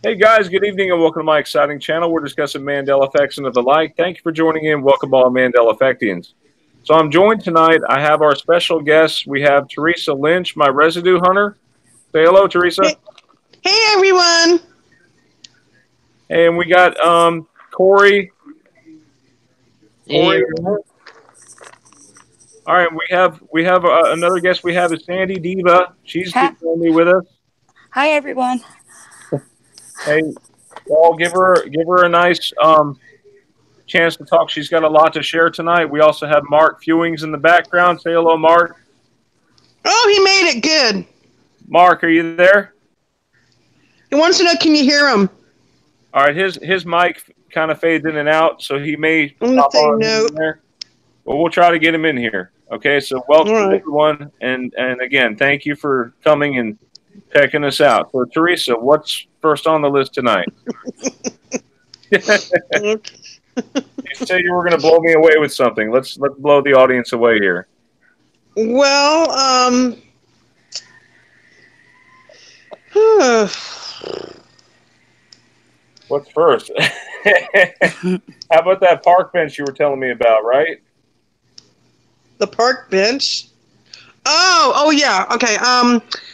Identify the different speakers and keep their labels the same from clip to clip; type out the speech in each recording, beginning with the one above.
Speaker 1: Hey guys, good evening and welcome to my exciting channel. We're discussing Mandela effects and the like. Thank you for joining in. Welcome all Mandela effectians. So I'm joined tonight. I have our special guests. We have Theresa Lynch, my residue hunter. Say hello, Theresa.
Speaker 2: Hey everyone.
Speaker 1: And we got Corey.
Speaker 3: Hey.
Speaker 1: All right, we have another guest. We have is Sandy Diva. She's going to be with us.
Speaker 4: Hi everyone.
Speaker 1: Hey, well, give her a nice chance to talk. She's got a lot to share tonight. We also have Mark Fewings in the background. Say hello, Mark.
Speaker 2: Oh, he made it good.
Speaker 1: Mark, are you there?
Speaker 2: He wants to know, can you hear him?
Speaker 1: All right, his mic kind of fades in and out, so he may pop on in there. But we'll try to get him in here. Okay, so welcome everyone, and again, thank you for coming and checking us out. So, Theresa, what's first on the list tonight? You said you were going to blow me away with something. Let's blow the audience away here.
Speaker 2: Well,
Speaker 1: what's first? How about that park bench you were telling me about, right?
Speaker 2: The park bench? Oh yeah. Okay.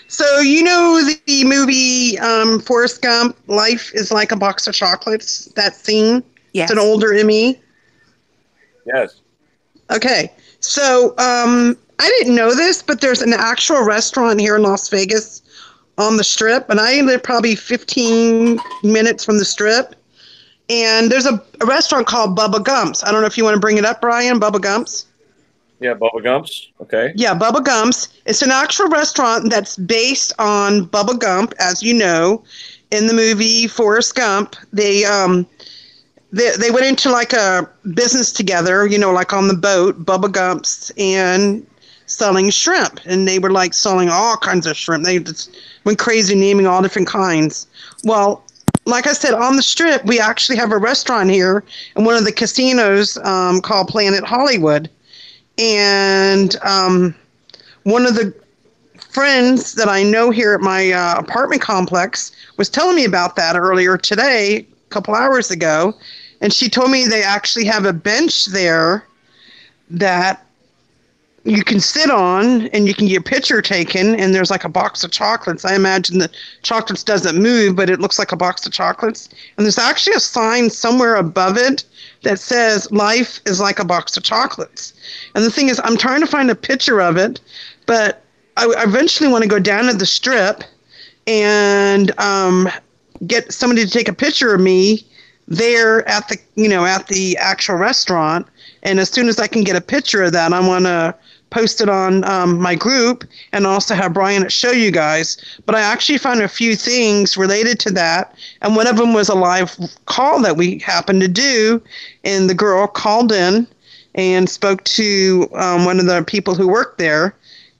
Speaker 2: So you know the movie Forrest Gump, Life is Like a Box of Chocolates, that scene?
Speaker 4: Yes.
Speaker 2: It's an older Emmy.
Speaker 1: Yes.
Speaker 2: Okay. So I didn't know this, but there's an actual restaurant here in Las Vegas on the Strip, and I live probably 15 minutes from the Strip. And there's a restaurant called Bubba Gump's. I don't know if you want to bring it up, Brian. Bubba Gump's.
Speaker 1: Yeah, Bubba Gump's. Okay.
Speaker 2: Yeah, Bubba Gump's. It's an actual restaurant that's based on Bubba Gump, as you know, in the movie Forrest Gump. They went into like a business together, you know, like on the boat, Bubba Gump's, and selling shrimp. And they were like selling all kinds of shrimp. They just went crazy naming all different kinds. Well, like I said, on the Strip, we actually have a restaurant here in one of the casinos called Planet Hollywood. And one of the friends that I know here at my apartment complex was telling me about that earlier today, a couple hours ago. And she told me they actually have a bench there that you can sit on and you can get your picture taken, and there's like a box of chocolates. I imagine the chocolates doesn't move, but it looks like a box of chocolates. And there's actually a sign somewhere above it that says, life is like a box of chocolates. And the thing is, I'm trying to find a picture of it, but I eventually want to go down to the Strip and get somebody to take a picture of me there at the, you know, at the actual restaurant. And as soon as I can get a picture of that, I want to post it on my group and also have Brian show you guys. But I actually found a few things related to that. And one of them was a live call that we happened to do. And the girl called in and spoke to one of the people who worked there.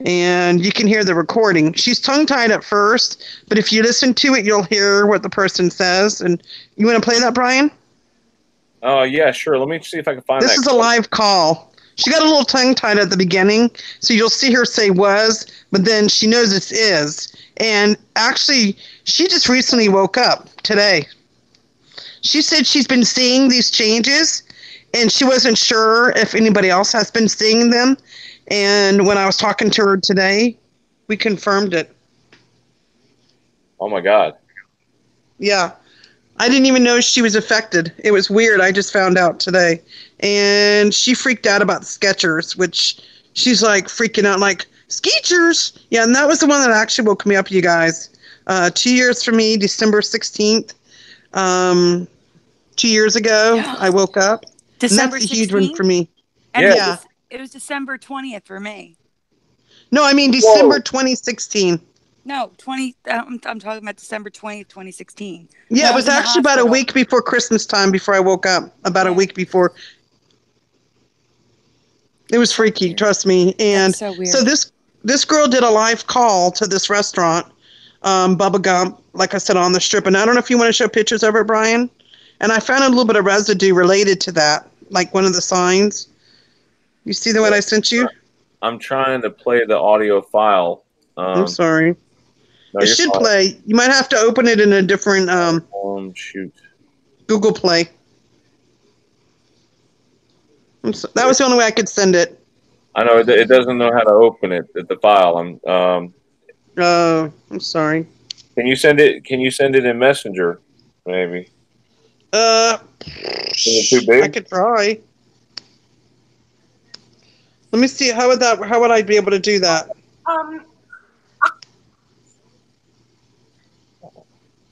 Speaker 2: And you can hear the recording. She's tongue-tied at first, but if you listen to it, you'll hear what the person says. And you want to play that, Brian?
Speaker 1: Oh, yeah, sure. Let me see if I can find that.
Speaker 2: This is a live call. She got a little tongue-tied at the beginning, so you'll see her say was, but then she knows it's is. And actually, she just recently woke up today. She said she's been seeing these changes, and she wasn't sure if anybody else has been seeing them. And when I was talking to her today, we confirmed it.
Speaker 1: Oh, my God.
Speaker 2: Yeah. I didn't even know she was affected. It was weird. I just found out today. And she freaked out about the Skechers, which she's like freaking out like, Skechers! Yeah, and that was the one that actually woke me up, you guys. 2 years for me, December 16th. 2 years ago, I woke up.
Speaker 4: December 16th?
Speaker 2: That's a huge one for me.
Speaker 4: And yeah. It was December 20th for me.
Speaker 2: No, I mean December 2016.
Speaker 4: No, I'm talking about December 20th, 2016.
Speaker 2: Yeah, it was actually about a week before Christmas time before I woke up. About a week before. It was freaky, trust me. And so this girl did a live call to this restaurant, Bubba Gump, like I said, on the Strip. And I don't know if you want to show pictures of it, Brian. And I found a little bit of residue related to that, like one of the signs. You see the one I sent you?
Speaker 1: I'm trying to play the audio file.
Speaker 2: I'm sorry.
Speaker 1: No,
Speaker 2: it should play. You might have to open it in a different
Speaker 1: shoot.
Speaker 2: Google Play. That was the only way I could send it.
Speaker 1: I know it doesn't know how to open it. The file.
Speaker 2: I'm sorry.
Speaker 1: Can you send it? Can you send it in Messenger? Maybe.
Speaker 2: Is
Speaker 1: it too big?
Speaker 2: I could try. Let me see. How would I be able to do that?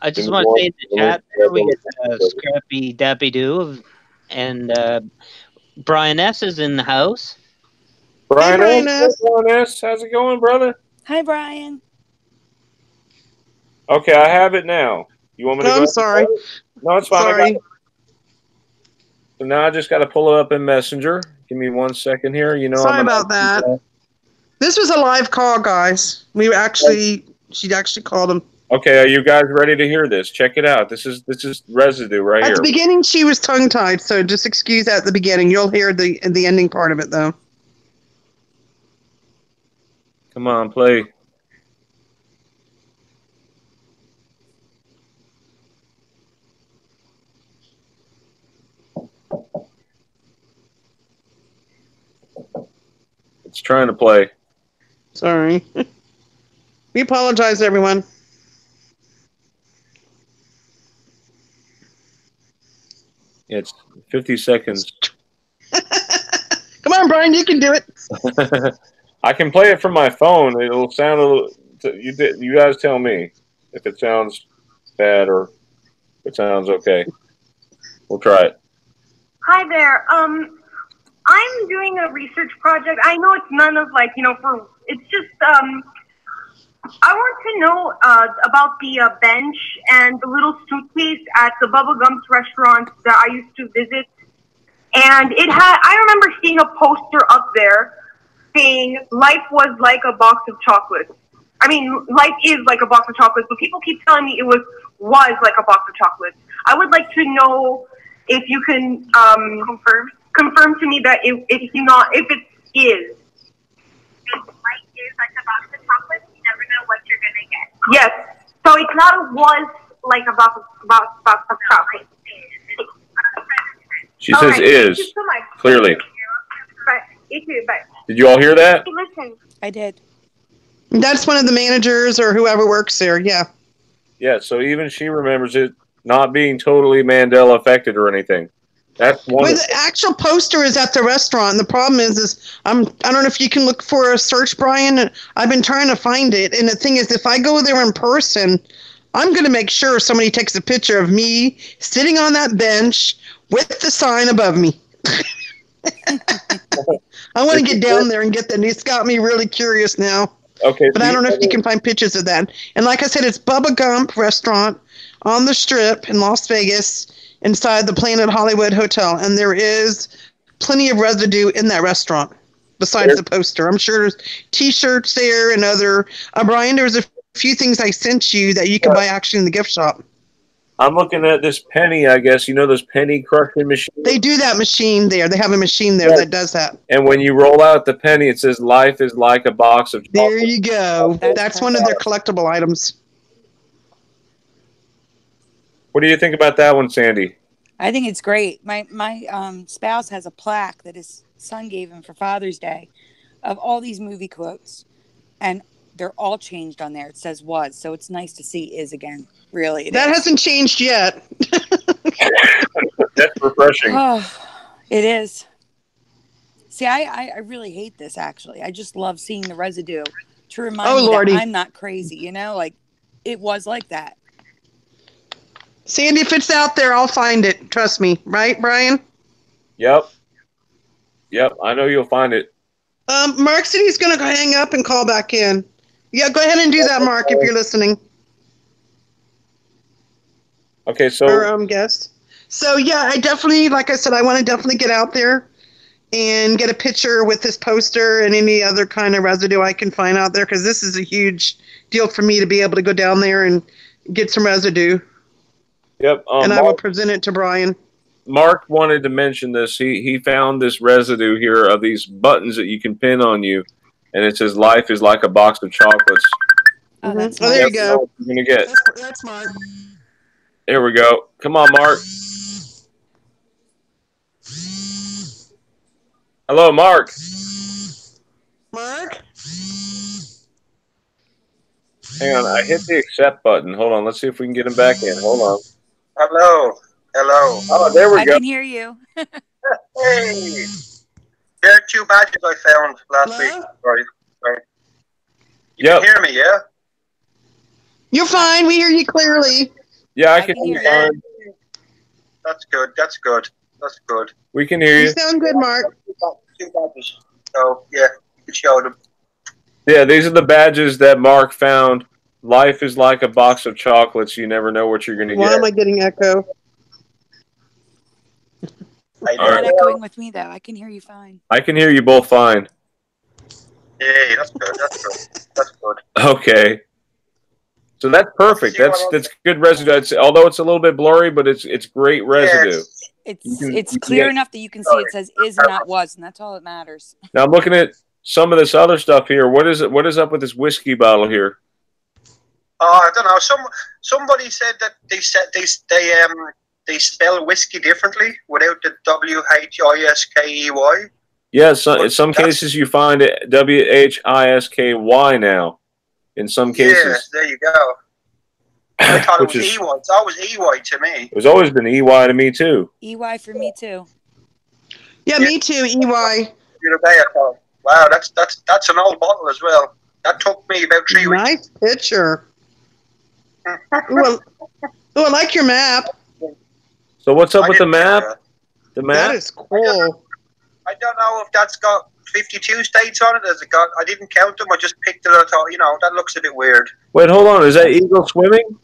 Speaker 3: I just want to say in the chat there we get Scrappy Dappy Doo and Brian S is in the house.
Speaker 1: Brian,
Speaker 2: hey, Brian S.
Speaker 1: How's it going, brother?
Speaker 4: Hi, Brian.
Speaker 1: Okay, I have it now. You want me to go?
Speaker 2: I'm sorry.
Speaker 1: No, it's fine.
Speaker 2: Sorry.
Speaker 1: So now I just got to pull it up in Messenger. Give me 1 second here. You know,
Speaker 2: sorry about that. This was a live call, guys. She actually called him.
Speaker 1: Okay, are you guys ready to hear this? Check it out. This is Residue right here.
Speaker 2: At the beginning, she was tongue-tied, so just excuse that at the beginning. You'll hear the ending part of it, though.
Speaker 1: Come on, play. It's trying to play.
Speaker 2: Sorry. We apologize, everyone.
Speaker 1: It's 50 seconds.
Speaker 2: Come on, Brian, you can do it.
Speaker 1: I can play it from my phone. It'll sound a little. You guys tell me if it sounds bad or if it sounds okay. We'll try it.
Speaker 5: Hi there. I'm doing a research project. I know it's none of it's just I want to know about the bench and the little suitcase at the Bubba Gump's restaurant that I used to visit. And I remember seeing a poster up there saying life was like a box of chocolates. I mean, life is like a box of chocolates, but people keep telling me it was like a box of chocolates. I would like to know if you can confirm to me that if it is. If life is like a box of chocolates, you never know what you're gonna get. Yes. So it's not a was like a box of chocolates.
Speaker 1: She says is. Thank you so much. Clearly.
Speaker 5: Bye. You too. Bye.
Speaker 1: Did you all hear that?
Speaker 5: Hey, listen.
Speaker 4: I did.
Speaker 2: That's one of the managers or whoever works there, yeah.
Speaker 1: Yeah, so even she remembers it not being totally Mandela affected or anything. That's wonderful.
Speaker 2: Well, the actual poster is at the restaurant, and the problem is I don't know if you can look for a search, Brian. I've been trying to find it, and the thing is, if I go there in person, I'm going to make sure somebody takes a picture of me sitting on that bench with the sign above me. I want to get down there and get that. And it's got me really curious now.
Speaker 1: Okay,
Speaker 2: but I don't know if you can find pictures of that. And like I said, it's Bubba Gump restaurant on the Strip in Las Vegas inside the Planet Hollywood Hotel. And there is plenty of residue in that restaurant besides the poster. I'm sure there's T-shirts there and other. Brian, there's a few things I sent you that you can buy actually in the gift shop.
Speaker 1: I'm looking at this penny, I guess. You know those penny crushing machines?
Speaker 2: They do that machine there. They have a machine there that does that.
Speaker 1: And when you roll out the penny, it says life is like a box of chocolate.
Speaker 2: There you go. That's one of their collectible items.
Speaker 1: What do you think about that one, Sandy?
Speaker 4: I think it's great. My spouse has a plaque that his son gave him for Father's Day of all these movie quotes. And they're all changed on there. It says was. So it's nice to see is again. Really.
Speaker 2: That hasn't changed yet.
Speaker 1: That's refreshing.
Speaker 4: Oh, it is. See, I really hate this, actually. I just love seeing the residue to remind me that I'm not crazy, you know? Like, it was like that.
Speaker 2: Sandy, if it's out there, I'll find it. Trust me. Right, Brian?
Speaker 1: Yep. I know you'll find it.
Speaker 2: Mark said he's going to hang up and call back in. Yeah, go ahead and do that, Mark, if you're listening.
Speaker 1: Okay, so...
Speaker 2: Our guest. So, yeah, I definitely, like I said, I want to definitely get out there and get a picture with this poster and any other kind of residue I can find out there, because this is a huge deal for me to be able to go down there and get some residue.
Speaker 1: Yep.
Speaker 2: And I will present it to Brian.
Speaker 1: Mark wanted to mention this. He found this residue here of these buttons that you can pin on you, and it says life is like a box of chocolates.
Speaker 4: Oh, that's
Speaker 2: Oh, there you go.
Speaker 1: You're gonna get.
Speaker 2: That's smart.
Speaker 1: There we go. Come on, Mark. Hello, Mark.
Speaker 2: Mark?
Speaker 1: Hang on, I hit the accept button. Hold on, let's see if we can get him back in. Hold on.
Speaker 6: Hello. Hello.
Speaker 1: Oh, there we
Speaker 4: I
Speaker 1: go.
Speaker 4: can hear you.
Speaker 6: Hey. There are 2 badges I found last week. Sorry. You can hear me, yeah?
Speaker 2: You're fine. We hear you clearly.
Speaker 1: Yeah, I can hear you fine.
Speaker 6: That's good. That's good. That's good.
Speaker 1: We can hear you.
Speaker 2: You sound good, Mark.
Speaker 6: 2 badges. So, yeah, you can show them.
Speaker 1: Yeah, these are the badges that Mark found. Life is like a box of chocolates. You never know what you're going to get.
Speaker 2: Why am I getting echo?
Speaker 4: You're not echoing with me, though. I can hear you fine.
Speaker 1: I can hear you both fine.
Speaker 6: Yeah, that's good. That's good. That's good.
Speaker 1: Okay. So that's perfect. That's good residue. Although it's a little bit blurry, but it's great residue.
Speaker 4: It's clear enough that you can see it says is and not was, and that's all that matters.
Speaker 1: Now I'm looking at some of this other stuff here. What is it? What is up with this whiskey bottle here?
Speaker 6: I don't know. Somebody said that they spell whiskey differently without the WHISKEY.
Speaker 1: Yeah, in some cases you find it WHISKY now. In some cases.
Speaker 6: Yes, there you go. I thought it was EY. It's always EY to me.
Speaker 1: It's always been EY to me too.
Speaker 4: EY for me too.
Speaker 2: Yeah, me too. EY.
Speaker 6: The other day I thought, wow, that's an old bottle as well. That took me about 3 weeks.
Speaker 2: Nice picture. Ooh, I like your map.
Speaker 1: So what's up with the map? The map?
Speaker 2: That is cool.
Speaker 6: I don't know if that's got 52 states on it. Has it got? I didn't count them. I just picked it. I thought, that looks a bit weird.
Speaker 1: Wait, hold on. Is that eagle swimming?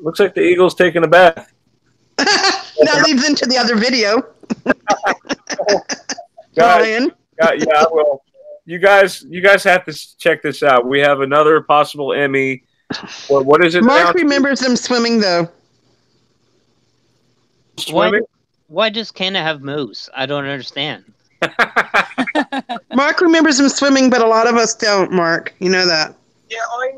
Speaker 1: Looks like the eagle's taking a bath.
Speaker 2: That leads into the other video.
Speaker 1: Brian. Yeah, well, you guys have to check this out. We have another possible Emmy. Well, what is it?
Speaker 2: Mark remembers them swimming though.
Speaker 1: Swimming?
Speaker 3: Why does Canada have moose? I don't understand.
Speaker 2: Mark remembers them swimming, but a lot of us don't, Mark. You know that.
Speaker 6: Yeah, I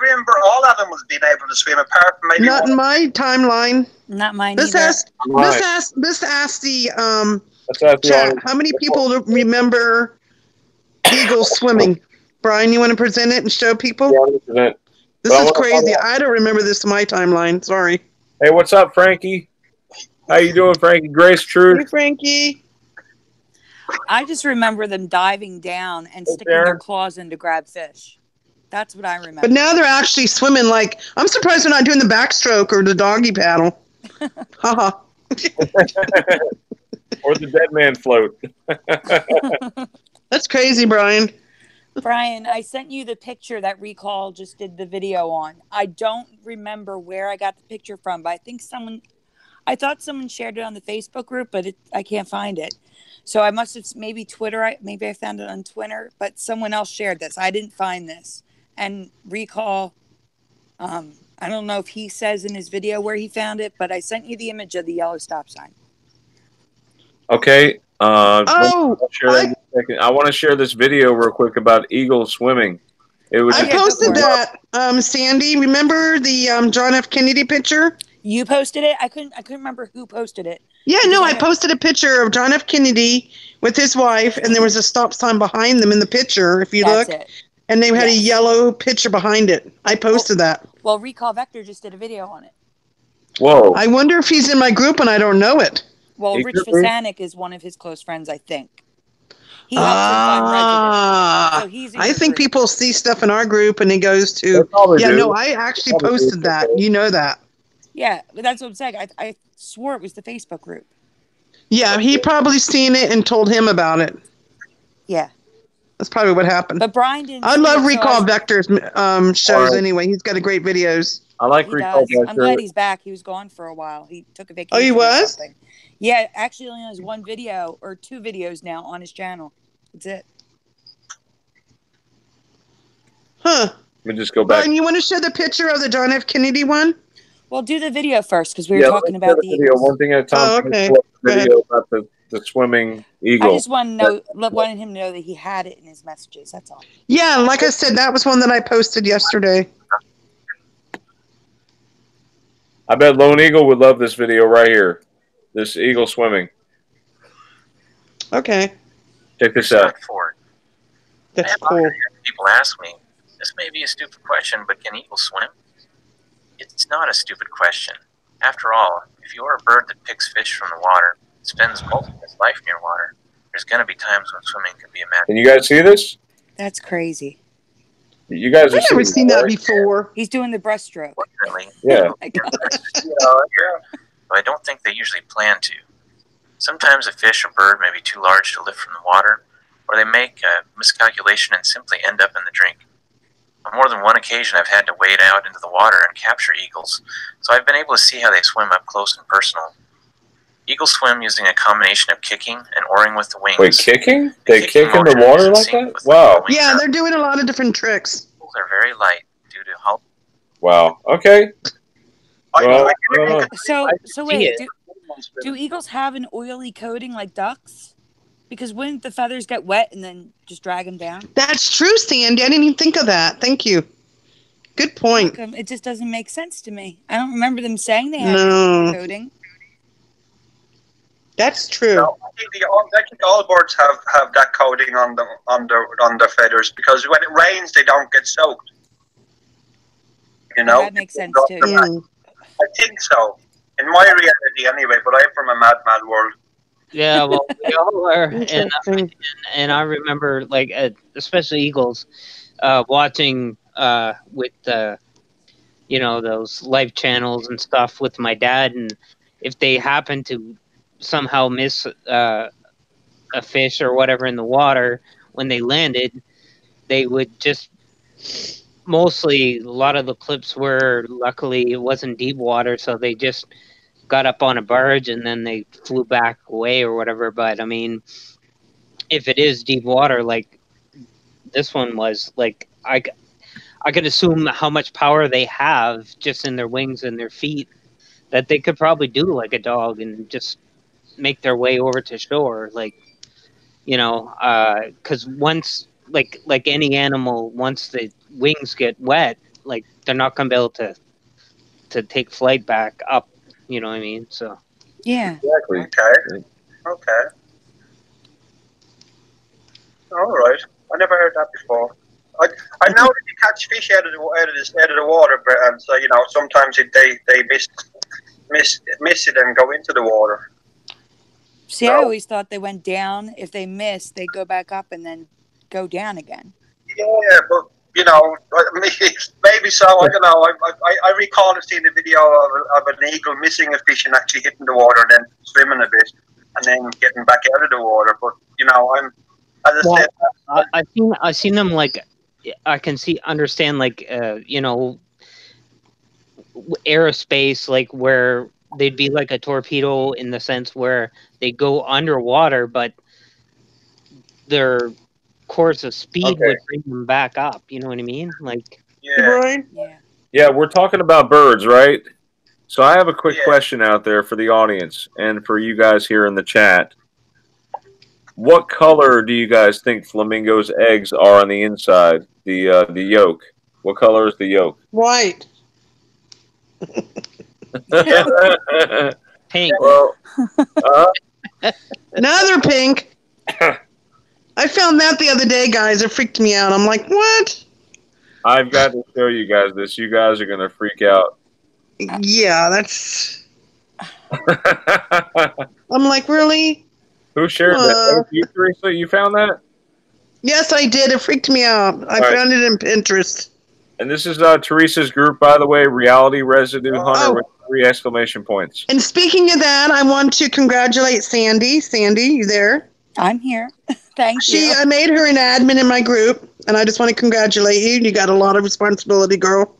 Speaker 6: remember all animals being able to swim, apart from maybe
Speaker 2: not in my timeline.
Speaker 4: Not mine
Speaker 2: This
Speaker 4: either.
Speaker 2: asked the chat. How many people remember eagles swimming? Brian, you want to present it and show people?
Speaker 1: Yeah,
Speaker 2: this is crazy. I don't remember this in my timeline. Sorry.
Speaker 1: Hey, what's up, Frankie? How you doing, Frankie? Grace Truth.
Speaker 2: Hey, Frankie.
Speaker 4: I just remember them diving down and sticking their claws in to grab fish. That's what I remember.
Speaker 2: But now they're actually swimming like... I'm surprised they're not doing the backstroke or the doggy paddle. Haha.
Speaker 1: Or the dead man float.
Speaker 2: That's crazy, Brian.
Speaker 4: Brian, I sent you the picture that Recall just did the video on. I don't remember where I got the picture from, but I thought someone shared it on the Facebook group, but I can't find it. So I must have maybe I found it on Twitter, but someone else shared this. I didn't find this. And Recall, I don't know if he says in his video where he found it, but I sent you the image of the yellow stop sign.
Speaker 1: Okay. I want to share this video real quick about eagles swimming.
Speaker 2: I posted that, Sandy. Remember the John F. Kennedy picture?
Speaker 4: You posted it? I couldn't remember who posted it.
Speaker 2: Yeah, no, I posted a picture of John F. Kennedy with his wife, and there was a stop sign behind them in the picture, if you look. And they had a yellow picture behind it. I posted that.
Speaker 4: Well, Recall Vector just did a video on it.
Speaker 1: Whoa.
Speaker 2: I wonder if he's in my group and I don't know it.
Speaker 4: Well, Rich Fasanic is one of his close friends, I think. He helps him find residue. So he's
Speaker 2: I think people see stuff in our group and it goes to... Yeah, no, I actually posted that. You know that.
Speaker 4: Yeah, but that's what I'm saying. I swore it was the Facebook group.
Speaker 2: Yeah, he probably seen it and told him about it.
Speaker 4: Yeah.
Speaker 2: That's probably what happened.
Speaker 4: But Brian didn't.
Speaker 2: I love Recall Vector's shows anyway. He's got a great videos.
Speaker 1: I like Recall Vector.
Speaker 4: I'm glad he's back. He was gone for a while. He took a vacation.
Speaker 2: Oh, he was?
Speaker 4: Yeah, actually only has one video or two videos now on his channel. That's it.
Speaker 2: Huh.
Speaker 1: Let me just go back.
Speaker 2: Brian, you want to show the picture of the John F. Kennedy one?
Speaker 4: Well, do the video first because we were talking about the
Speaker 1: video. One thing at a time.
Speaker 2: Oh, okay.
Speaker 1: Video about the swimming eagle.
Speaker 4: I just wanted him to know that he had it in his messages. That's all.
Speaker 2: Yeah, like I said, that was one that I posted yesterday.
Speaker 1: I bet Lone Eagle would love this video right here. This eagle swimming.
Speaker 2: Okay.
Speaker 1: Check this out.
Speaker 2: That's cool.
Speaker 7: People ask me, this may be a stupid question, but can eagles swim? It's not a stupid question. After all, if you are a bird that picks fish from the water, spends most of its life near water, there's going to be times when swimming can be a matter.
Speaker 1: Can you guys see this?
Speaker 4: That's crazy.
Speaker 1: You guys have
Speaker 2: never seen that before.
Speaker 4: He's doing the breaststroke.
Speaker 1: Yeah.
Speaker 4: Oh my gosh.
Speaker 7: I don't think they usually plan to. Sometimes a fish or bird may be too large to lift from the water, or they make a miscalculation and simply end up in the drink. On more than one occasion, I've had to wade out into the water and capture eagles, so I've been able to see how they swim up close and personal. Eagles swim using a combination of kicking and oaring with the wings.
Speaker 1: Wait, kicking? They kick in the water like that? Wow.
Speaker 2: Yeah, they're doing a lot of different tricks.
Speaker 7: Eagles are very light due to how...
Speaker 1: Wow. Okay. Well,
Speaker 4: so wait, do eagles have an oily coating like ducks? Because wouldn't the feathers get wet and then just drag them down?
Speaker 2: That's true, Sandy. I didn't even think of that. Thank you. Good point.
Speaker 4: It just doesn't make sense to me. I don't remember them saying they had
Speaker 2: No.
Speaker 4: coating.
Speaker 2: That's true.
Speaker 6: No, I think all birds have that coating on their feathers, because when it rains, they don't get soaked. You know,
Speaker 4: that makes sense too.
Speaker 6: I think so. In my reality, anyway. But I'm from a mad world.
Speaker 3: Yeah, well, we all are, and I remember, like, especially eagles, watching with those live channels and stuff with my dad, and if they happen to somehow miss a fish or whatever in the water when they landed, they would just mostly, a lot of the clips were, luckily it wasn't deep water, so they just got up on a barge and then they flew back away or whatever. But I mean, if it is deep water like this one was, like, I could assume how much power they have just in their wings and their feet, that they could probably do like a dog and just make their way over to shore, like, because once, like any animal, once the wings get wet, like, they're not gonna be able to take flight back up. You know what I mean? So
Speaker 4: yeah,
Speaker 6: exactly. Okay. All right. I never heard that before. I know that you catch fish out of the water, and so sometimes they miss it and go into the water.
Speaker 4: See, I always thought they went down. If they missed, they go back up and then go down again.
Speaker 6: Yeah, but maybe so. I don't know. I recall seeing a video of an eagle missing a fish and actually hitting the water and then swimming a bit and then getting back out of the water. But
Speaker 3: I've seen them, like, I can understand like aerospace, like, where they'd be like a torpedo in the sense where they go underwater, but their course of speed would bring them back up. You know what I mean? Like,
Speaker 1: yeah, we're talking about birds, right? So I have a quick question out there for the audience and for you guys here in the chat. What color do you guys think flamingos' eggs are on the inside? The yolk. What color is the yolk?
Speaker 2: White.
Speaker 3: Pink.
Speaker 1: Well,
Speaker 2: Another pink. I found that the other day, guys. It freaked me out. I'm like, what?
Speaker 1: I've got to show you guys this. You guys are going to freak out.
Speaker 2: Yeah, that's... I'm like, really?
Speaker 1: Who shared that? You, Theresa? You found that?
Speaker 2: Yes, I did. It freaked me out. I found it in Pinterest.
Speaker 1: And this is Theresa's group, by the way, Reality Residue Hunter with 3 exclamation points.
Speaker 2: And speaking of that, I want to congratulate Sandy. Sandy, you there?
Speaker 4: I'm here. Thank you.
Speaker 2: I made her an admin in my group, and I just want to congratulate you. You got a lot of responsibility, girl.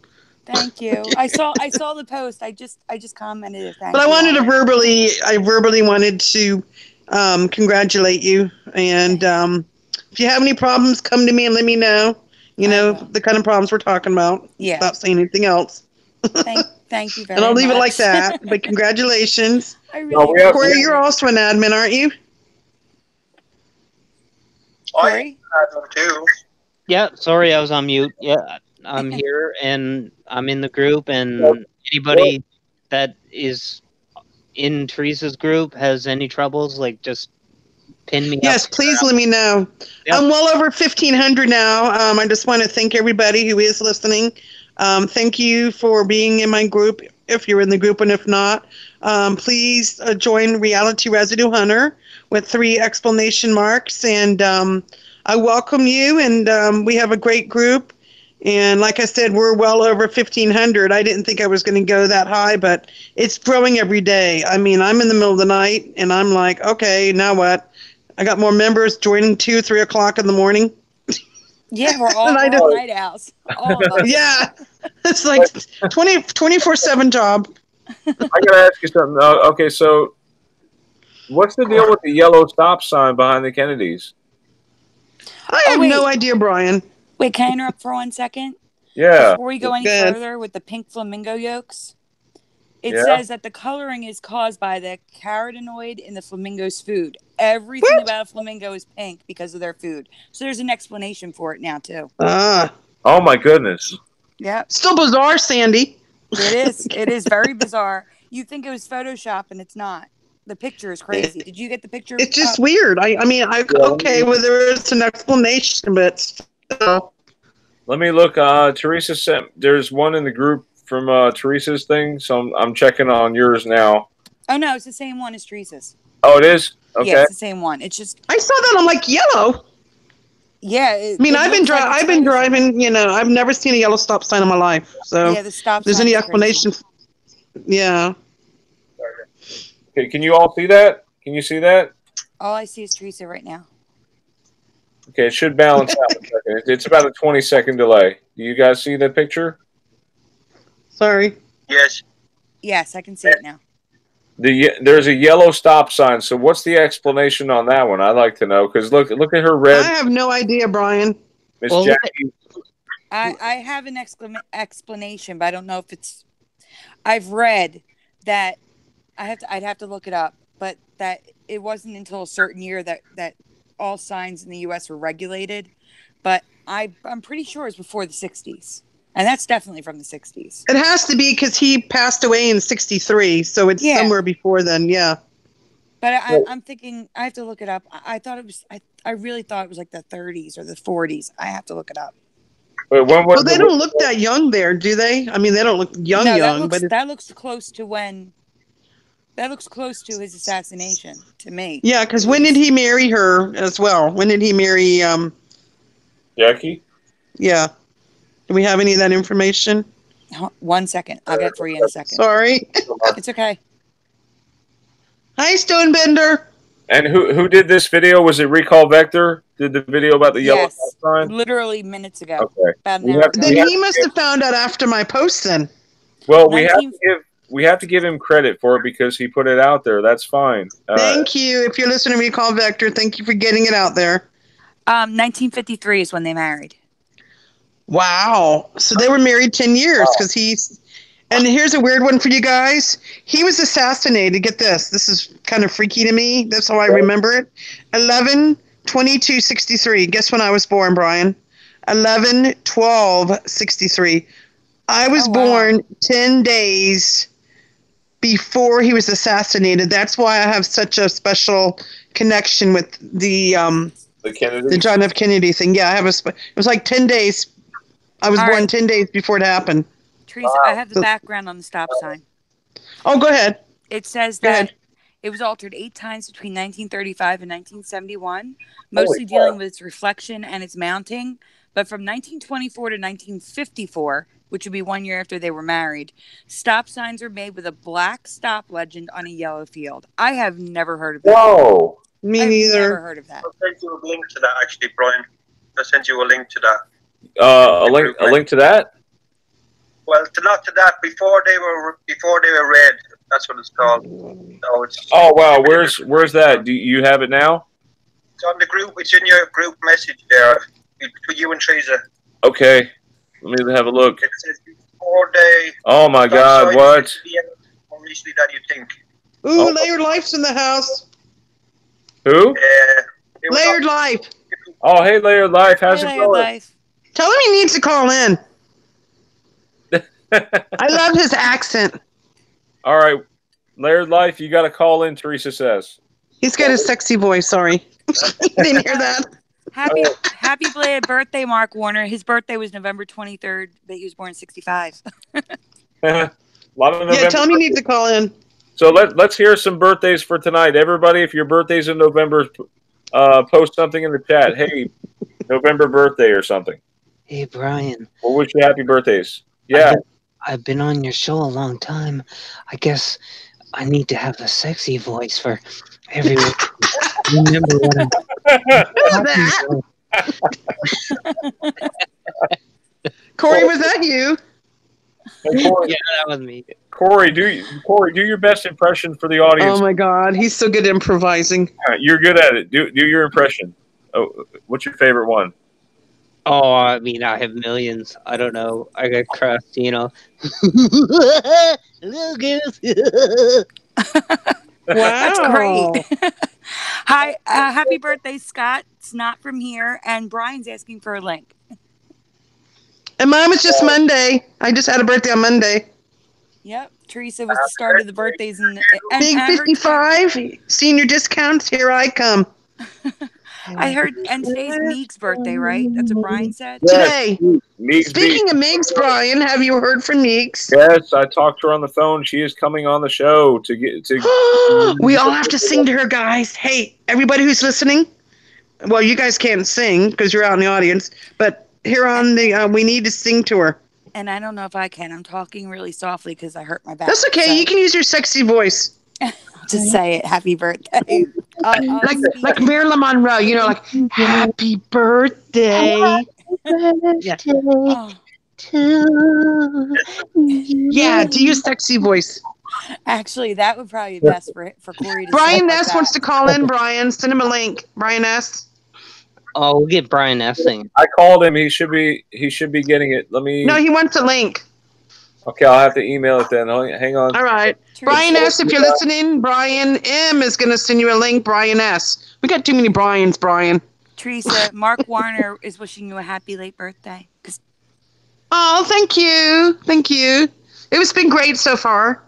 Speaker 4: Thank you. I saw the post. I just commented it.
Speaker 2: But I wanted to verbally wanted to congratulate you. And if you have any problems, come to me and let me know. You know, the kind of problems we're talking about.
Speaker 4: Yeah.
Speaker 2: Stop saying anything else.
Speaker 4: Thank you very much.
Speaker 2: And I'll leave it like that. But congratulations.
Speaker 4: Corey,
Speaker 2: you're also an admin, aren't you?
Speaker 4: Corey?
Speaker 6: Too.
Speaker 3: Yeah, sorry, I was on mute. Yeah, I'm here and I'm in the group, and anybody that is in Theresa's group has any troubles, like just pin me up.
Speaker 2: Yes, please let me know.
Speaker 3: Yep.
Speaker 2: I'm well over 1,500 now. I just want to thank everybody who is listening. Thank you for being in my group, if you're in the group, and if not, please join Reality Residue Hunter with 3 exclamation marks. And I welcome you, and we have a great group. And like I said, we're well over 1,500. I didn't think I was going to go that high, but it's growing every day. I mean, I'm in the middle of the night, and I'm like, okay, now what? I got more members joining 2, 3 o'clock in the morning.
Speaker 4: Yeah, we're all night owls. All of us.
Speaker 2: Yeah, it's like 24/7 job.
Speaker 1: I gotta ask you something. Okay, so what's the deal with the yellow stop sign behind the Kennedys?
Speaker 2: I have no idea, Brian.
Speaker 4: Wait, can I interrupt for 1 second?
Speaker 1: Yeah.
Speaker 4: Before we go any further with the pink flamingo yolks, it says that the coloring is caused by the carotenoid in the flamingo's food. Everything about a flamingo is pink because of their food. So there's an explanation for it now, too.
Speaker 1: Oh, my goodness.
Speaker 4: Yeah.
Speaker 2: Still bizarre, Sandy.
Speaker 4: It is. It is very bizarre. You think it was Photoshop, and it's not. The picture is crazy. Did you get the picture?
Speaker 2: It's just weird. I mean, okay, well, there is an explanation, but still.
Speaker 1: Let me look. Theresa sent. There's one in the group from Theresa's thing, so I'm checking on yours now.
Speaker 4: Oh no, it's the same one as Theresa's.
Speaker 1: Oh, it is. Okay.
Speaker 4: Yeah, it's the same one. It's just
Speaker 2: I saw that. I'm like yellow.
Speaker 4: Yeah.
Speaker 2: I mean, I've been driving. You know, I've never seen a yellow stop sign in my life. So
Speaker 4: yeah, the stop.
Speaker 2: There's any explanation? Yeah.
Speaker 1: Okay, can you all see that? Can you see that?
Speaker 4: All I see is Theresa right now.
Speaker 1: Okay, it should balance out in a second. It's about a 20-second delay. Do you guys see the picture?
Speaker 2: Sorry.
Speaker 6: Yes.
Speaker 4: Yes, I can see it now.
Speaker 1: There's a yellow stop sign. So what's the explanation on that one? I'd like to know, because look at her red.
Speaker 2: I have no idea, Brian.
Speaker 1: Miss Jackie.
Speaker 4: I have an explanation, but I don't know if it's. I've read that I'd have to look it up, but that it wasn't until a certain year that all signs in the U.S. were regulated. But I'm pretty sure it's before the 60s. And that's definitely from the 60s.
Speaker 2: It has to be because he passed away in 63, so it's somewhere before then, yeah.
Speaker 4: But I'm thinking, I have to look it up. I thought it was, I really thought it was like the 30s or the 40s. I have to look it up.
Speaker 1: Wait,
Speaker 2: well, they don't look that young there, do they? I mean, they don't look young,
Speaker 4: but that looks close to when, that looks close to his assassination, to me.
Speaker 2: Yeah, because when did he marry her as well? When did he marry,
Speaker 1: Jackie?
Speaker 2: Yeah. Do we have any of that information?
Speaker 4: 1 second. I'll get it for you in a second.
Speaker 2: Sorry.
Speaker 4: It's okay.
Speaker 2: Hi, Stonebender.
Speaker 1: And who did this video? Was it Recall Vector? Did the video about the yellow sign?
Speaker 4: Literally minutes ago.
Speaker 1: Okay.
Speaker 4: About an hour ago.
Speaker 2: Then he must have found out after my post then.
Speaker 1: Well, we have to give him credit for it because he put it out there. That's fine.
Speaker 2: Thank you. If you're listening to Recall Vector, thank you for getting it out there.
Speaker 4: 1953 is when they married.
Speaker 2: Wow. So they were married 10 years because and here's a weird one for you guys. He was assassinated. Get this. This is kind of freaky to me. That's how I remember it. 11/22/63. Guess when I was born, Brian? 11/12/63. I was born 10 days before he was assassinated. That's why I have such a special connection with the John F. Kennedy thing. Yeah, I have it was like 10 days. I was born 10 days before it happened.
Speaker 4: Teresa, I have the background on the stop sign.
Speaker 2: Oh, go ahead.
Speaker 4: It says that it was altered 8 times between 1935 and 1971, mostly dealing with its reflection and its mounting. But from 1924 to 1954, which would be 1 year after they were married, stop signs are made with a black stop legend on a yellow field. I have never heard of that.
Speaker 1: Whoa.
Speaker 2: Me neither.
Speaker 4: I've never heard of that.
Speaker 6: I'll send you a link to that, actually, Brian. I'll send you a link to that.
Speaker 1: A link to that?
Speaker 6: Well, not to that. Before they were red. That's what it's called. So it's.
Speaker 1: Oh wow, where's that? Do you have it now?
Speaker 6: It's on the group. It's in your group message there between you and Theresa.
Speaker 1: Okay, let me have a look.
Speaker 6: It says before they.
Speaker 1: Oh my God! What?
Speaker 6: More recently than you think.
Speaker 2: Ooh, Layered Life's in the house.
Speaker 1: Who?
Speaker 2: Layered Life.
Speaker 1: Oh, hey, Layered Life. How's it going?
Speaker 4: Life.
Speaker 2: Tell him he needs to call in. I love his accent.
Speaker 1: All right, Laird Life, you got to call in. Teresa says
Speaker 2: he's got his sexy voice. Sorry, didn't hear that.
Speaker 4: Happy belated birthday, Mark Warner. His birthday was November 23rd, but he was born in 65.
Speaker 1: A lot of November.
Speaker 2: Yeah, tell him you need to call in.
Speaker 1: So let's hear some birthdays for tonight. Everybody, if your birthday's in November, post something in the chat. Hey, November birthday or something.
Speaker 3: Hey, Brian.
Speaker 1: We'll wish you happy birthdays. Yeah.
Speaker 3: I've been on your show a long time. I guess I need to have a sexy voice for everyone. Remember what I'm
Speaker 2: that? Corey, was that you?
Speaker 1: Hey, Corey,
Speaker 3: yeah, that was me.
Speaker 1: Corey, do your best impression for the audience.
Speaker 2: Oh my God, he's so good at improvising.
Speaker 1: You're good at it. Do your impression. Oh, what's your favorite one?
Speaker 3: Oh, I mean, I have millions. I don't know. I got crust, you know.
Speaker 2: Wow,
Speaker 4: That's great. Hi, happy birthday, Scott. It's not from here, and Brian's asking for a link.
Speaker 2: And mine was just Monday. I just had a birthday on Monday.
Speaker 4: Yep, Theresa was the start of the birthdays. And
Speaker 2: Big 55, senior discounts, here I come.
Speaker 4: I heard, and today's Meegs' birthday, right? That's what Brian said?
Speaker 2: Today.
Speaker 1: Meegs,
Speaker 2: Speaking of Meegs, Brian, have you heard from Meegs?
Speaker 1: Yes, I talked to her on the phone. She is coming on the show to get to.
Speaker 2: We all have to sing to her, guys. Hey, everybody who's listening. Well, you guys can't sing because you're out in the audience, but here on the, we need to sing to her.
Speaker 4: And I don't know if I can. I'm talking really softly because I hurt my back.
Speaker 2: That's okay.
Speaker 4: So.
Speaker 2: You can use your sexy voice.
Speaker 4: Just say it. Happy birthday.
Speaker 2: Like Marilyn Monroe, you know, like happy birthday. Yeah. Yeah, do your sexy voice.
Speaker 4: Actually, that would probably be best for Corey to
Speaker 2: Brian
Speaker 4: say
Speaker 2: S.
Speaker 4: like
Speaker 2: wants to call in. Brian, send him a link. Brian S.
Speaker 3: Oh, we'll get Brian Essing.
Speaker 1: I called him. He should be getting it. Let me.
Speaker 2: No, he wants a link.
Speaker 1: Okay, I'll have to email it then. Hang on.
Speaker 2: All right. Brian S., if you're listening, Brian M. is going to send you a link. Brian S. We got too many Brians, Brian.
Speaker 4: Teresa, Mark Warner is wishing you a happy late birthday.
Speaker 2: Oh, thank you. Thank you. It's been great so far.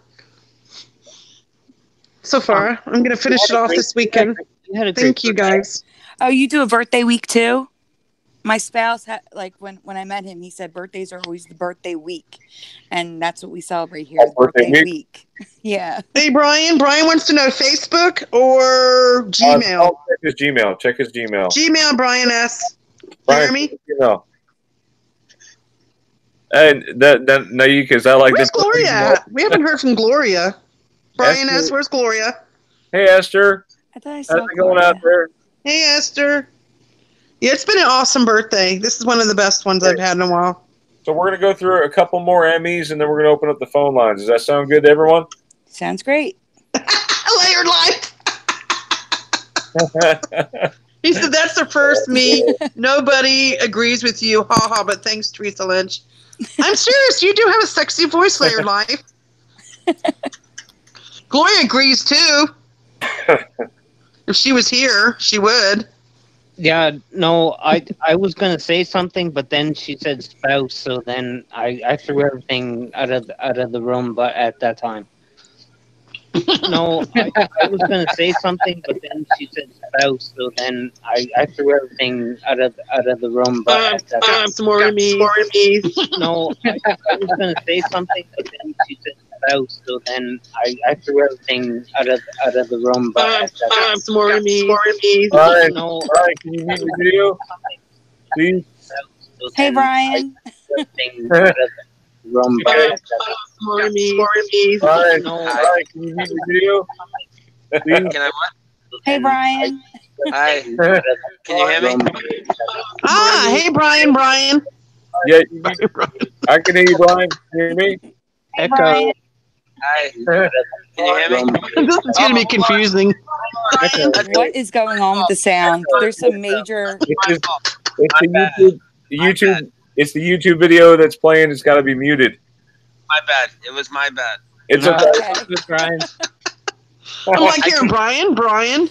Speaker 2: I'm going to finish it off this weekend. Thank you, guys.
Speaker 4: Oh, you do a birthday week too? My spouse had when I met him, he said birthdays are always the birthday week, and that's what we celebrate here. Birthday week. Yeah.
Speaker 2: Hey, Brian. Brian wants to know Facebook or Gmail.
Speaker 1: Check his Gmail.
Speaker 2: Gmail, Brian S.
Speaker 1: Brian,
Speaker 2: you hear me?
Speaker 1: Email. And that Nayikas, I like.
Speaker 2: Where's Gloria at? We haven't heard from Gloria. Brian
Speaker 1: Esther.
Speaker 2: S. Where's Gloria?
Speaker 1: Hey, Esther.
Speaker 4: I thought I saw
Speaker 1: How's it going out there?
Speaker 2: Hey, Esther. Yeah, it's been an awesome birthday. This is one of the best ones I've had in a while.
Speaker 1: So we're going to go through a couple more Emmys, and then we're going to open up the phone lines. Does that sound good to everyone?
Speaker 4: Sounds great.
Speaker 2: Layered life. He said that's the first me. Nobody agrees with you. Ha ha, but thanks, Theresa Lynch. I'm serious. You do have a sexy voice, Layered Life. Gloria agrees, too. If she was here, she would.
Speaker 3: Yeah, no, I was gonna say something, but then she said spouse, so then I threw everything out of the room. But at that time, no, I was gonna say something, but then she said spouse, so then I threw everything out of the room. But at that time,
Speaker 2: some more me.
Speaker 3: No, I was gonna say something, but then she said spouse, so then I threw everything out of the room. But at that time,
Speaker 2: some more me.
Speaker 1: All right,
Speaker 3: no,
Speaker 1: all right. Can you mute the video, please?
Speaker 4: Hey, Brian.
Speaker 3: Room,
Speaker 1: Okay.
Speaker 2: More me.
Speaker 1: All right, all right. Can you mute the video, please?
Speaker 8: Can I what?
Speaker 4: Hey, Brian.
Speaker 8: Hi. Can you hear me?
Speaker 2: Hey, Brian.
Speaker 1: Yeah, I can hear you, Brian. Can you hear me?
Speaker 4: Hey,
Speaker 3: Echo.
Speaker 4: Brian.
Speaker 8: Hi. Can you hear me?
Speaker 2: This is going to be confusing.
Speaker 4: What is going on with the sound? There's some major.
Speaker 1: It's the YouTube video that's playing. It's got to be muted.
Speaker 8: My bad. It was my bad.
Speaker 1: It's okay.
Speaker 3: Good, Brian.
Speaker 2: I'm like hearing Brian.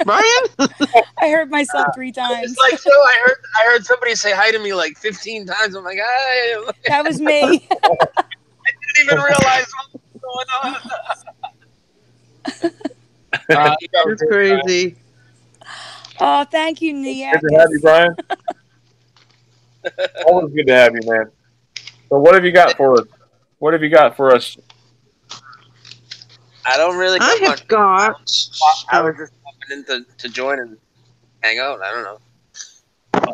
Speaker 4: I heard myself 3 times.
Speaker 8: It's like, so I heard somebody say hi to me like 15 times. I'm like, hi.
Speaker 4: That was me.
Speaker 8: I didn't even realize what was going on?
Speaker 2: That's crazy.
Speaker 4: Oh, thank you,
Speaker 1: Good to have you, Brian. Always good to have you, man. So what have you got for us? What have you got for us?
Speaker 8: I don't really
Speaker 2: I
Speaker 8: got
Speaker 2: have
Speaker 8: much.
Speaker 2: got.
Speaker 8: I was just popping in to join and hang out. I don't know.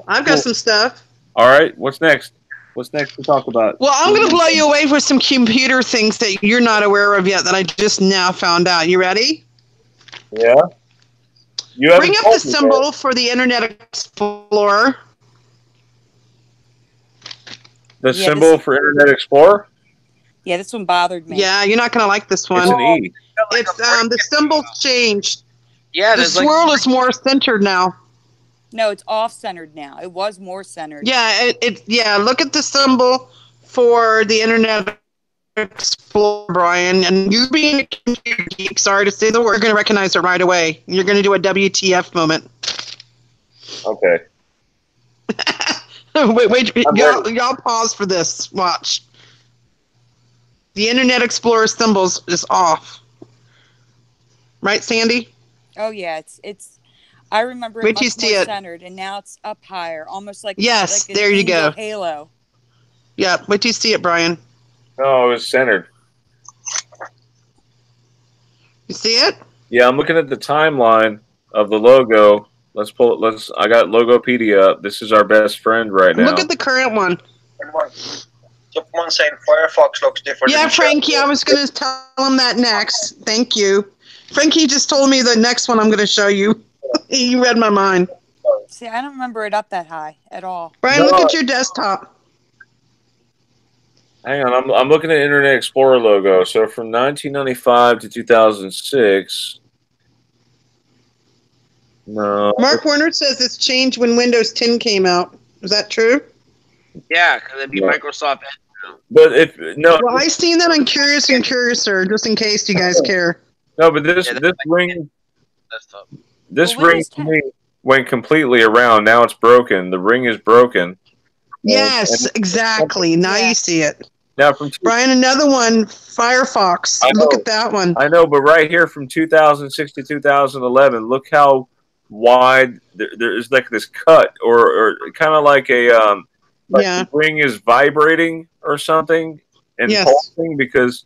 Speaker 2: I've got some stuff.
Speaker 1: All right. What's next? What's next to talk about?
Speaker 2: Well, I'm going to blow you away with some computer things that you're not aware of yet that I just now found out. You ready?
Speaker 1: Yeah.
Speaker 2: Bring up the symbol for the Internet Explorer.
Speaker 1: The symbol for Internet Explorer?
Speaker 4: Yeah, this one bothered me.
Speaker 2: Yeah, you're not going to like this one.
Speaker 1: It's an E.
Speaker 2: It's the symbol's changed.
Speaker 8: Yeah,
Speaker 2: the swirl is more centered now.
Speaker 4: No, it's off-centered now. It was more centered.
Speaker 2: Yeah, yeah. Look at the symbol for the Internet Explorer, Brian. And you being a computer geek, sorry to say the word, you're going to recognize it right away. You're going to do a WTF moment.
Speaker 1: Okay.
Speaker 2: wait, y'all pause for this. Watch. The Internet Explorer symbols is off. Right, Sandy?
Speaker 4: Oh yeah, it's. I remember it much more centered, and now it's up higher, almost like
Speaker 2: yes.
Speaker 4: like
Speaker 2: there you go.
Speaker 4: Halo.
Speaker 2: Yeah. Wait till you see it, Brian.
Speaker 1: No, it was centered.
Speaker 2: You see it?
Speaker 1: Yeah, I'm looking at the timeline of the logo. Let's pull it. I got Logopedia up. This is our best friend right now.
Speaker 2: Look at the current one.
Speaker 6: Someone saying Firefox looks different.
Speaker 2: Yeah, Frankie, I was going to tell him that next. Thank you. Frankie just told me the next one I'm going to show you. You read my mind.
Speaker 4: See, I don't remember it up that high at all.
Speaker 2: Brian, look at your desktop.
Speaker 1: Hang on, I'm looking at Internet Explorer logo. So from 1995 to 2006. No.
Speaker 2: Mark Warner says it's changed when Windows 10 came out. Is that true?
Speaker 8: Yeah, because it'd be Microsoft.
Speaker 1: But no.
Speaker 2: Well, I seen that on Curious and Curiouser, just in case you guys care.
Speaker 1: No, but this ring. This ring to me went completely around. Now it's broken. The ring is broken.
Speaker 2: Yes, exactly. Now you see it.
Speaker 1: Now from
Speaker 2: Brian, another one, Firefox. Look at that one.
Speaker 1: I know, but right here from 2006 to 2011, look how wide there's like this cut, or kind of like a the ring is vibrating or something and pulsing, because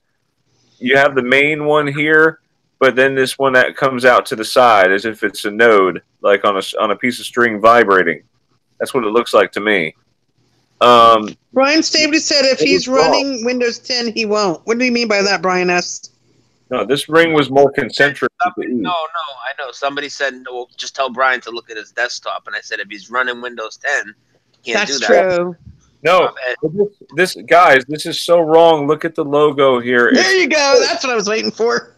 Speaker 1: you have the main one here. But then this one that comes out to the side as if it's a node, like on a piece of string vibrating. That's what it looks like to me.
Speaker 2: Brian Stavely said if he's running Windows 10, he won't. What do you mean by that, Brian S?
Speaker 1: No, this ring was more concentric.
Speaker 8: No, I know. Somebody said, well, just tell Brian to look at his desktop. And I said, if he's running Windows 10, he can't do that.
Speaker 2: That's true.
Speaker 1: No, guys, this is so wrong. Look at the logo here.
Speaker 2: There you go. That's what I was waiting for.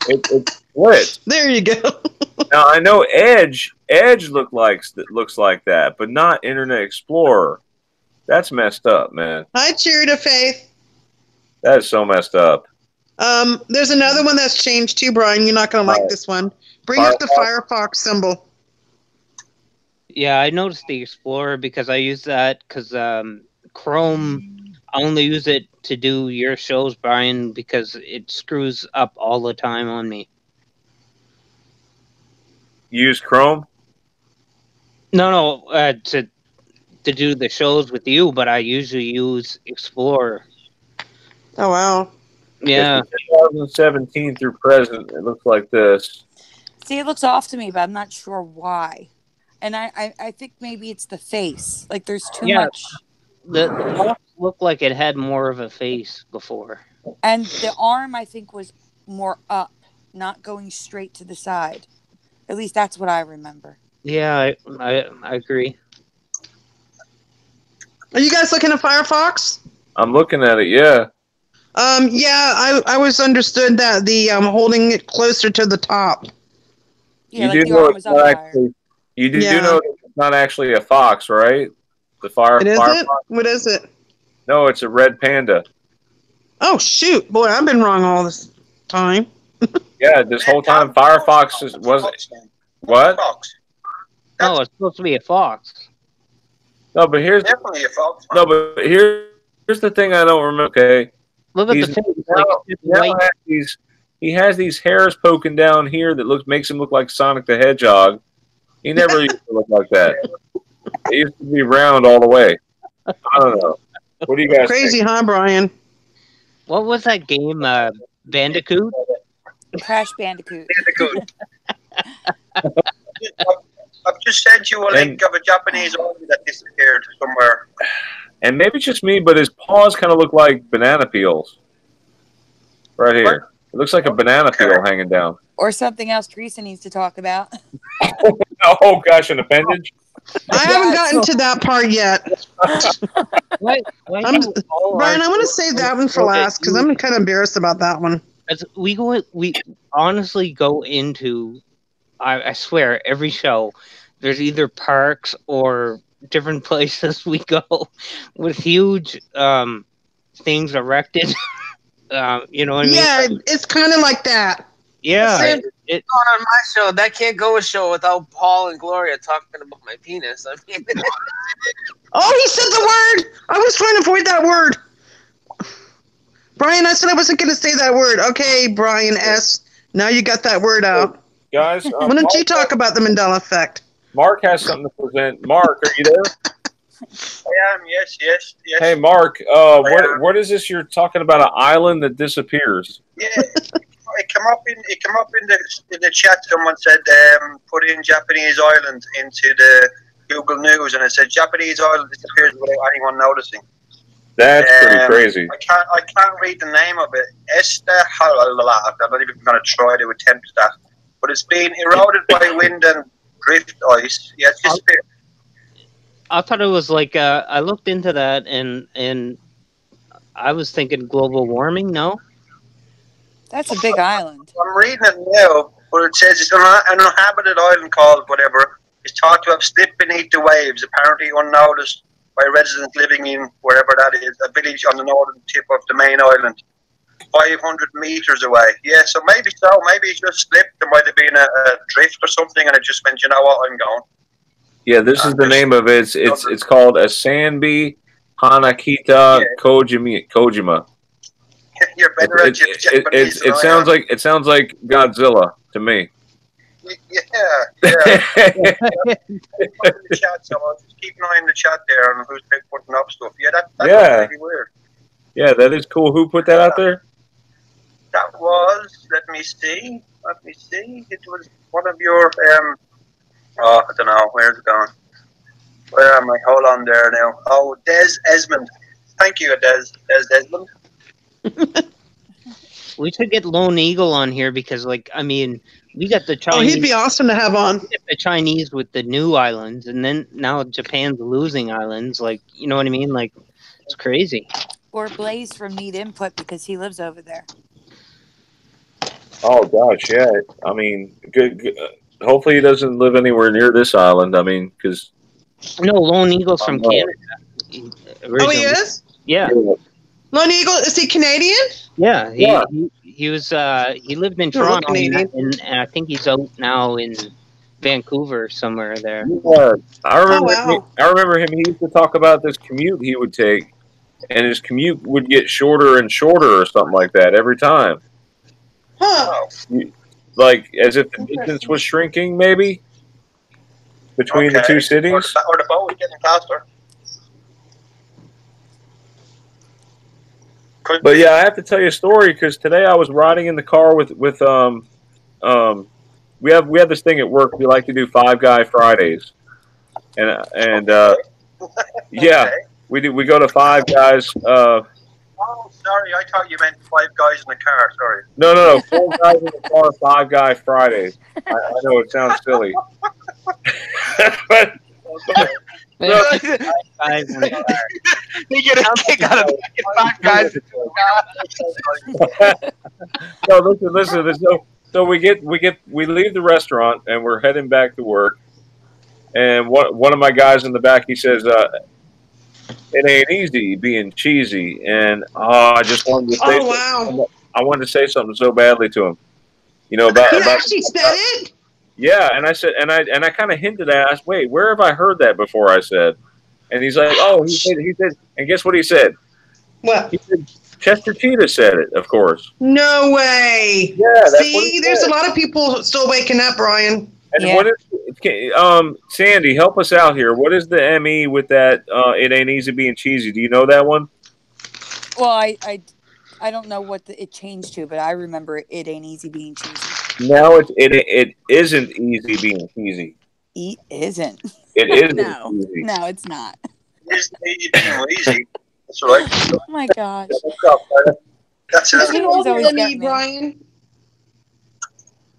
Speaker 1: It's split.
Speaker 2: There you go.
Speaker 1: Now I know Edge looks like that, but not Internet Explorer. That's messed up, man.
Speaker 2: Hi, Cheer to Faith.
Speaker 1: That is so messed up.
Speaker 2: There's another one that's changed too, Brian. You're not going to like this one. Bring up the Firefox symbol.
Speaker 3: Yeah, I noticed the Explorer because I use that because Chrome. I only use it to do your shows, Brian, because it screws up all the time on me.
Speaker 1: You use Chrome?
Speaker 3: No, to do the shows with you, but I usually use Explorer.
Speaker 2: Oh, wow.
Speaker 3: Yeah.
Speaker 1: 2017 through present, it looks like this.
Speaker 4: See, it looks off to me, but I'm not sure why. And I think maybe it's the face. Like there's too much.
Speaker 3: The box looked like it had more of a face before.
Speaker 4: And the arm, I think, was more up, not going straight to the side. At least that's what I remember.
Speaker 3: Yeah, I agree.
Speaker 2: Are you guys looking at Firefox?
Speaker 1: I'm looking at it, yeah.
Speaker 2: Yeah, I was understood that the holding it closer to the top.
Speaker 4: Yeah, like the arm was up higher.
Speaker 1: You do know it's not actually a fox, right? The Firefox.
Speaker 2: What is it?
Speaker 1: No, it's a red panda.
Speaker 2: Oh, shoot. Boy, I've been wrong all this time.
Speaker 1: Yeah, this whole time Firefox wasn't. What?
Speaker 3: No, it's supposed to be a fox.
Speaker 1: No, but here's
Speaker 6: definitely a fox.
Speaker 1: No, but here's the thing I don't remember. Okay,
Speaker 3: Look at the face. Like, white.
Speaker 1: He has these hairs poking down here that makes him look like Sonic the Hedgehog. He never used to look like that. He used to be round all the way. I don't know. What do you guys
Speaker 2: Crazy,
Speaker 1: think?
Speaker 2: huh, Brian?
Speaker 3: What was that game? Bandicoot?
Speaker 4: Crash Bandicoot.
Speaker 6: I've just sent you a link of a Japanese army that disappeared somewhere.
Speaker 1: And maybe it's just me, but his paws kind of look like banana peels. Right here. It looks like a banana peel hanging down.
Speaker 4: Or something else Theresa needs to talk about.
Speaker 1: Oh, gosh, an appendage?
Speaker 2: I haven't gotten to that part yet.
Speaker 3: Brian,
Speaker 2: I want to save that one for last because I'm kind of embarrassed about that one.
Speaker 3: As we honestly go into, I swear, every show, there's either parks or different places we go with huge things erected. You know what I mean?
Speaker 2: Yeah, it's kind of like that.
Speaker 3: Yeah.
Speaker 8: Going on my show, that can't go a show without Paul and Gloria talking about my penis. I mean,
Speaker 2: oh, he said the word. I was trying to avoid that word. Brian, I said I wasn't going to say that word. Okay, Brian S. Now you got that word out.
Speaker 1: Guys,
Speaker 2: why don't you talk about the Mandela effect?
Speaker 1: Mark has something to present. Mark, are you there?
Speaker 6: I am, yes.
Speaker 1: Hey, Mark, what is this? You're talking about an island that disappears.
Speaker 6: Yeah, it came up in the chat. Someone said put in Japanese island into the Google News, and it said Japanese island disappears without anyone noticing.
Speaker 1: That's pretty crazy.
Speaker 6: I can't read the name of it. I'm not even going to try to attempt that. But it's been eroded by wind and drift ice. Yeah, it's disappeared.
Speaker 3: I thought it was like I looked into that and I was thinking global warming. No,
Speaker 4: that's a big island.
Speaker 6: I'm reading it now, but it says it's an uninhabited island called whatever. It's thought to have slipped beneath the waves, apparently unnoticed by residents living in wherever that is, a village on the northern tip of the main island, 500 meters away. Yeah, so maybe it just slipped. There might have been a drift or something, and it just went, you know what, I'm going.
Speaker 1: Yeah, this is the name of it. It's called Asanbi Hanakita Kojima.
Speaker 6: You're better at Japanese.
Speaker 1: It sounds like Godzilla to me.
Speaker 6: Yeah. The chat, so I'll just keep an eye on the chat there on who's putting up stuff. Yeah, that's really weird.
Speaker 1: Yeah, that is cool. Who put that out there?
Speaker 6: That was, let me see. It was one of your I don't know. Where's it going? Where am I? Hold on there now. Oh, Des Esmond. Thank you, Des Esmond.
Speaker 3: We should get Lone Eagle on here because, like, I mean, we got the Chinese.
Speaker 2: Oh, he'd be awesome to have on.
Speaker 3: We got the Chinese with the new islands, and then now Japan's losing islands. Like, you know what I mean? Like, it's crazy.
Speaker 4: Or Blaze from Need Input because he lives over there.
Speaker 1: Oh gosh, yeah. I mean, good. Hopefully, he doesn't live anywhere near this island. I mean, because
Speaker 3: no, Lone Eagle's from Canada.
Speaker 2: Oh, he is?
Speaker 3: Yeah.
Speaker 2: Lone Eagle, is he Canadian?
Speaker 3: Yeah, he was. He lived in Toronto, and I think he's out now in Vancouver somewhere there.
Speaker 1: Yeah. I remember him. He used to talk about this commute he would take, and his commute would get shorter and shorter, or something like that, every time.
Speaker 2: Huh.
Speaker 1: Like as if the distance was shrinking, maybe between the two cities.
Speaker 6: Or the boat was getting faster.
Speaker 1: But yeah, I have to tell you a story because today I was riding in the car with we have this thing at work. We like to do Five Guy Fridays, and yeah, we do. We go to Five Guys.
Speaker 6: Oh, sorry, I thought you meant 5 guys in the car. Sorry.
Speaker 1: No, 4 guys in the car, 5 Guy Fridays. I know it sounds silly, but.
Speaker 8: They get a kick out of 5 guys.
Speaker 1: No, listen. So we leave the restaurant and we're heading back to work. And one of my guys in the back, he says, "It ain't easy being cheesy." And I just wanted to say, I wanted to say something so badly to him. You know about.
Speaker 2: He actually said it.
Speaker 1: Yeah, and I said, and I kind of hinted at. I asked, "Wait, where have I heard that before?" I said, and he's like, "Oh, he said," and guess what he said?
Speaker 2: What?
Speaker 1: He said, Chester Cheetah said it, of course.
Speaker 2: No way.
Speaker 1: Yeah, that's
Speaker 2: See, there's a lot of people still waking up, Brian.
Speaker 1: And what is Sandy? Help us out here. What is the ME with that? It ain't easy being cheesy. Do you know that one?
Speaker 4: Well, I don't know what it changed to, but I remember it ain't easy being cheesy.
Speaker 1: Now it isn't easy being cheesy.
Speaker 4: It isn't.
Speaker 1: It isn't.
Speaker 4: No, easy. No, it's not.
Speaker 6: It's easy. That's right.
Speaker 4: Oh my gosh.
Speaker 6: That's
Speaker 2: it. Brian.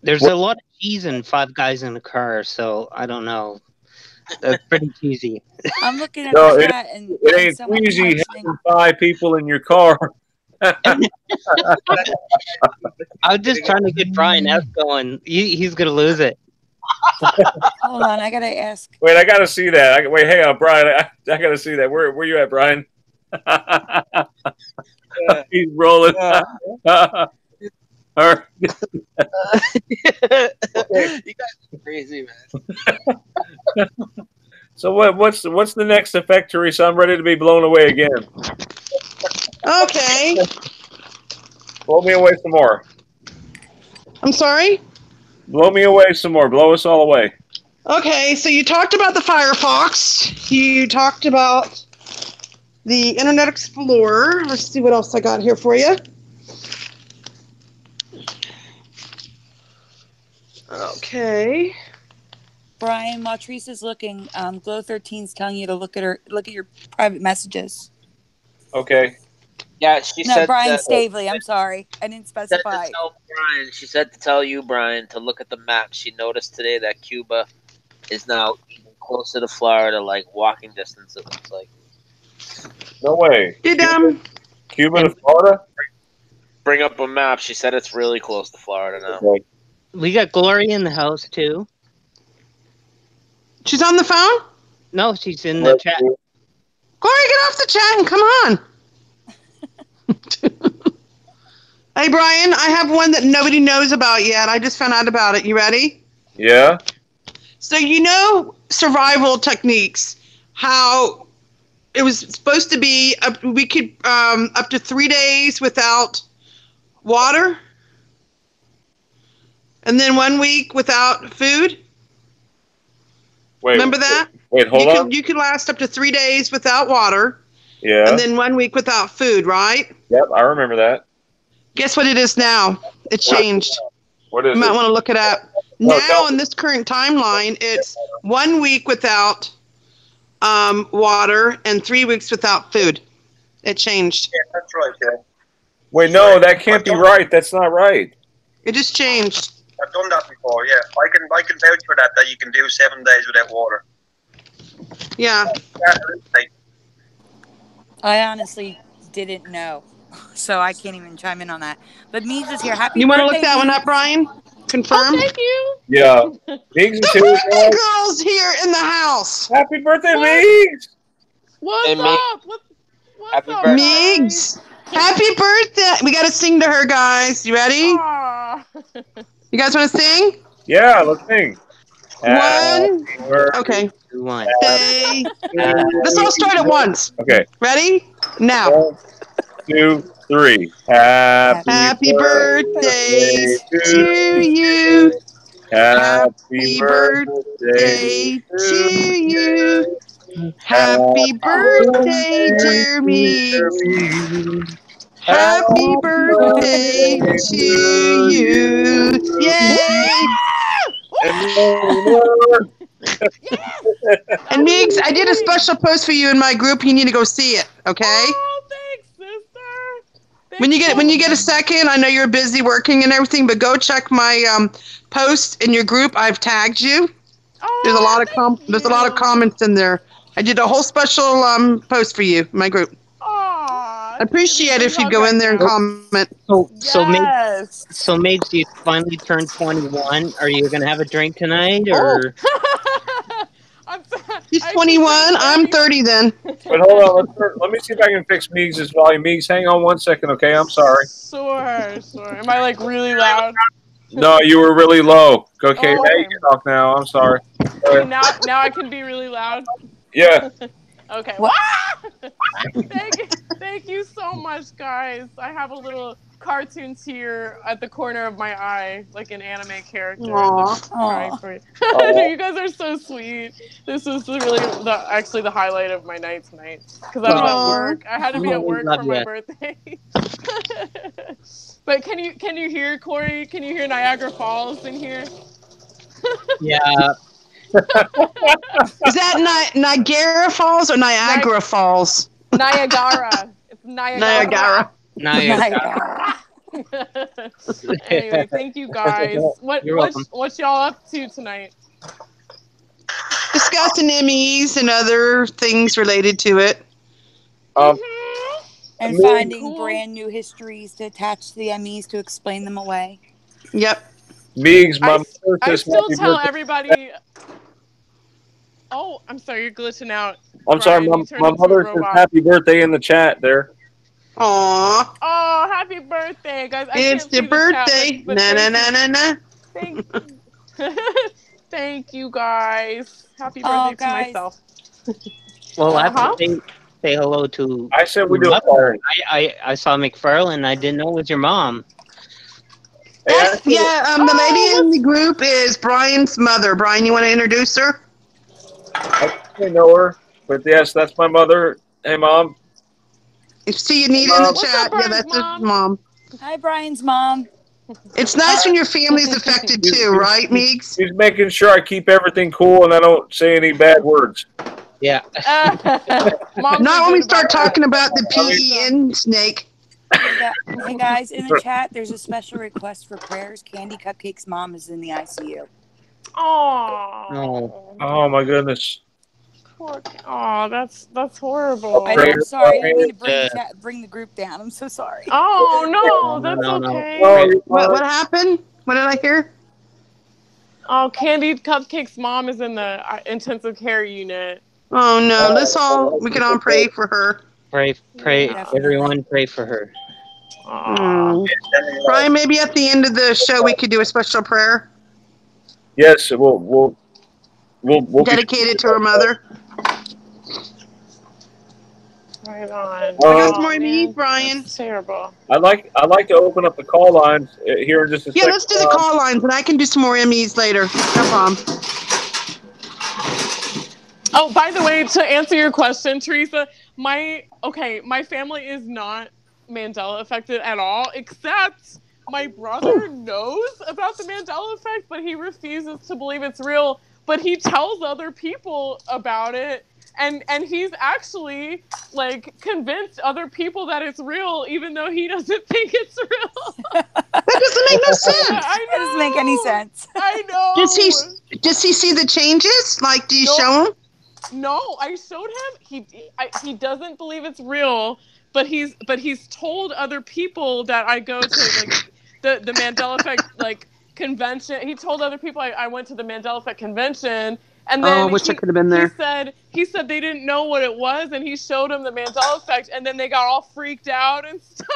Speaker 3: There's a lot of cheese in Five Guys in a Car, so I don't know. That's pretty cheesy.
Speaker 4: I'm looking at that, and
Speaker 1: it ain't cheesy having 5 people in your car.
Speaker 3: I'm just trying to get Brian F going. He's gonna lose it.
Speaker 4: Hold on, I gotta ask.
Speaker 1: Wait, I gotta see that. Wait, hang on, Brian. I gotta see that. Where you at, Brian? He's rolling.
Speaker 8: You guys are crazy, man.
Speaker 1: So what's the next effect, Theresa? I'm ready to be blown away again.
Speaker 2: Okay.
Speaker 1: Blow me away some more.
Speaker 2: I'm sorry?
Speaker 1: Blow me away some more. Blow us all away.
Speaker 2: Okay, so you talked about the Firefox. You talked about the Internet Explorer. Let's see what else I got here for you. Okay.
Speaker 4: Brian, while Teresa's looking, Glow 13's telling you to look at your private messages.
Speaker 1: Okay.
Speaker 8: Yeah, she said.
Speaker 4: No, Brian Stavely. I'm sorry, I didn't specify.
Speaker 8: She said to tell you, Brian, to look at the map. She noticed today that Cuba is now even closer to Florida, like walking distance. It looks like.
Speaker 1: No way.
Speaker 2: Did
Speaker 1: Cuba to Florida?
Speaker 8: Bring up a map. She said it's really close to Florida now.
Speaker 1: Okay.
Speaker 3: We got Gloria in the house too.
Speaker 2: She's on the phone?
Speaker 3: No, she's in the chat.
Speaker 2: Gloria, get off the chat and come on. Hey, Brian, I have one that nobody knows about yet. I just found out about it. You ready?
Speaker 1: Yeah.
Speaker 2: So you know survival techniques, how it was supposed to be we could up to 3 days without water, and then 1 week without food.
Speaker 1: Wait,
Speaker 2: remember that?
Speaker 1: Wait, hold on.
Speaker 2: You could last up to 3 days without water.
Speaker 1: Yeah.
Speaker 2: And then 1 week without food, right?
Speaker 1: Yep, I remember that.
Speaker 2: Guess what it is now? It changed.
Speaker 1: What is it?
Speaker 2: You might want to look it up. Now, in this current timeline, it's 1 week without water and 3 weeks without food. It changed.
Speaker 6: Yeah, that's right, yeah.
Speaker 1: Wait, no, that can't be right. That's not right.
Speaker 2: It just changed.
Speaker 6: I've done that before, yeah. I can vouch for that you can do 7 days without water.
Speaker 2: Yeah.
Speaker 4: I honestly didn't know, so I can't even chime in on that. But Meegs is here. Happy
Speaker 2: You want to
Speaker 4: birthday,
Speaker 2: look that one up, Brian? Confirm?
Speaker 9: Oh, thank you.
Speaker 1: Yeah. Meegs is here.
Speaker 2: The girl's here in the house.
Speaker 1: Happy birthday, Meegs.
Speaker 9: What's up? What's
Speaker 8: Happy
Speaker 9: up,
Speaker 8: birthday.
Speaker 2: Meegs. Happy birthday. We got to sing to her, guys. You ready?
Speaker 9: Aww.
Speaker 2: You guys want to sing?
Speaker 1: Yeah, let's sing.
Speaker 2: One. Okay.
Speaker 3: One.
Speaker 2: Let's all start at once.
Speaker 1: Okay.
Speaker 2: Ready? Now.
Speaker 1: 1, 2, 3.
Speaker 2: Happy birthday to you.
Speaker 1: Happy
Speaker 2: birthday to you. Happy birthday, dear Meegs. Happy birthday to you. Yay! And Meegs, I did a special post for you in my group. You need to go see it, okay?
Speaker 9: Oh, thanks, sister.
Speaker 2: When you get a second, I know you're busy working and everything, but go check my post in your group. I've tagged you.
Speaker 9: Oh,
Speaker 2: There's a lot of comments in there. I did a whole special post for you in my group.
Speaker 9: Aw,
Speaker 2: I appreciate it if you go in there and comment.
Speaker 3: So Meegs, you finally turned 21. Are you gonna have a drink tonight, or?
Speaker 2: He's 21. I'm 30 then.
Speaker 1: But hold on. Let me see if I can fix Meegs' volume. Meegs, hang on 1 second, okay? I'm sorry.
Speaker 9: Sure. Am I like really loud?
Speaker 1: No, you were really low. Okay,
Speaker 9: Oh,
Speaker 1: now you can talk now. I'm sorry.
Speaker 9: Okay, now I can be really loud.
Speaker 1: Yeah.
Speaker 9: Okay.
Speaker 4: What?
Speaker 9: Thank you. Thank you so much, guys. I have a little cartoon tear at the corner of my eye, like an anime character.
Speaker 2: Aww.
Speaker 9: For you. You guys are so sweet. This was really actually the highlight of my night tonight because I was at work. I had to be at work for my birthday. But can you hear, Corey? Can you hear Niagara Falls in here?
Speaker 3: Yeah.
Speaker 2: Is that Niagara Falls or Niagara Falls?
Speaker 9: Niagara. It's Niagara. Anyway, thank you guys. What y'all up to tonight?
Speaker 2: Discussing Emmys and other things related to it.
Speaker 4: And finding brand new histories to attach to the Emmys to explain them away.
Speaker 2: Yep.
Speaker 1: Meegs,
Speaker 9: I still tell everybody. Oh, I'm sorry, you're glitching out.
Speaker 1: I'm sorry, my mother says happy birthday in the chat there.
Speaker 2: Aww.
Speaker 9: Oh, happy birthday, guys.
Speaker 2: It's your birthday. Na.
Speaker 9: Thank you, guys. Happy birthday to myself.
Speaker 3: Well, I have to say hello to...
Speaker 1: I said we do
Speaker 3: it. I saw McFarlane. I didn't know it was your mom.
Speaker 2: The lady in the group is Brian's mother. Brian, you want to introduce her?
Speaker 1: I don't know her, but yes, that's my mother. Hey, Mom.
Speaker 2: See you need in the chat. Yeah, that's his mom.
Speaker 4: Hi, Brian's mom.
Speaker 2: It's nice when your family's affected too, right, Meegs?
Speaker 1: She's making sure I keep everything cool and I don't say any bad words.
Speaker 3: Yeah.
Speaker 2: Not when we start talking about the PEN snake.
Speaker 4: Hey guys, in the chat, there's a special request for prayers. Candy Cupcake's mom is in the ICU.
Speaker 1: Oh my goodness.
Speaker 9: Oh, that's horrible.
Speaker 4: I'm sorry. I didn't mean to bring the group down. I'm so sorry.
Speaker 9: Oh no, that's okay.
Speaker 2: What happened? What did I hear?
Speaker 9: Oh, Candy Cupcake's mom is in the intensive care unit.
Speaker 2: Oh no, we can all pray for her.
Speaker 3: Pray, everyone pray for her.
Speaker 2: Brian, maybe at the end of the show we could do a special prayer.
Speaker 1: Yes, we'll
Speaker 2: dedicate it to her mother.
Speaker 9: Right on.
Speaker 2: I got some more Meegs, Brian.
Speaker 9: That's terrible.
Speaker 1: I'd like to open up the call lines here in just a second.
Speaker 2: Yeah, let's do the call lines, and I can do some more Emmys later. No problem.
Speaker 9: Oh, by the way, to answer your question, Theresa, my family is not Mandela affected at all, except my brother knows about the Mandela effect, but he refuses to believe it's real. But he tells other people about it, and he's actually convinced other people that it's real, even though he doesn't think it's real.
Speaker 2: That doesn't make no sense.
Speaker 4: It doesn't make any sense.
Speaker 9: I know.
Speaker 2: Does he see the changes? Do you show him?
Speaker 9: No, I showed him. He doesn't believe it's real, but he's told other people that I go to the Mandela effect convention. He told other people I went to the Mandela effect convention, and then
Speaker 2: I wish I could have been there.
Speaker 9: He said they didn't know what it was, and he showed them the Mandela effect, and then they got all freaked out and stuff.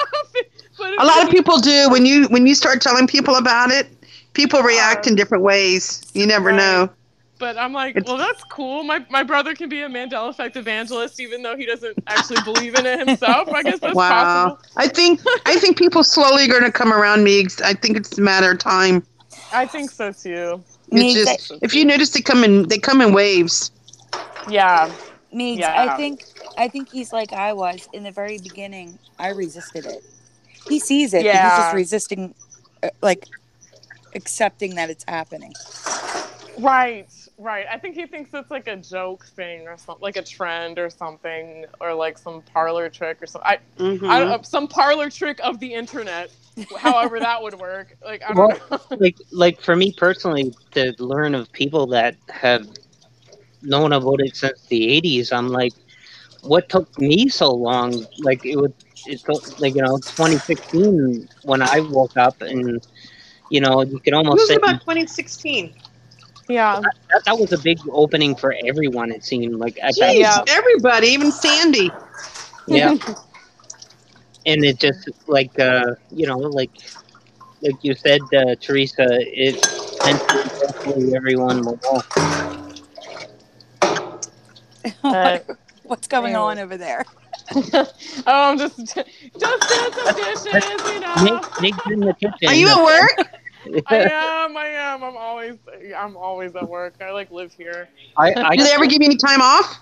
Speaker 9: But
Speaker 2: a lot of people do when you start telling people about it. People react in different ways. You never know.
Speaker 9: But I'm like, well, that's cool. My brother can be a Mandela effect evangelist, even though he doesn't actually believe in it himself. I guess that's possible.
Speaker 2: I think people slowly are going to come around, Meegs. I think it's a matter of time.
Speaker 9: I think so too.
Speaker 2: It's just, if you notice, they come in waves.
Speaker 9: Yeah.
Speaker 4: Meegs, yeah. I think he's like I was in the very beginning. I resisted it. He sees it, but he's just resisting, accepting that it's happening.
Speaker 9: Right. I think he thinks it's like a joke thing or something, like a trend or something, or some parlor trick or something. I don't know, some parlor trick of the internet, however that would work. I don't know.
Speaker 3: For me personally, to learn of people that have known about it since the 80s, I'm like, what took me so long? It took 2016 when I woke up, and you can almost say
Speaker 2: about 2016.
Speaker 9: Yeah,
Speaker 3: that was a big opening for everyone. It seemed like
Speaker 2: everybody, even Sandy.
Speaker 3: Yeah, and it just like you said, Theresa, it hopefully everyone will know.
Speaker 4: What's going on over there?
Speaker 9: I'm just doing some dishes, you know.
Speaker 3: Meegs in the kitchen.
Speaker 2: Are you at work?
Speaker 9: I am. I'm always at work. I like live here.
Speaker 2: Do they ever give you any time off?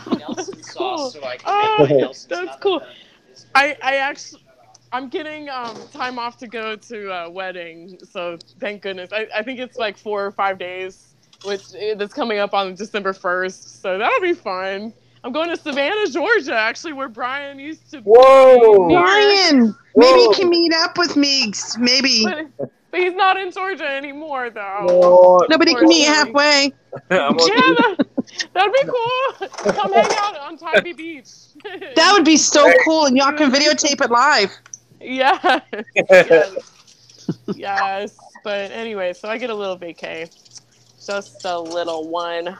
Speaker 9: That's cool. That's cool. I'm getting time off to go to a wedding, so thank goodness. I think it's like 4 or 5 days, that's coming up on December 1st, so that'll be fun. I'm going to Savannah, Georgia, actually, where Brian used to.
Speaker 1: Whoa,
Speaker 2: Brian! Maybe you can meet up with Meegs. Maybe.
Speaker 9: But he's not in Georgia anymore, though.
Speaker 1: Lord.
Speaker 2: Nobody can meet halfway.
Speaker 9: Yeah, that'd be cool. Come hang out on Tybee Beach.
Speaker 2: That would be so cool, and y'all can videotape it live.
Speaker 9: Yes. Yes. But anyway, so I get a little vacay. Just a little one.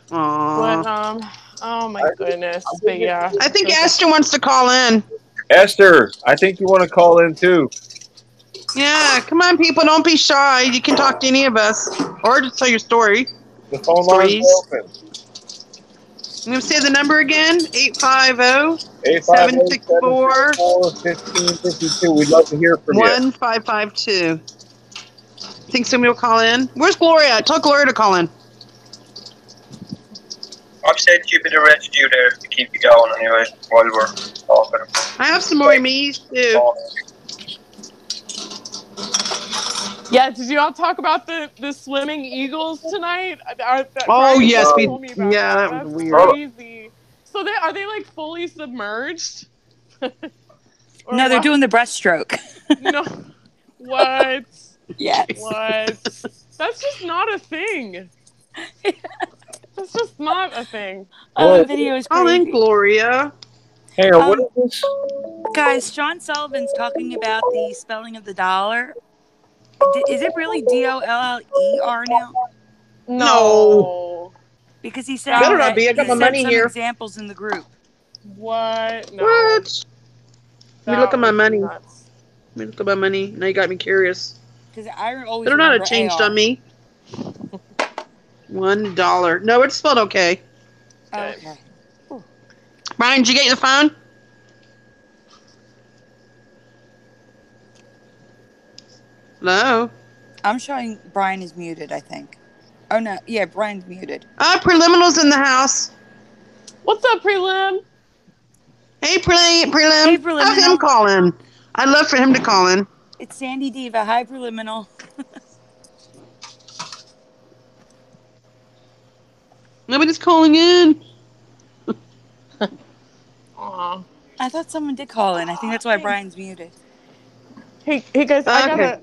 Speaker 2: Aww.
Speaker 9: But, oh my goodness. But yeah.
Speaker 2: I think Esther wants to call in.
Speaker 1: Esther, I think you want to call in too.
Speaker 2: Yeah, come on, people. Don't be shy. You can talk to any of us. Or just tell your story.
Speaker 1: The phone lines are open.
Speaker 2: I'm going to say the number again. 850-764-1552.
Speaker 1: We'd love to hear from you.
Speaker 2: 1552. Think somebody will call in? Where's Gloria? Tell Gloria to call in.
Speaker 6: I've sent you a bit of residue there to keep you going anyway while we're talking.
Speaker 2: I have some more Meegs too.
Speaker 9: Yeah, did you all talk about the swimming eagles tonight?
Speaker 2: Oh yes,
Speaker 9: that
Speaker 2: was
Speaker 9: weird. Crazy. So are they like fully submerged?
Speaker 4: No, they're doing the breaststroke.
Speaker 9: No. What?
Speaker 4: Yes.
Speaker 9: What? That's just not a thing. That's just not a thing.
Speaker 4: Oh, the video is crazy.
Speaker 2: Call in Gloria.
Speaker 1: Hey, what is this?
Speaker 4: Guys, Sean Sullivan's talking about the spelling of the dollar. Is it really DOLLER now?
Speaker 2: No.
Speaker 4: Because he said
Speaker 2: better not be. I got my money
Speaker 4: some
Speaker 2: here.
Speaker 4: Examples in the group.
Speaker 9: What? No.
Speaker 2: What? Let me look at my money.
Speaker 9: Nuts.
Speaker 2: Let me look at my money. Now you got me curious.
Speaker 4: Because I always
Speaker 2: Better not have changed on me. $1. No, it's spelled okay.
Speaker 4: Okay.
Speaker 2: Brian, did you get the phone? Hello?
Speaker 4: I'm showing Brian is muted, I think. Oh, no. Yeah, Brian's muted.
Speaker 2: Preliminal's in the house.
Speaker 9: What's up, Prelim?
Speaker 2: Hey, Prelim.
Speaker 4: Hey, Preliminal.
Speaker 2: Have him call in. I'd love for him to call in.
Speaker 4: It's Sandy Diva. Hi, Preliminal.
Speaker 2: Nobody's calling in.
Speaker 9: Aw.
Speaker 4: I thought someone did call in. I think that's why Brian's muted.
Speaker 9: Hey guys, I
Speaker 2: Okay.
Speaker 9: gotta.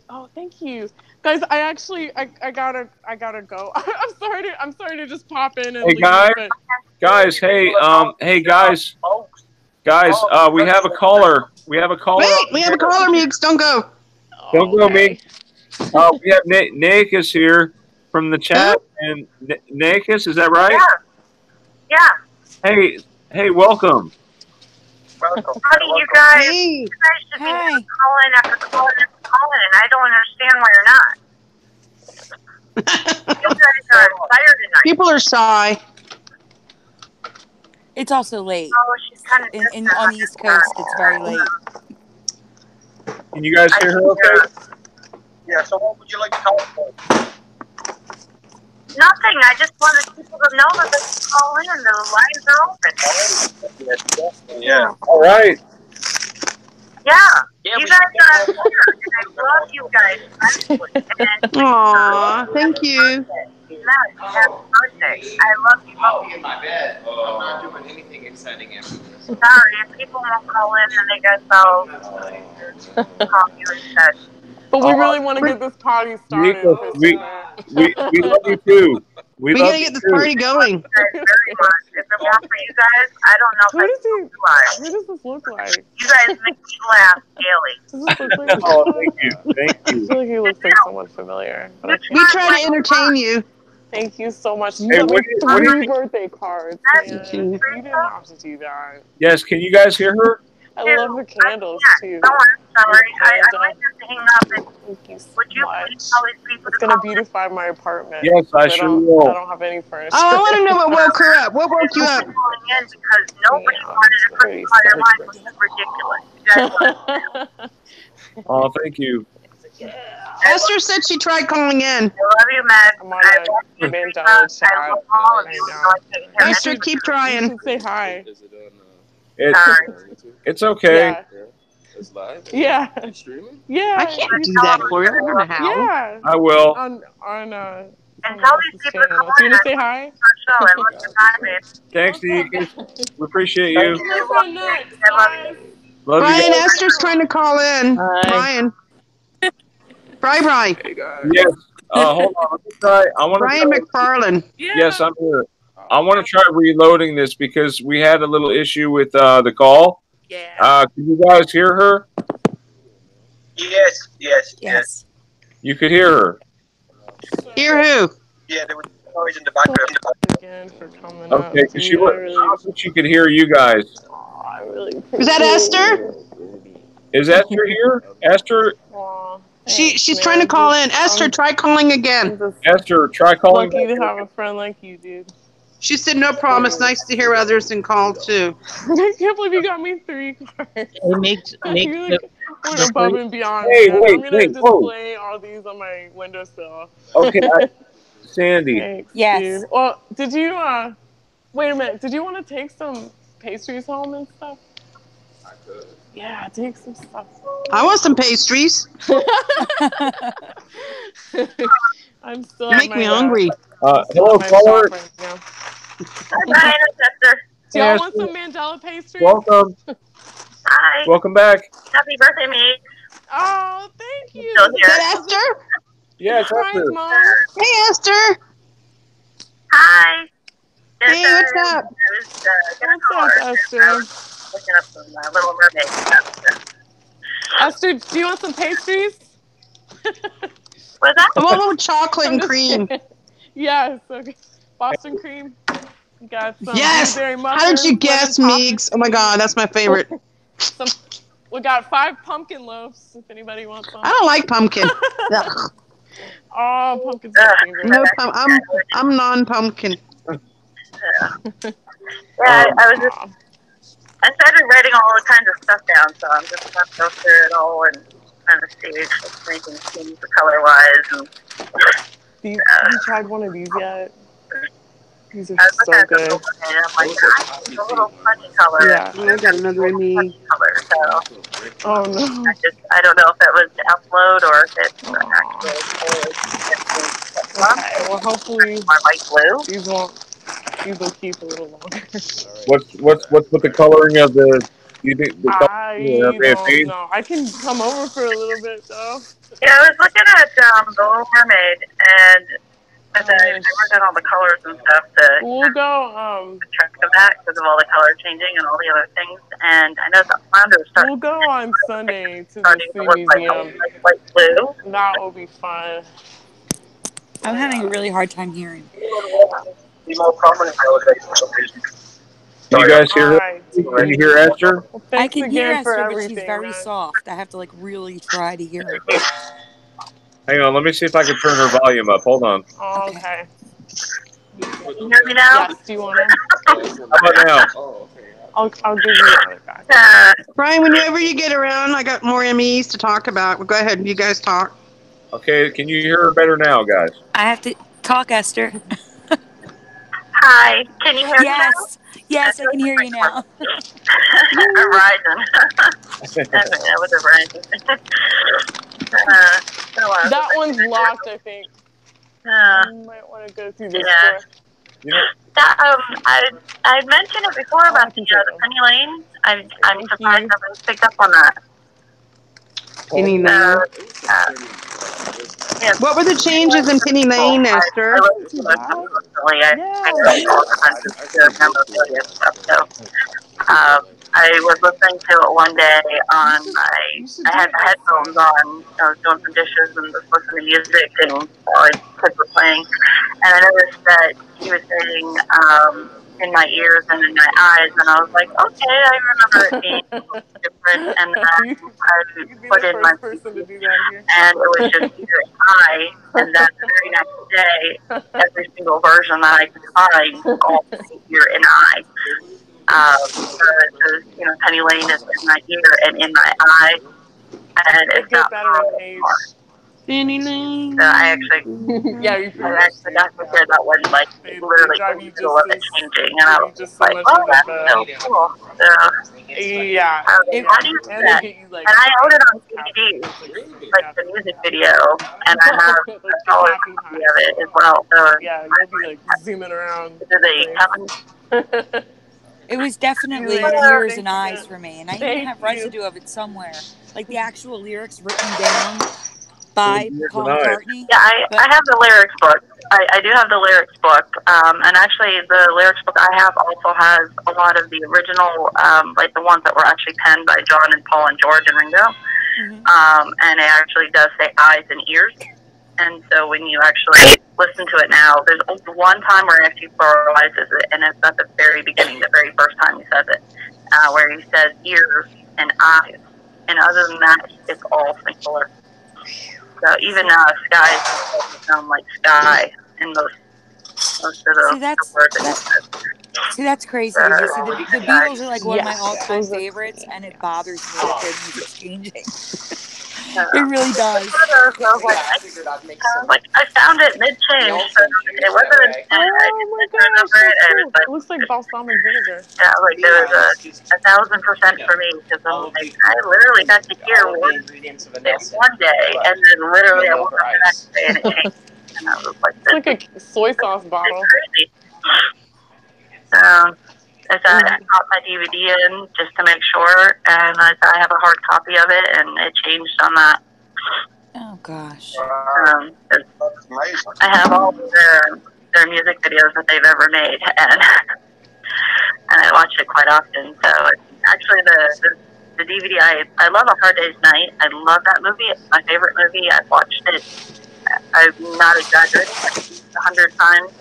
Speaker 9: Oh, thank you, guys. I gotta go. I'm sorry to just pop in and
Speaker 1: Hey
Speaker 9: leave.
Speaker 1: guys, hey guys, we have a caller. We have a caller.
Speaker 2: Wait, we have a caller, Meegs. Don't go.
Speaker 1: Don't go, Meegs. We have Nick is here from the chat, and Nick is that right?
Speaker 5: Yeah.
Speaker 1: Hey, welcome.
Speaker 6: Welcome.
Speaker 5: Howdy, you guys.
Speaker 2: Hey.
Speaker 5: You guys should be calling after calling after calling, and I don't understand why you're not. You guys are tired tonight.
Speaker 2: People are shy.
Speaker 4: It's also late.
Speaker 5: Oh, she's kind of
Speaker 4: on the East Coast, it's very late.
Speaker 1: Can you guys hear her okay?
Speaker 6: Yeah, so what would you like to talk about?
Speaker 5: Nothing. I just wanted people to know that they can call in. The lines are open.
Speaker 6: Yeah.
Speaker 1: All right.
Speaker 5: Yeah. You guys are here, and I love you guys.
Speaker 2: Aw, thank you.
Speaker 5: Happy birthday. I love you both.
Speaker 10: In my bed. I'm not doing anything exciting after this.
Speaker 5: Sorry, if people won't call in, then they guess I'll call you instead.
Speaker 9: But we really want to get this party started.
Speaker 1: We love you too.
Speaker 2: We gotta get this party going.
Speaker 5: Very much. If it weren't for you guys, I don't know if
Speaker 9: Who does this look like?
Speaker 5: You guys make me laugh daily.
Speaker 9: Does this look like?
Speaker 1: Oh, thank you.
Speaker 9: I feel like he looks like someone familiar. But
Speaker 2: We try to entertain you.
Speaker 9: thank you so much.
Speaker 1: Hey,
Speaker 9: You got
Speaker 1: what
Speaker 9: me
Speaker 1: do you-
Speaker 9: 3 birthday cards.
Speaker 5: That's
Speaker 9: Man.
Speaker 5: cute.
Speaker 9: You didn't have to do that.
Speaker 1: Yes, can you guys hear her?
Speaker 9: I love the candles too.
Speaker 5: No, I'm sorry. I
Speaker 9: Candle.
Speaker 5: might have to hang up. And
Speaker 9: Thank you so
Speaker 5: would you
Speaker 9: much.
Speaker 5: please tell these people
Speaker 9: It's
Speaker 5: to
Speaker 9: gonna
Speaker 5: call in?
Speaker 9: beautify my apartment.
Speaker 1: Yes, I sure will.
Speaker 9: I don't have any furniture.
Speaker 2: Oh, I want to know what woke her up. What woke you up?
Speaker 5: Calling in because nobody
Speaker 9: Yeah,
Speaker 5: wanted to
Speaker 9: it's pretty
Speaker 5: call your line, which is ridiculous. You guys want
Speaker 1: Oh, thank you.
Speaker 2: Esther said she tried calling in.
Speaker 5: I love you, Matt.
Speaker 9: I'm on a Mandela chat
Speaker 5: I love all of
Speaker 9: right
Speaker 5: you.
Speaker 9: now.
Speaker 5: So I take care of
Speaker 2: Esther, keep
Speaker 9: You
Speaker 2: trying.
Speaker 9: should say hi.
Speaker 10: Is it on
Speaker 1: It's okay.
Speaker 9: Yeah.
Speaker 10: It's live?
Speaker 9: Yeah.
Speaker 10: You streaming?
Speaker 9: Yeah.
Speaker 2: I can't do that for you. I don't know how.
Speaker 9: Yeah.
Speaker 1: I will.
Speaker 9: On
Speaker 5: And
Speaker 9: someone
Speaker 5: tell
Speaker 9: else's
Speaker 5: these people to
Speaker 9: channel.
Speaker 5: call
Speaker 9: Do you
Speaker 5: in.
Speaker 9: want to say hi?
Speaker 5: Show. I love you, bye, babe.
Speaker 1: Thanks, Deacon. We appreciate you.
Speaker 9: You're so nuts.
Speaker 5: I love
Speaker 9: Bye.
Speaker 5: you.
Speaker 1: Love
Speaker 2: Brian,
Speaker 1: you guys.
Speaker 2: Esther's trying to call in.
Speaker 3: Hi.
Speaker 2: Brian.
Speaker 10: Hey guys.
Speaker 1: Yes. Hold on. Let me try. I want
Speaker 2: Brian
Speaker 1: to.
Speaker 2: McFarland.
Speaker 1: Yes, I'm here. I want to try reloading this because we had a little issue with the call.
Speaker 4: Yeah.
Speaker 1: Can you guys hear her?
Speaker 5: Yes.
Speaker 1: You could hear her.
Speaker 2: Hear who?
Speaker 6: Yeah, there was noise in the background.
Speaker 9: Again for coming
Speaker 1: Okay,
Speaker 9: up.
Speaker 1: because
Speaker 9: Dude,
Speaker 1: I don't think she could hear you guys.
Speaker 9: I really
Speaker 2: Is that Esther?
Speaker 1: Is Esther here? Esther,
Speaker 9: Aw,
Speaker 2: She's
Speaker 9: thanks,
Speaker 2: trying to
Speaker 9: man.
Speaker 2: call in. Esther, try calling
Speaker 9: I'm
Speaker 2: again.
Speaker 9: just
Speaker 1: Esther, try calling.
Speaker 9: lucky to
Speaker 1: back.
Speaker 9: have a friend like you, dude.
Speaker 2: She said no problem. It's nice to hear others and call too.
Speaker 9: I can't believe you got me 3 cards.
Speaker 3: It makes
Speaker 9: You like went above and beyond.
Speaker 1: Hey,
Speaker 9: man.
Speaker 1: wait,
Speaker 9: I'm gonna
Speaker 1: wait, whoa.
Speaker 9: display all these on my windowsill.
Speaker 1: Okay, Sandy.
Speaker 9: Thanks,
Speaker 4: Yes.
Speaker 9: dude. Well, did you wait a minute? Did you want to take some pastries home and stuff?
Speaker 10: I could.
Speaker 9: Yeah, take some stuff.
Speaker 2: I want some pastries.
Speaker 9: I'm still.
Speaker 2: You make me hungry.
Speaker 1: Hello,
Speaker 9: my
Speaker 1: caller.
Speaker 9: shop right now.
Speaker 5: Hi, Brian. It's Esther.
Speaker 9: Do y'all
Speaker 1: Yes.
Speaker 9: want some Mandela pastries?
Speaker 1: Welcome.
Speaker 5: Hi.
Speaker 1: Welcome back.
Speaker 5: Happy birthday, Meegs.
Speaker 9: Oh, thank you.
Speaker 5: Still
Speaker 2: Is
Speaker 5: here.
Speaker 2: that Esther?
Speaker 1: Yes,
Speaker 9: Brian's
Speaker 1: Esther.
Speaker 9: mom.
Speaker 2: Hey, Esther.
Speaker 5: Hi.
Speaker 2: Hey, what's up?
Speaker 5: I was gonna
Speaker 9: What's
Speaker 5: call
Speaker 9: up,
Speaker 5: her.
Speaker 9: Esther?
Speaker 5: I was looking up some Little Mermaid stuff.
Speaker 9: Esther, do you want some pastries?
Speaker 5: What's that?
Speaker 2: I want a little chocolate
Speaker 9: I'm
Speaker 2: and
Speaker 9: just
Speaker 2: cream.
Speaker 9: kidding. Yes. Okay. Boston cream. Got some
Speaker 2: Yes.
Speaker 9: blueberry
Speaker 2: How did you
Speaker 9: muffins,
Speaker 2: guess,
Speaker 9: lemon
Speaker 2: Meegs? Oh my God, that's my favorite.
Speaker 9: We got 5 pumpkin loaves. If anybody wants some.
Speaker 2: I don't like pumpkin. Ugh.
Speaker 9: Oh, pumpkin's my favorite.
Speaker 2: No, I'm non-pumpkin.
Speaker 5: Yeah, I was just. I started writing all kinds of stuff down, so I'm just going to go through it all and kind of see if anything seems color-wise. And,
Speaker 9: Have you tried one of these yet? These are
Speaker 5: I was
Speaker 9: so
Speaker 5: looking at
Speaker 9: good.
Speaker 5: the book and I'm like, it's a little funny color.
Speaker 9: Yeah.
Speaker 2: I got another in me.
Speaker 5: Funny color, so
Speaker 9: Oh no.
Speaker 5: I don't know if it was to upload or if it's actually.
Speaker 9: Okay. Well, hopefully
Speaker 5: More light blue.
Speaker 9: these will keep a little longer.
Speaker 1: What's with the coloring of the? You think the
Speaker 9: I
Speaker 1: color
Speaker 9: don't know. I can come over for a little bit though.
Speaker 5: Yeah, I was looking at The Little Mermaid, and then I worked out all the colors and stuff to
Speaker 9: We'll go.
Speaker 5: track of that because of all the color changing and all the other things. And I know that Flounder started
Speaker 9: We'll go on Sunday to the
Speaker 5: starting to
Speaker 9: Sea
Speaker 5: look
Speaker 9: Museum.
Speaker 5: like light blue.
Speaker 9: That will be fun.
Speaker 4: I'm having a really hard time hearing.
Speaker 6: Be more prominent nowadays for some reason.
Speaker 1: Can you guys hear her?
Speaker 9: Alright.
Speaker 1: Can you hear Esther?
Speaker 9: Well,
Speaker 4: I
Speaker 9: thanks
Speaker 4: can hear
Speaker 9: again for
Speaker 4: Esther, but
Speaker 9: everything.
Speaker 4: she's very
Speaker 9: man.
Speaker 4: soft. I have to like really try to hear her.
Speaker 1: Hang on, let me see if I can turn her volume up. Hold on.
Speaker 9: Oh, okay.
Speaker 5: Can you hear me now?
Speaker 9: Yes. Do you want them?
Speaker 1: How about now?
Speaker 10: Oh, okay.
Speaker 9: I'll give you another guy.
Speaker 2: Brian, whenever you get around, I got more MEs to talk about. Go ahead, you guys talk.
Speaker 1: Okay, can you hear her better now, guys?
Speaker 4: I have to talk, Esther.
Speaker 5: Hi, can you hear me now?
Speaker 4: Yes. Yes, I can hear you now.
Speaker 5: Verizon. That was a Verizon.
Speaker 9: That one's locked, I think. You might want to go through this door.
Speaker 1: You know,
Speaker 5: I mentioned it before about the Penny Lane. I'm surprised nobody's picked up on that.
Speaker 2: Penny Lane.
Speaker 5: Yes.
Speaker 2: What were the changes in Penny Lane, Esther?
Speaker 5: I was listening to it one day on I had the headphones on. I was doing some dishes and just listening to music, and all kids were playing. And I noticed that he was saying, in my ears and in my eyes, and I was like, okay, I remember it being different, and then I put in my
Speaker 9: person to do that here.
Speaker 5: and it was just ear and eye, and then the very next day, every single version that I could find, all ear and eye. Penny Lane is in my ear and in my eye, and it's not anymore.
Speaker 2: Penny Lane.
Speaker 5: So I actually,
Speaker 9: yeah,
Speaker 5: I actually got to hear that one, like, literally in the middle of it changing, and I was just like, oh, that's so cool. So,
Speaker 9: yeah.
Speaker 5: how do you do that? And I own it on DVD, like the music video, and I have a solid copy of it as well. So
Speaker 9: yeah, you'll be like zooming around.
Speaker 4: It was definitely ears and eyes for me, and I even have residue of it somewhere, like the actual lyrics written down by Paul McCartney.
Speaker 5: Yeah, I have the lyrics book. I do have the lyrics book, and actually the lyrics book I have also has a lot of the original, like the ones that were actually penned by John and Paul and George and Ringo, and it actually does say eyes and ears. And so when you actually listen to it now, there's only one time where he actually pluralizes it, and it's at the very beginning, the very first time he says it, where he says ears and eyes. And other than that, it's all singular. So even sky sound like sky in most of the words.
Speaker 4: See, that's crazy. The Beatles are like one of my all-time favorites, and it bothers me that their music's changing. It really does.
Speaker 5: I found it mid-change. So it wasn't.
Speaker 9: Oh my gosh, it looks like balsamic vinegar.
Speaker 5: Yeah, like there was a 1,000% for me because I'm like, I literally got to hear one day, and then literally I woke up the next day and it changed. And I was like,
Speaker 9: it's like a soy sauce bottle.
Speaker 5: Crazy. I got my DVD in just to make sure, and I have a hard copy of it, and it changed on that.
Speaker 4: Oh gosh.
Speaker 5: I have all their music videos that they've ever made, and I watch it quite often. So actually, the DVD, I love A Hard Day's Night. I love that movie. It's my favorite movie. I've watched it. I'm not exaggerating, 100 times.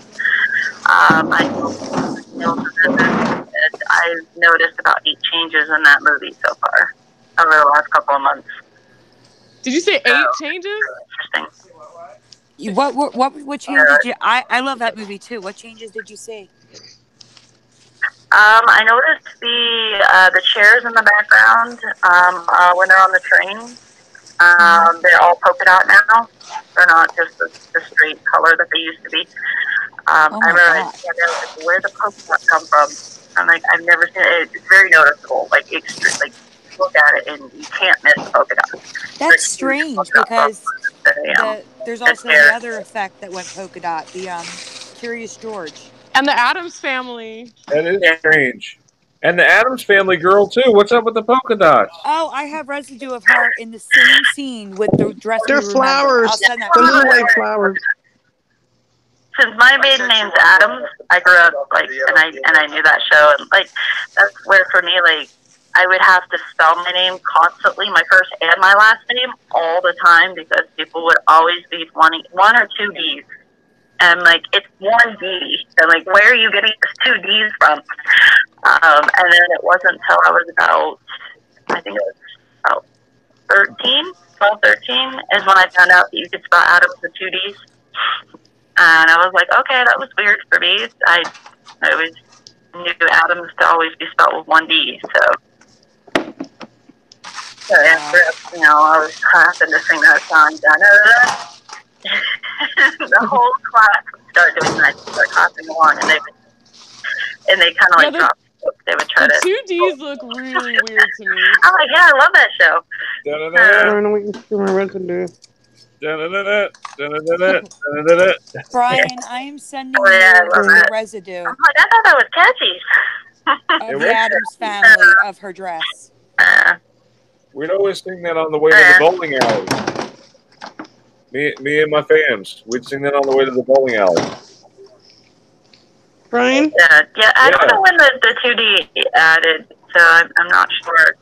Speaker 5: I've noticed about 8 changes in that movie so far over the last couple of months.
Speaker 9: Did you say 8 changes?
Speaker 5: Interesting.
Speaker 4: What changes did you? I love that movie too. What changes did you see?
Speaker 5: I noticed the chairs in the background when they're on the train. They're all polka dot now. They're not just the straight color that they used to be. I remember where the polka dot come from. I'm like, I've never seen it. It's very noticeable. Like look at it and you can't miss the polka dot.
Speaker 4: That's strange because there's also the other effect that went polka dot. The Curious George
Speaker 9: and the Addams Family.
Speaker 1: That is strange. And the Addams Family girl too. What's up with the polka dots?
Speaker 4: Oh, I have residue of her in the same scene with the dress.
Speaker 2: They're flowers.
Speaker 4: I'll send that
Speaker 2: the little white flowers.
Speaker 5: Since my maiden name's Adams, I grew up and I knew that show, and that's where for me I would have to spell my name constantly, my first and my last name, all the time because people would always be wanting 1 or 2 D's. And it's 1 D. And where are you getting this 2 D's from? And then it wasn't until I was about, I think it was about 12, 13, is when I found out that you could spell Adams with 2 D's. And I was like, okay, that was weird for me. I always knew Adams to always be spelled with 1 D. So after, I was happened to sing that song, the whole class would start doing that, start hopping along, and they kind of drop. They would try
Speaker 9: the
Speaker 5: to.
Speaker 9: 2 Ds look really weird to me.
Speaker 5: I'm like, yeah, I love that show.
Speaker 4: Brian, I am sending you the residue.
Speaker 5: I'm like, I thought that was catchy.
Speaker 4: Of the Addams Family of her dress.
Speaker 1: We'd always sing that on the way to the bowling alley. Me and my fams, we'd sing that on the way to the bowling alley.
Speaker 2: Brian?
Speaker 5: Yeah. I don't know when the 2D added, so I'm not sure.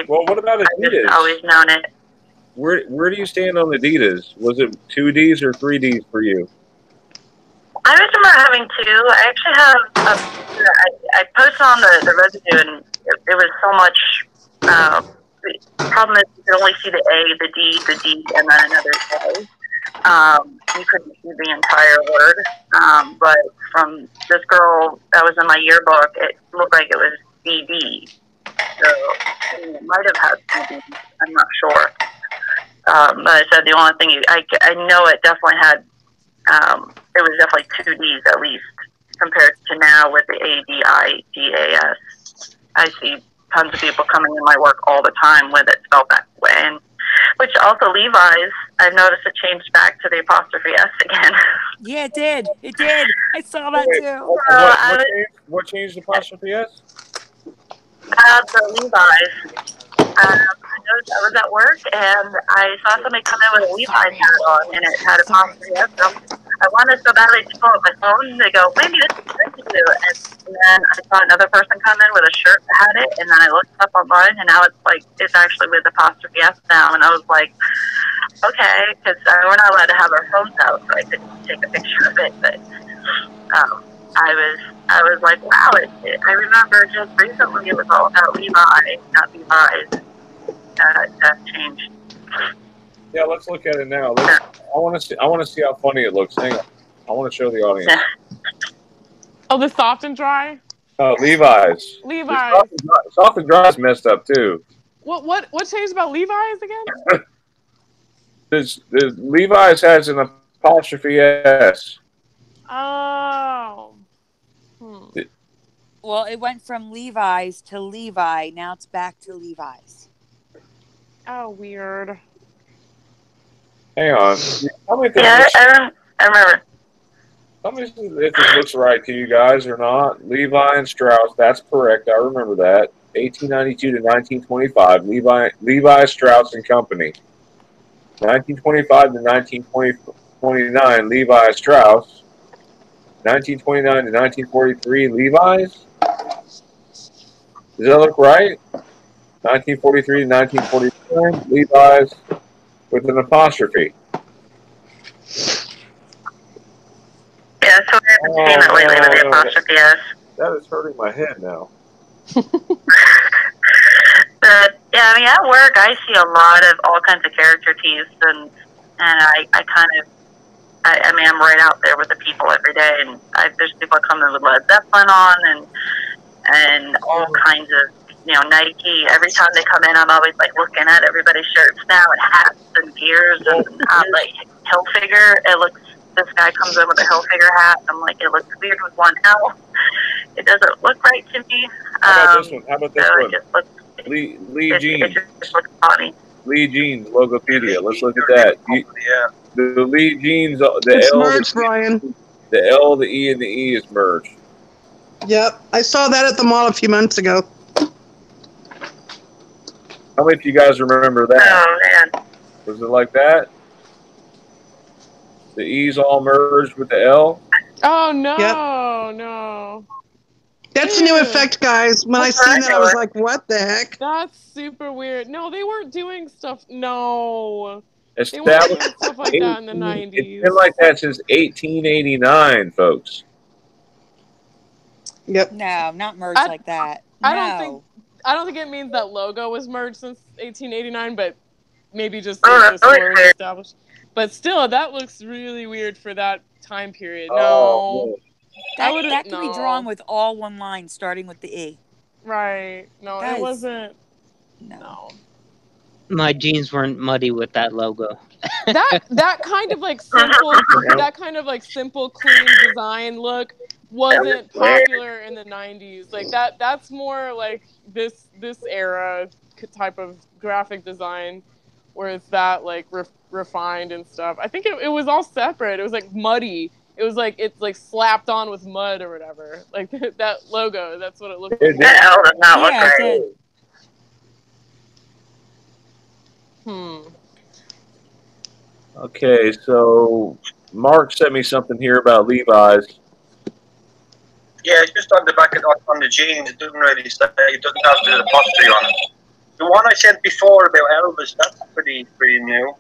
Speaker 1: Well, what about Adidas?
Speaker 5: I've just always known it.
Speaker 1: Where do you stand on Adidas? Was it 2 Ds or 3 Ds for you?
Speaker 11: I remember having two. I actually have I posted on the residue, and it was so much. The problem is you could only see the A, the D, and then another K. You couldn't see the entire word. But from this girl that was in my yearbook, it looked like it was BB. So it might have had two Ds. I'm not sure. But I said the only thing I know it definitely had. It was definitely two Ds at least compared to now with the ADIGAS. I see tons of people coming in my work all the time with it spelled that way. And, which also Levi's, I've noticed it changed back to the apostrophe S again.
Speaker 4: Yeah, it did. It did. I saw that too.
Speaker 1: What changed the apostrophe S?
Speaker 11: The Levi's. I noticed I was at work and I saw somebody come in with a Levi's hat on and it had apostrophe S. I wanted so badly to pull up my phone and they go, maybe this is Residue. And then I saw another person come in with a shirt that had it, and then I looked up online and now it's actually with apostrophe S now. And I was like, okay, because we're not allowed to have our phones out, so I couldn't take a picture of it. But I was like, wow, I remember just recently it was all about Levi, not Levi's. That changed.
Speaker 1: Yeah, let's look at it now. I want to see how funny it looks. Hang on. I want to show the audience.
Speaker 9: Oh, the soft and dry?
Speaker 1: Oh, Levi's.
Speaker 9: Levi's.
Speaker 1: Soft and dry is messed up too.
Speaker 9: What changed about Levi's again?
Speaker 1: The Levi's has an apostrophe S.
Speaker 9: Oh.
Speaker 4: Well, it went from Levi's to Levi. Now it's back to Levi's.
Speaker 9: Oh, weird.
Speaker 1: Hang on.
Speaker 11: I remember.
Speaker 1: Tell me if this looks right to you guys or not. Levi and Strauss, that's correct. I remember that. 1892 to 1925, Levi Strauss and Company. 1925 to 1929, Levi Strauss. 1929 to 1943, Levi's. Does that look right? 1943 to 1949, Levi's with an apostrophe.
Speaker 11: Yeah, so I haven't seen it lately with the apostrophe S.
Speaker 1: That is hurting my head now.
Speaker 11: But yeah, I mean, at work I see a lot of all kinds of character teas, and I kind of, I mean, I'm right out there with the people every day, and there's people coming with Led Zeppelin on, and all kinds of, Nike. Every time they come in, I'm always like looking at everybody's shirts now and hats and gears and like Hilfiger. This guy comes in with a Hilfiger hat. I'm like, it looks weird with one L. It doesn't look right to me.
Speaker 1: How about this one? How about this one?
Speaker 11: It just looks,
Speaker 1: Lee Jeans.
Speaker 11: It just looks funny.
Speaker 1: Lee Jeans, Logopedia. Let's look at that. The Lee Jeans,
Speaker 2: It's merged, Brian.
Speaker 1: The L, the E, and the E is merged.
Speaker 2: Yep. I saw that at the mall a few months ago.
Speaker 1: How many of you guys remember that?
Speaker 11: Oh, man.
Speaker 1: Was it like that? The E's all merged with the L?
Speaker 9: Oh, no,
Speaker 2: Yep.
Speaker 9: no.
Speaker 2: That's a new effect, guys. When I seen that, I was like, what the heck?
Speaker 9: That's super weird. No, they weren't doing stuff. No.
Speaker 1: They
Speaker 9: weren't doing stuff like that in the 90s.
Speaker 1: It's been like that since 1889, folks.
Speaker 2: Yep.
Speaker 4: No, not merged like that.
Speaker 9: I don't think it means that logo was merged since 1889, but maybe just the store was established. But still, that looks really weird for that time period. No.
Speaker 4: That can be drawn with all one line starting with the E.
Speaker 9: Right. No, it wasn't. No.
Speaker 3: My jeans weren't muddy with that logo.
Speaker 9: that kind of like simple, clean design look wasn't popular in the 90s. Like that's more like this era type of graphic design, where it's that like refined and stuff. I think it was all separate. It was like muddy. It was like it's like slapped on with mud or whatever. Like that logo. That's what it looked like.
Speaker 11: That does not look right.
Speaker 1: Okay, so Mark sent me something here about Levi's.
Speaker 6: Yeah, it's just on the back on the jeans. It doesn't really say. It doesn't have the apostrophe on it. The one I sent before about Elvis, that's pretty new.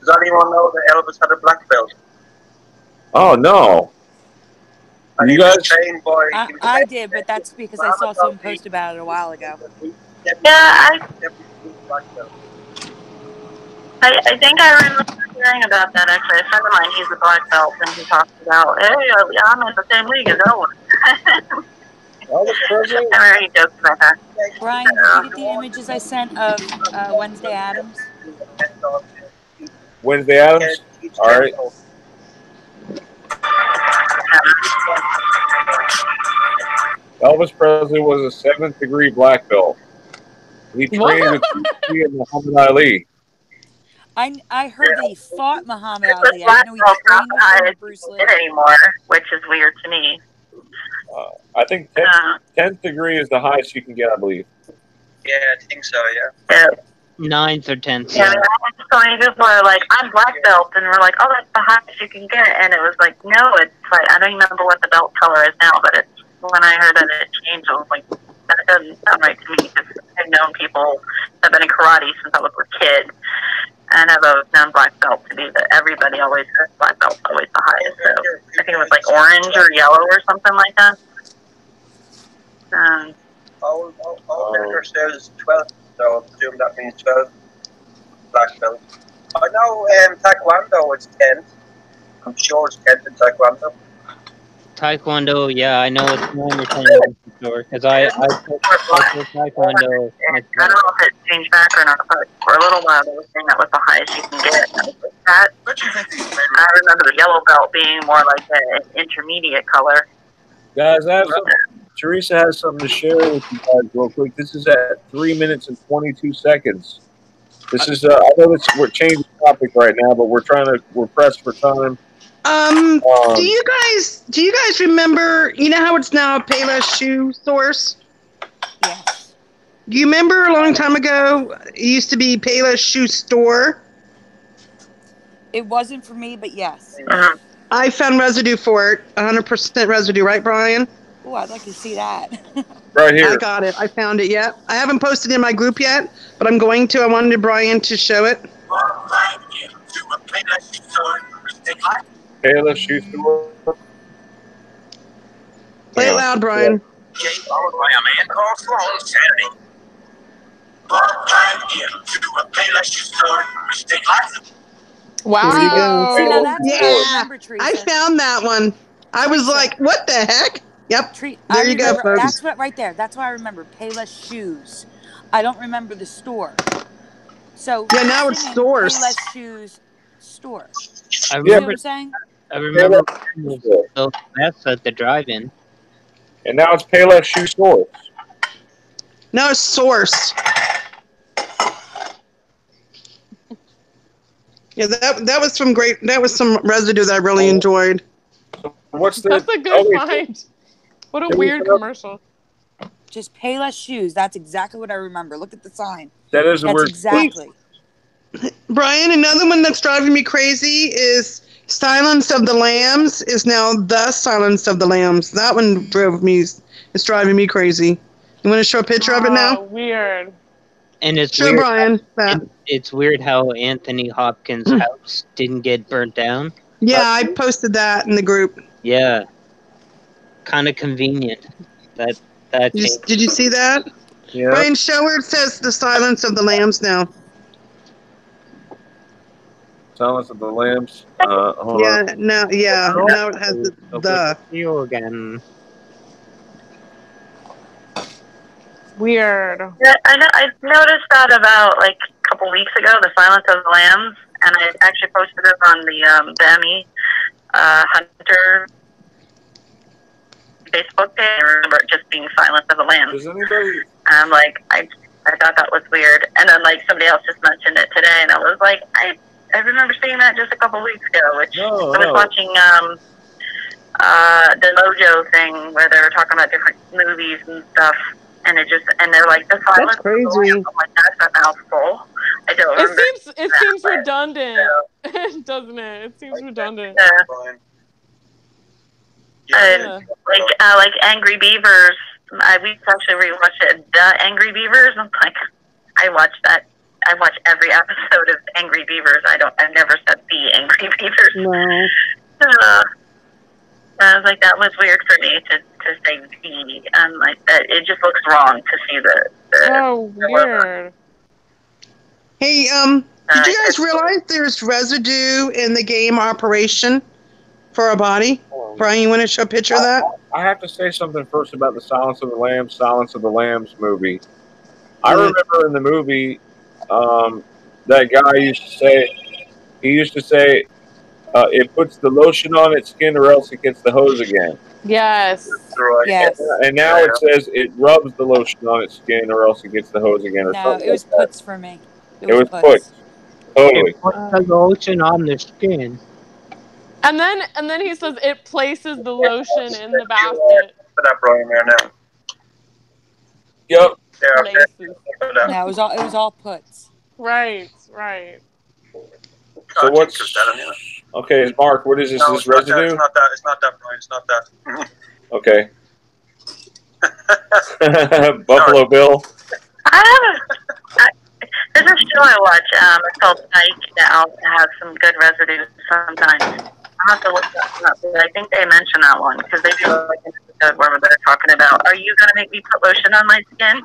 Speaker 6: Does anyone know that Elvis had a black belt?
Speaker 1: Oh no!
Speaker 6: And
Speaker 1: You
Speaker 6: he was
Speaker 1: guys?
Speaker 6: trained by.
Speaker 4: I did, but that's because I saw someone post about it a while ago.
Speaker 11: Yeah, I think I remember hearing about that actually. A friend of mine, he's a black belt, and he talks about, hey, I'm in the same league as Owen.
Speaker 1: Elvis Presley?
Speaker 11: I remember he jokes about that.
Speaker 4: Brian, did you get the images I sent of Wednesday Addams?
Speaker 1: Wednesday Addams? All right. Elvis Presley was a 7th degree black belt. He trained with and Muhammad Ali.
Speaker 4: I heard that he fought Muhammad Ali. I
Speaker 11: Black
Speaker 4: didn't know he
Speaker 11: belt's not
Speaker 4: trained
Speaker 11: the
Speaker 4: with him or
Speaker 11: highest
Speaker 4: Bruce
Speaker 11: you
Speaker 4: Lee.
Speaker 11: can get anymore, which is weird to me.
Speaker 1: I think 10th degree is the highest you can get, I believe.
Speaker 6: Yeah, I think so, yeah.
Speaker 3: 9th or 10th.
Speaker 11: Yeah, I mean, so many people are like, I'm black belt, and we're like, oh, that's the highest you can get. And it was like, no, it's like, I don't even remember what the belt color is now, but it's, when I heard that it changed, I was like, that doesn't sound right to me, because I've known people that have been in karate since I was a kid, and have always known black belt to be that everybody always says black belt's always the highest. So I think it was like orange or yellow or something like that.
Speaker 6: All says 12, so I presume that means 12 black belt. I know Taekwondo is 10th. I'm sure it's 10th in Taekwondo.
Speaker 3: Taekwondo, yeah, I know it's 9 or 10 for sure, because I took Taekwondo.
Speaker 11: I don't know if it changed back or not, but for a little while they were saying that was the highest you can get. And I was like, that. I remember the yellow belt being more like an intermediate color.
Speaker 1: Guys, Theresa has something to share with you guys real quick. This is at 3 minutes and 22 seconds. This is, I know we're changing topic right now, but we're pressed for time.
Speaker 2: Do you guys remember, you know how it's now a Payless shoe source?
Speaker 4: Yes.
Speaker 2: Do you remember a long time ago, it used to be Payless shoe store?
Speaker 4: It wasn't for me, but yes.
Speaker 2: I found residue for it, 100% residue, right, Brian?
Speaker 4: Oh, I'd like to see that.
Speaker 1: Right here.
Speaker 2: I got it. I found it yet. I haven't posted it in my group yet, but I'm going to. I wanted Brian to show it.
Speaker 1: Payless shoe store.
Speaker 2: Play it loud, Brian.
Speaker 12: Followed by a man called Sloan Saturday.
Speaker 9: Wow.
Speaker 2: There you go.
Speaker 4: See, now that's what I
Speaker 2: Yeah,
Speaker 4: remember, Teresa.
Speaker 2: I found that one. I was like, what the heck? Yep. There you go, folks.
Speaker 4: That's what right there. That's what I remember. Payless shoes. I don't remember the store. So
Speaker 2: yeah, now it's stores.
Speaker 4: Payless shoes store.
Speaker 3: I
Speaker 4: You know
Speaker 3: remember.
Speaker 4: what I'm saying?
Speaker 3: I remember those vests at the drive-in.
Speaker 1: And now it's Payless shoe stores.
Speaker 2: No, it's source. Yeah, that was some great. That was some residue that I really enjoyed.
Speaker 1: What's the?
Speaker 9: That's a good find. What a weird commercial.
Speaker 4: Just Payless shoes. That's exactly what I remember. Look at the sign.
Speaker 1: That is a
Speaker 4: That's
Speaker 1: weird.
Speaker 4: exactly.
Speaker 2: Brian, another one that's driving me crazy is Silence of the Lambs is now the Silence of the Lambs. That one it's driving me crazy. You want to show a picture of it now?
Speaker 9: Weird.
Speaker 3: And it's
Speaker 2: Sure,
Speaker 3: weird.
Speaker 2: Brian.
Speaker 3: It's weird how Anthony Hopkins' house didn't get burnt down.
Speaker 2: Yeah, I posted that in the group.
Speaker 3: Yeah. Kind of convenient. Did
Speaker 2: you see that?
Speaker 1: Yeah.
Speaker 2: Brian, show where it says the Silence of the Lambs now.
Speaker 1: Silence of the Lambs. Hold
Speaker 2: yeah,
Speaker 1: on.
Speaker 2: now it has the.
Speaker 3: You again.
Speaker 9: Weird.
Speaker 11: Yeah, I noticed that about like a couple weeks ago, the Silence of the Lambs, and I actually posted it on the Emmy Hunter Facebook page. I remember it just being Silence of the Lambs.
Speaker 1: Does anybody?
Speaker 11: And I'm like, I thought that was weird, and then like somebody else just mentioned it today, and I was like, I remember seeing that just a couple weeks ago. Which I was watching the Mojo thing where they were talking about different movies and stuff. And they're like, the Silence.
Speaker 2: That's crazy.
Speaker 11: I'm like, that's a mouthful. I don't remember.
Speaker 9: It seems redundant, doesn't it? It seems redundant.
Speaker 11: Like Angry Beavers. We actually rewatched it. The Angry Beavers. I'm like, I watched that watch every episode of Angry Beavers. I've never said the Angry Beavers.
Speaker 2: No.
Speaker 11: I was like, that was weird for me to say the. Like that, it just looks wrong to see the
Speaker 9: Oh, weird.
Speaker 2: Hey, did you guys realize there's residue in the game Operation for a body? Brian, you want to show a picture of that?
Speaker 1: I have to say something first about the Silence of the Lambs movie. I remember in the movie, that guy used to say, it puts the lotion on its skin or else it gets the hose again.
Speaker 9: Yes.
Speaker 4: Yes.
Speaker 1: And now it says it rubs the lotion on its skin or else it gets the hose again. Or
Speaker 4: No,
Speaker 1: something
Speaker 4: it was
Speaker 1: like
Speaker 4: puts for me.
Speaker 1: It was puts. Totally.
Speaker 3: It puts the lotion on the skin.
Speaker 9: And then he says it places the lotion in the basket.
Speaker 6: Put that Brian there now.
Speaker 1: Yep.
Speaker 6: Yeah.
Speaker 4: No, it was all puts.
Speaker 9: Right.
Speaker 1: So what's okay? Mark, what is this?
Speaker 6: No,
Speaker 1: Is this residue?
Speaker 6: It's not that, Brian. It's not that.
Speaker 1: Okay. Buffalo Bill.
Speaker 11: There's a show I watch. It's called Psych that has some good residue sometimes. I'll have to look that up. But I think they mention that one because they do like an episode where they're talking about, are you going to make me put lotion on my skin?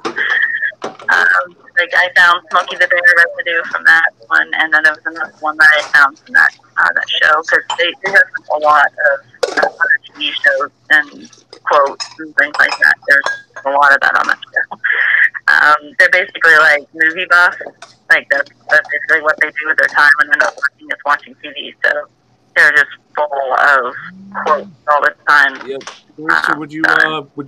Speaker 11: Like I found Smokey the Bear residue from that one, and then there was another one that I found from that show because they have a lot of other TV shows and quotes and things like that. There's a lot of that on that show. They're basically like movie buffs. Like that's basically what they do with their time when they're not working, is watching TV. So they're just full of quotes all the time.
Speaker 1: Yep. So would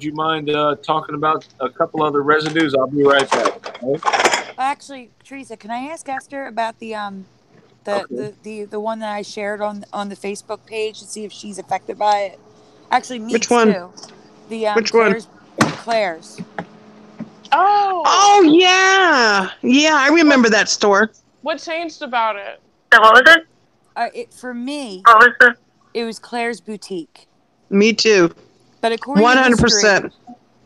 Speaker 1: you mind talking about a couple other residues? I'll be right back. Okay?
Speaker 4: Actually, Theresa, can I ask Esther about the one that I shared on the Facebook page to see if she's affected by it? Actually, Meegs
Speaker 2: Which one?
Speaker 4: too. The
Speaker 2: Which
Speaker 4: Claire's.
Speaker 2: Oh yeah, I remember that store.
Speaker 9: What changed about it?
Speaker 11: So what was it?
Speaker 4: For me,
Speaker 11: what was it?
Speaker 4: It was Claire's Boutique.
Speaker 2: Me too.
Speaker 4: But according
Speaker 2: 100%.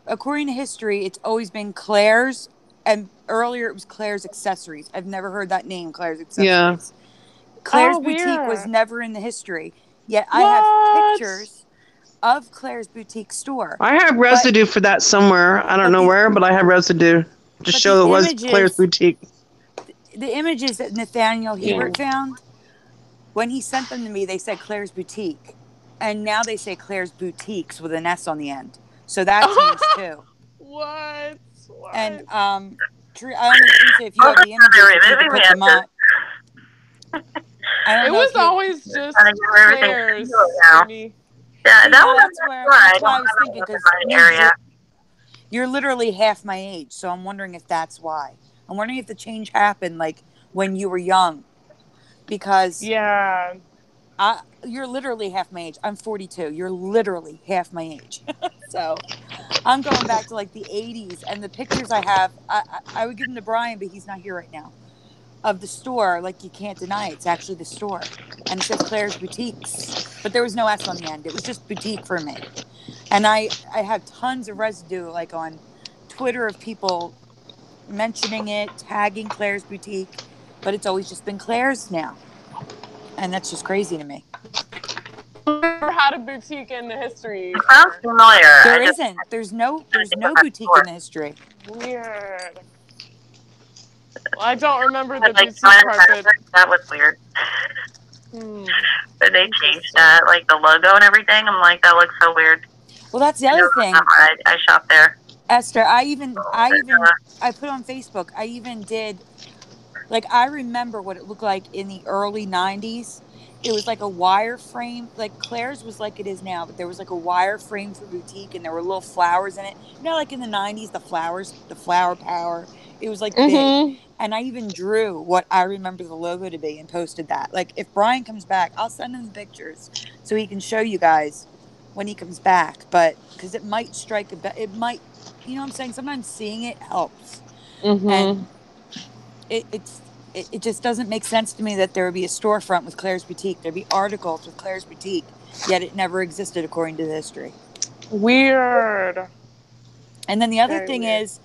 Speaker 4: According to history, it's always been Claire's, and earlier it was Claire's Accessories. I've never heard that name, Claire's Accessories.
Speaker 2: Yeah.
Speaker 4: Claire's Boutique was never in the history. Yet I have pictures of Claire's Boutique store.
Speaker 2: I have residue for that somewhere. I don't know where, but I have residue to show it was Claire's Boutique.
Speaker 4: The images that Nathaniel Hebert found, when he sent them to me, they said Claire's Boutique. And now they say Claire's Boutiques with an S on the end. So that changed too.
Speaker 9: What?
Speaker 4: And I don't know, Theresa, if you have the images, if you can put them up.
Speaker 9: It was always just Claire's to me.
Speaker 11: Yeah,
Speaker 4: that's where I was thinking, because you're literally half my age, so I'm wondering if that's why. I'm wondering if the change happened like when you were young, because you're literally half my age. I'm 42. You're literally half my age. So I'm going back to like the 80s, and the pictures I have, I would give them to Brian, but he's not here right now, of the store. Like, you can't deny it. It's actually the store. And it says Claire's Boutiques, but there was no S on the end. It was just boutique for me. And I have tons of residue, like on Twitter, of people mentioning it, tagging Claire's Boutique, but it's always just been Claire's now. And that's just crazy to me.
Speaker 9: Never had a boutique in the history.
Speaker 11: Sounds familiar.
Speaker 4: There isn't. There's no boutique in the history.
Speaker 9: Weird. Well, I don't remember the boutique part.
Speaker 11: That was weird. But they changed that, like the logo and everything. I'm like, that looks so weird.
Speaker 4: Well, that's the other thing.
Speaker 11: I shop there.
Speaker 4: Esther, I put on Facebook. I even did. Like, I remember what it looked like in the early 90s. It was like a wire frame. Like, Claire's was like it is now, but there was like a wire frame for boutique, and there were little flowers in it. You know, like in the 90s, the flowers, the flower power. It was like big. And I even drew what I remember the logo to be and posted that. Like, if Brian comes back, I'll send him the pictures so he can show you guys when he comes back. But, because it might strike it might, you know what I'm saying? Sometimes seeing it helps. And it just doesn't make sense to me that there would be a storefront with Claire's Boutique. There'd be articles with Claire's Boutique, yet it never existed according to the history.
Speaker 9: Weird.
Speaker 4: And then the other thing is,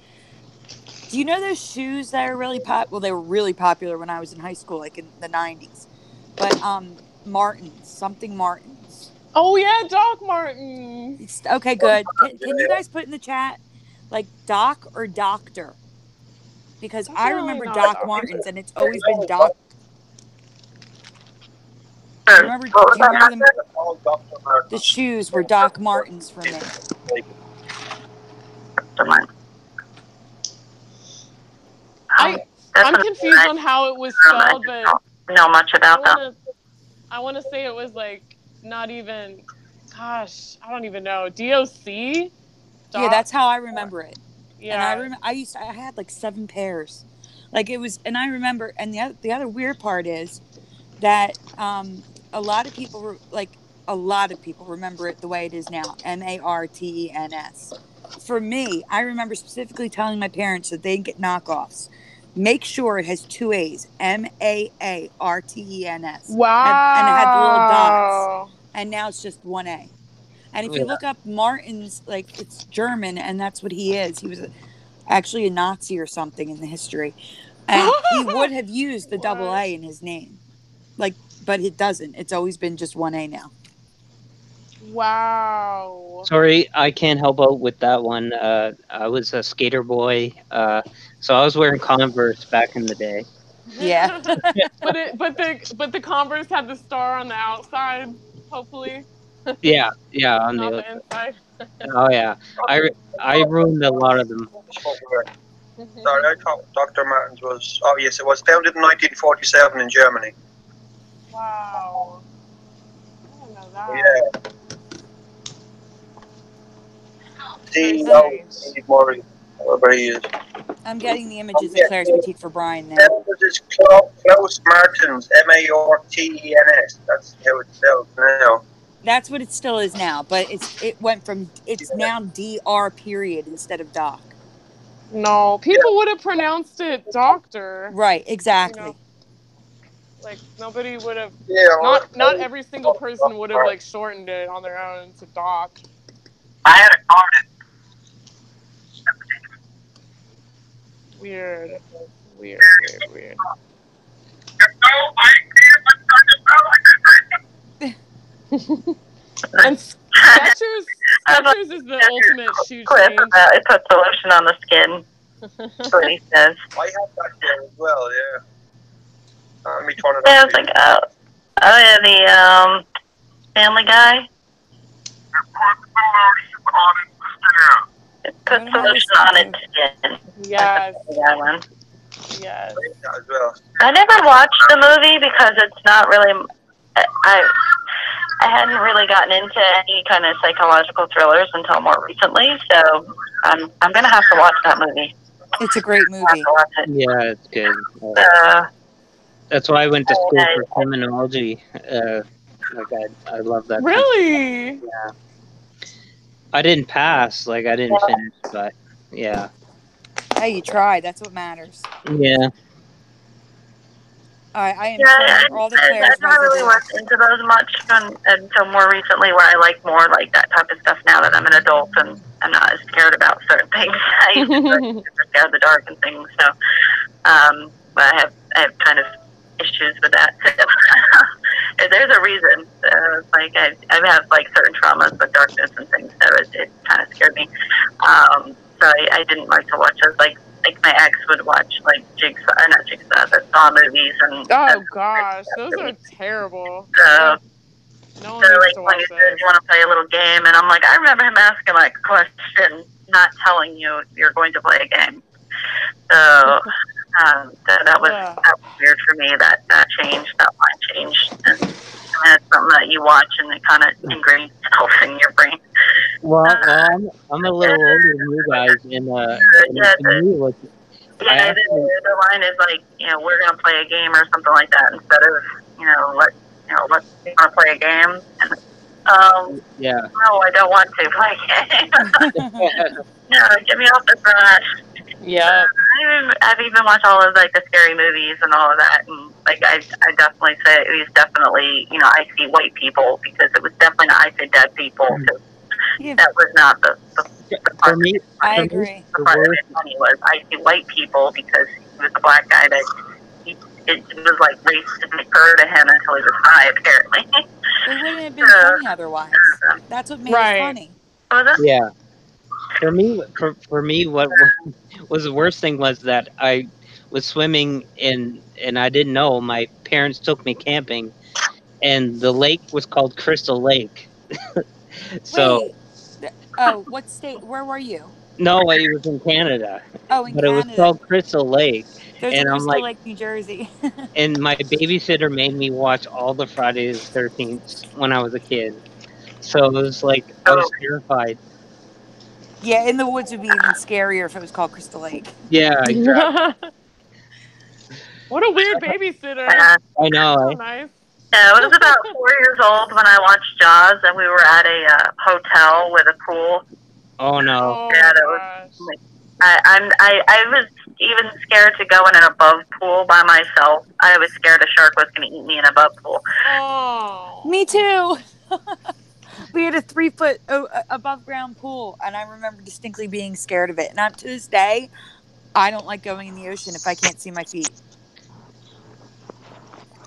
Speaker 4: Do you know those shoes that are really well, they were really popular when I was in high school, like in the 90s. But Martins, something Martins.
Speaker 9: Oh yeah, Doc Martens.
Speaker 4: Okay, good. Can you guys put in the chat like Doc or Doctor? Because I remember Doc Martens, and it's always been Doc. Do you remember them? The shoes were Doc Martens for me.
Speaker 9: I'm confused on how it was spelled, but
Speaker 11: know much about them.
Speaker 9: I want to say it was like not even. Gosh, I don't even know. DOC.
Speaker 4: Yeah, that's how I remember it.
Speaker 9: Yeah,
Speaker 4: and I had like 7 pairs, like it was, and I remember. And the other weird part is that a lot of people remember it the way it is now, Martens. For me, I remember specifically telling my parents that they get knockoffs. Make sure it has 2 A's, Martens.
Speaker 9: Wow.
Speaker 4: And it had the little dots. And now it's just 1 A. And if you look up Martins, like it's German, and that's what he is. He was actually a Nazi or something in the history. And he would have used the double A in his name. But it doesn't. It's always been just 1 A now.
Speaker 3: Wow. Sorry, I can't help out with that one. I was a skater boy, so I was wearing Converse back in the day.
Speaker 4: Yeah.
Speaker 9: but the Converse had the star on the outside, hopefully.
Speaker 3: Yeah, on
Speaker 9: Not
Speaker 3: the
Speaker 9: inside.
Speaker 3: Oh yeah, I ruined a lot of them.
Speaker 6: Sorry, I thought Dr. Martens was. Oh yes, it was founded in 1947 in Germany.
Speaker 9: Wow. I don't know that.
Speaker 6: Yeah. Steve Murray, whoever he is.
Speaker 4: I'm getting the images of Claire's Boutique for Brian now.
Speaker 6: That is Klaus Martens, Martens. That's how it's spelled now.
Speaker 4: That's what it still is now, but it's now DR period instead of Doc.
Speaker 9: No, people would have pronounced it Doctor.
Speaker 4: Right, exactly.
Speaker 9: You know, like nobody would have.
Speaker 6: Yeah,
Speaker 9: not every single person would have like shortened it on their own to Doc.
Speaker 11: I had a card.
Speaker 9: Weird. And Skechers is the ultimate shoe change.
Speaker 11: It puts the lotion on the skin. That's what he says.
Speaker 6: I have that there as well, yeah. Let me turn it
Speaker 11: I was like, the Family Guy. It puts the lotion on its skin.
Speaker 9: Yes.
Speaker 11: That one.
Speaker 9: Yes.
Speaker 11: I never watched the movie because it's not really. I hadn't really gotten into any kind of psychological thrillers until more recently, so I'm gonna have to watch that movie.
Speaker 4: It's a great movie.
Speaker 3: Yeah, it's good. That's why I went to school for criminology. I love that.
Speaker 9: Really?
Speaker 3: Yeah. I didn't pass. I didn't finish, but yeah.
Speaker 4: Hey, you tried. That's what matters.
Speaker 3: Yeah.
Speaker 4: I am all the Claire's.
Speaker 11: I never really went into those much until more recently, where I like more like that type of stuff now that I'm an adult and I'm not as scared about certain things. I used to be scared of the dark and things, so but I have kind of issues with that too. There's a reason. I have certain traumas with darkness and things, so it kind of scared me. So I didn't like to watch those. Like my ex would watch the Saw movies and.
Speaker 9: Oh gosh, those are terrible.
Speaker 11: So.
Speaker 9: No one needs to watch
Speaker 11: you want to play a little game, and I'm like, I remember him asking a question, not telling you you're going to play a game. So that was weird for me. That changed. That line changed. And it's something that you watch, and it kind of ingrains itself in your brain.
Speaker 3: Well, I'm a little older than you guys, and
Speaker 11: the line is we're gonna play a game or something like that instead of let's play a game.
Speaker 3: Yeah.
Speaker 11: No, I don't want to play a game. No, get me off the front.
Speaker 9: Yeah.
Speaker 11: I've even watched all of the scary movies and all of that, and I definitely say it was definitely I see white people, because it was definitely not I see dead people. That was not the
Speaker 3: For me,
Speaker 4: I
Speaker 11: the
Speaker 4: agree.
Speaker 11: part that was funny was I see white people because he was a black guy that it was like racist to defer to him until he was high, apparently.
Speaker 4: It wouldn't have been funny otherwise. That's what made it funny.
Speaker 3: Yeah. For me, what was the worst thing was that I was swimming and I didn't know. My parents took me camping, and the lake was called Crystal Lake. So
Speaker 4: Wait. Oh, what state? Where were you?
Speaker 3: no, it was in Canada.
Speaker 4: Oh, in
Speaker 3: But it was
Speaker 4: Canada.
Speaker 3: called Crystal Lake.
Speaker 4: There's
Speaker 3: And
Speaker 4: a
Speaker 3: I'm
Speaker 4: Crystal
Speaker 3: like,
Speaker 4: Lake, New Jersey.
Speaker 3: and my babysitter made me watch all the Fridays 13th when I was a kid. So it was like I was terrified.
Speaker 4: Yeah, in the woods would be even scarier if it was called Crystal Lake.
Speaker 3: Yeah, exactly.
Speaker 9: What a weird babysitter.
Speaker 3: I know.
Speaker 9: So
Speaker 3: Eh?
Speaker 9: nice.
Speaker 11: Yeah, I was about 4 years old when I watched Jaws, and we were at a hotel with a pool.
Speaker 3: Oh no.
Speaker 9: Oh,
Speaker 11: Yeah, that was. I was even scared to go in an above pool by myself. I was scared a shark was going to eat me in an above pool.
Speaker 9: Oh.
Speaker 4: Me too. We had a 3-foot above ground pool, and I remember distinctly being scared of it. And up to this day, I don't like going in the ocean if I can't see my feet.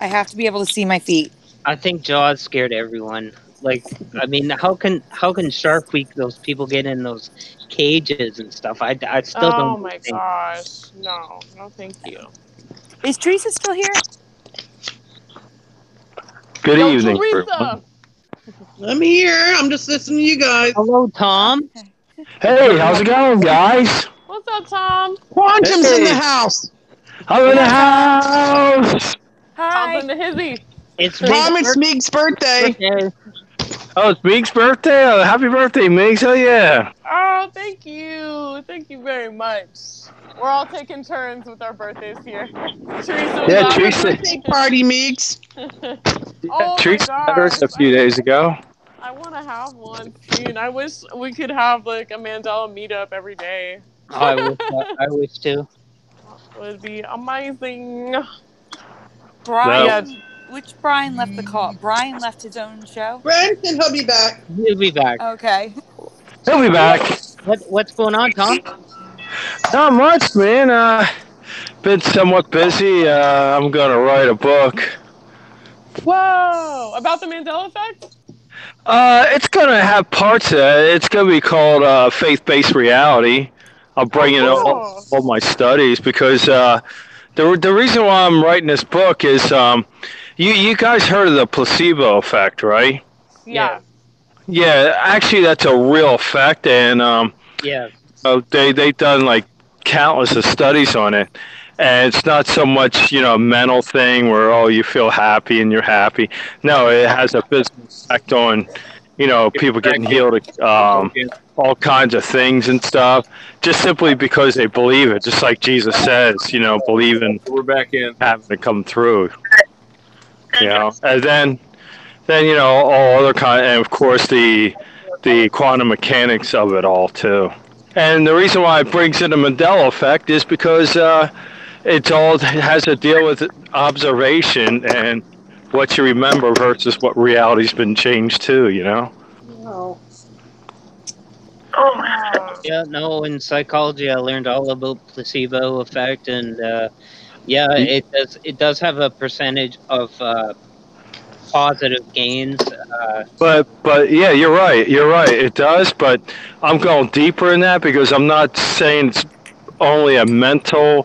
Speaker 4: I have to be able to see my feet.
Speaker 3: I think Jaws scared everyone. Like, I mean, how can Shark Week those people get in those cages and stuff? I still don't.
Speaker 9: Oh my gosh, no, thank you.
Speaker 4: Is Theresa still here?
Speaker 13: Good
Speaker 9: Yo,
Speaker 13: evening,
Speaker 9: Theresa.
Speaker 2: I'm here. I'm just listening to you guys.
Speaker 3: Hello, Tom.
Speaker 13: Hey, how's it going, guys?
Speaker 9: What's up, Tom?
Speaker 2: Quantum's in
Speaker 13: Hey.
Speaker 2: the house.
Speaker 13: I'm in the house.
Speaker 4: Hi.
Speaker 9: Tom's in the hizzy.
Speaker 3: It's
Speaker 2: Mom, it's Meeg's birthday.
Speaker 13: Oh, it's Meegs' birthday. Oh, happy birthday, Meegs. Oh yeah.
Speaker 9: Oh, thank you. Thank you very much. We're all taking turns with our birthdays here. Teresa,
Speaker 13: Yeah, Teresa.
Speaker 2: Birthday party, Meegs.
Speaker 9: Oh
Speaker 13: Teresa
Speaker 9: my
Speaker 13: had hers
Speaker 9: gosh.
Speaker 13: a few days ago.
Speaker 9: I want to have one soon. I wish we could have like a Mandela meetup every day.
Speaker 3: Oh, I wish too.
Speaker 9: It would be amazing.
Speaker 4: Brian, which Brian left the call? Brian left his own show?
Speaker 2: Brent, and he'll be back.
Speaker 3: He'll be back.
Speaker 4: Okay.
Speaker 13: He'll be back.
Speaker 3: What's going on, Tom?
Speaker 13: Not much, man. Been somewhat busy. I'm gonna write a book.
Speaker 9: Whoa! About the Mandela effect?
Speaker 13: It's gonna have parts of it. It's gonna be called faith-based reality. I'll bring in all my studies because the reason why I'm writing this book is you guys heard of the placebo effect, right?
Speaker 9: Yeah.
Speaker 13: Yeah, actually that's a real effect, and
Speaker 3: yeah,
Speaker 13: they've done like countless of studies on it. And it's not so much, a mental thing where, you feel happy and you're happy. No, it has a physical effect on, people getting healed, all kinds of things and stuff, just simply because they believe it. Just like Jesus says, believe in
Speaker 1: We're back in.
Speaker 13: having it come through. And then, all other kind, and of course the quantum mechanics of it all too. And the reason why it brings in the Mandela effect is because it all has to deal with observation and what you remember versus what reality's been changed to,
Speaker 11: Oh.
Speaker 3: Yeah, no, in psychology I learned all about placebo effect, and it does have a percentage of positive gains.
Speaker 13: But yeah, you're right, it does, but I'm going deeper in that because I'm not saying it's only a mental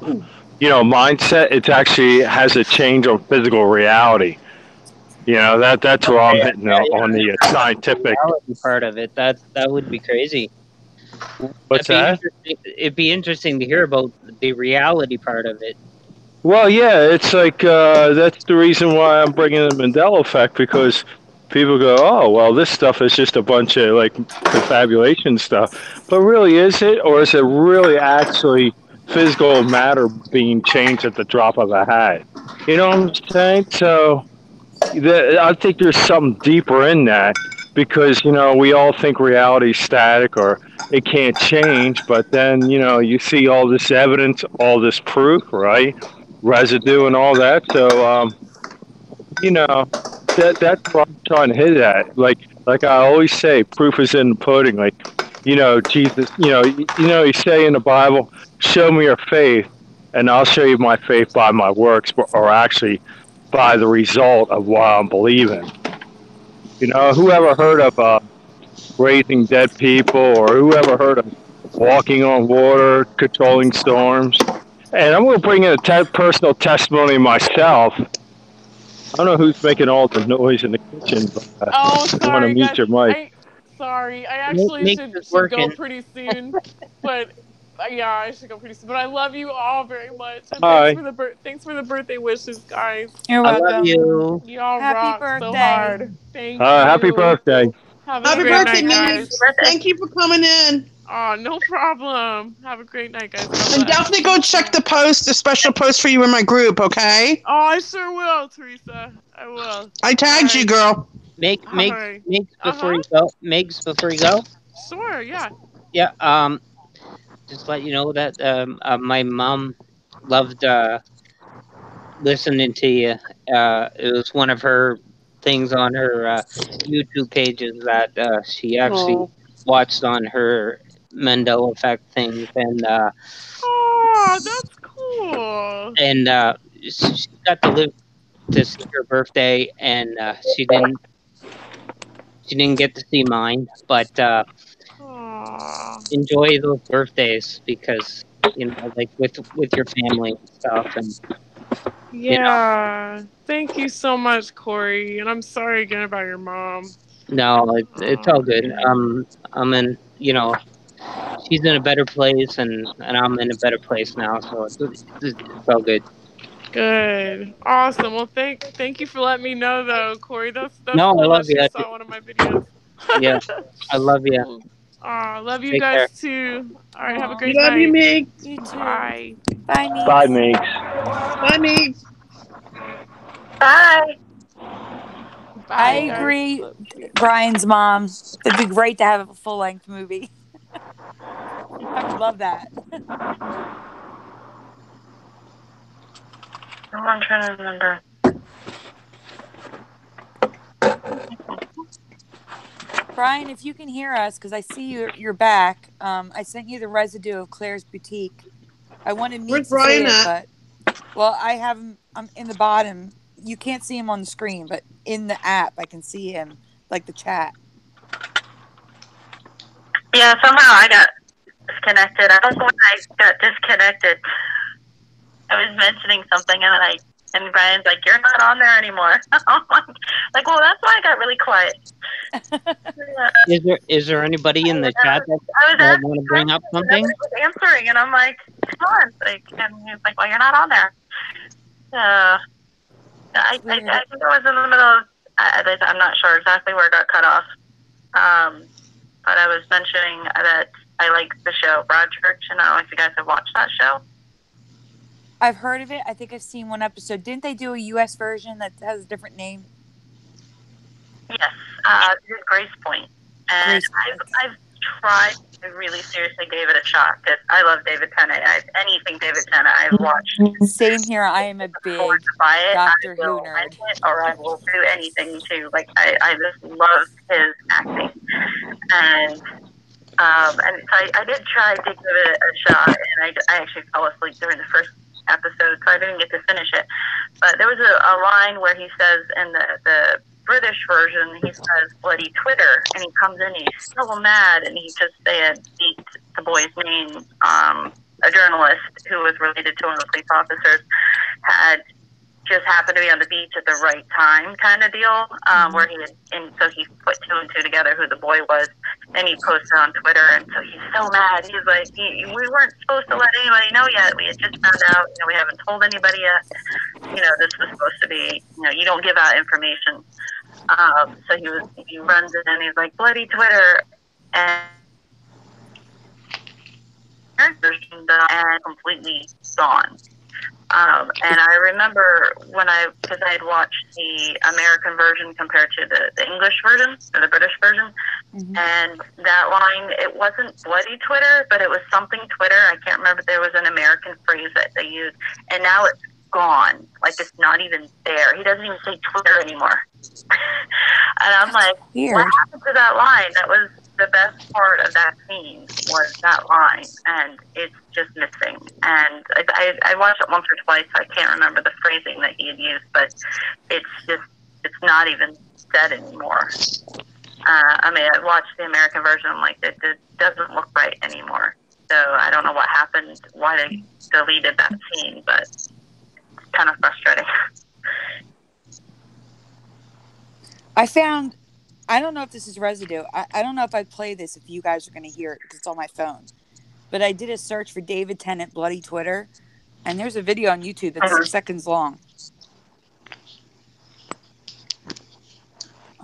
Speaker 13: mindset. It actually has a change on physical reality. That's where I'm hitting on the scientific
Speaker 3: part of it. That would be crazy.
Speaker 13: What's that?
Speaker 3: It'd be interesting to hear about the reality part of it.
Speaker 13: Well, yeah, it's like that's the reason why I'm bringing the Mandela effect, because people go, oh, well, this stuff is just a bunch of like confabulation stuff. But really, is it, or is it really actually physical matter being changed at the drop of a hat? You know what I'm saying? So I think there's something deeper in that, because we all think reality's static or it can't change, but then you see all this evidence, all this proof, right? Residue and all that. So that's what I'm trying to hit at. Like I always say, proof is in the pudding. Like Jesus, you say in the Bible, show me your faith, and I'll show you my faith by my works, or actually by the result of what I'm believing. Whoever heard of raising dead people, or whoever heard of walking on water, controlling storms? And I'm going to bring in a personal testimony myself. I don't know who's making all the noise in the kitchen, but I want to
Speaker 9: sorry,
Speaker 13: mute
Speaker 9: guys.
Speaker 13: your mic.
Speaker 9: Sorry, I actually should go pretty soon. But yeah, I should go pretty soon. But I love you all very much. And
Speaker 13: Hi.
Speaker 9: thanks for the birthday wishes, guys.
Speaker 4: You're welcome.
Speaker 3: I love you.
Speaker 9: Y'all
Speaker 4: Happy
Speaker 9: rock
Speaker 4: birthday.
Speaker 9: so hard. Thank you.
Speaker 13: Happy birthday.
Speaker 9: Have a
Speaker 2: Happy
Speaker 9: great
Speaker 2: birthday,
Speaker 9: night,
Speaker 2: Meegs.
Speaker 9: guys.
Speaker 2: Thank you for coming in.
Speaker 9: Oh, no problem. Have a great night, guys.
Speaker 2: And definitely go check the special post for you in my group, okay?
Speaker 9: Oh, I sure will, Theresa. I will.
Speaker 2: I tagged you, girl.
Speaker 3: Meegs, before you go. Meegs, before you go.
Speaker 9: Sure, yeah.
Speaker 3: Yeah. Just let you know that my mom loved listening to you. It was one of her things on her YouTube pages that she actually watched on her Mandela effect things, and
Speaker 9: that's cool.
Speaker 3: And she got to live to see her birthday, and she didn't get to see mine, but enjoy those birthdays because like with your family and stuff, and
Speaker 9: Thank you so much, Corey, and I'm sorry again about your mom.
Speaker 3: No, it's all good. I'm in, she's in a better place, and I'm in a better place now, so it's all good.
Speaker 9: Good, awesome. Well, thank you for letting me know, though, Corey. That's
Speaker 3: no,
Speaker 9: cool
Speaker 3: I love
Speaker 9: that
Speaker 3: you.
Speaker 9: you saw one of my videos.
Speaker 3: Yeah, I love you.
Speaker 9: Love you
Speaker 3: Take
Speaker 9: guys
Speaker 3: care.
Speaker 9: too. All right, have a great
Speaker 2: Love
Speaker 9: night.
Speaker 2: you, Meegs.
Speaker 4: You too.
Speaker 9: Bye.
Speaker 4: Bye, Meegs.
Speaker 13: Bye, Meegs.
Speaker 2: Bye, Meegs.
Speaker 11: Bye.
Speaker 4: I agree, Brian's mom. It'd be great to have a full-length movie. I would love that.
Speaker 11: I'm trying to remember.
Speaker 4: Brian, if you can hear us, because I see you're back. I sent you the residue of Claire's Boutique. I wanted me to say it, but I have him. I'm in the bottom. You can't see him on the screen, but in the app, I can see him, like the chat.
Speaker 11: Yeah, somehow I got disconnected. I don't know when I got disconnected. I was mentioning something, and Brian's like, "You're not on there anymore." I'm like, well, that's why I got really quiet.
Speaker 3: Is there anybody in the chat that want to bring up something?
Speaker 11: I was answering, and I'm like, "Come on!" And he's like, "Well, you're not on there." I think I was in the middle of. I'm not sure exactly where it got cut off. But I was mentioning that I like the show Broadchurch, and I don't know if you guys have watched that show.
Speaker 4: I've heard of it. I think I've seen one episode. Didn't they do a U.S. version that has a different name?
Speaker 11: Yes, this is Grace Point. And I've tried to really seriously give it a shot because I love David Tennant. Anything David Tennant I've watched.
Speaker 4: Same here. I am a big Doctor Who nerd.
Speaker 11: Or I will do anything to. Like, I just love his acting. And so I did try to give it a shot, and I actually fell asleep during the first episode, so I didn't get to finish it. But there was a line where he says in the British version, he says bloody Twitter, and he comes in and he's so mad, and he just said the boy's name. A journalist who was related to one of the police officers had just happened to be on the beach at the right time, kind of deal, where he had, and so he put two and two together who the boy was, and he posted on Twitter, and so he's so mad. He's like, we weren't supposed to let anybody know yet. We had just found out, we haven't told anybody yet. This was supposed to be, you don't give out information. So he runs in and he's like, bloody Twitter, and completely gone. And I remember because I had watched the American version compared to the English version, or the British version, and that line, it wasn't bloody Twitter, but it was something Twitter. I can't remember. There was an American phrase that they used, and now it's gone. Like, it's not even there. He doesn't even say Twitter anymore. And I'm like, what happened to that line? the best part of that scene was that line, and it's just missing. And I watched it once or twice. I can't remember the phrasing that he had used, but it's not even said anymore. I mean, I watched the American version. I'm like, it doesn't look right anymore. So I don't know what happened, why they deleted that scene, but it's kind of frustrating.
Speaker 4: I don't know if this is residue. I don't know if I play this if you guys are going to hear it because it's on my phone. But I did a search for David Tennant bloody Twitter, and there's a video on YouTube that's 6 seconds long.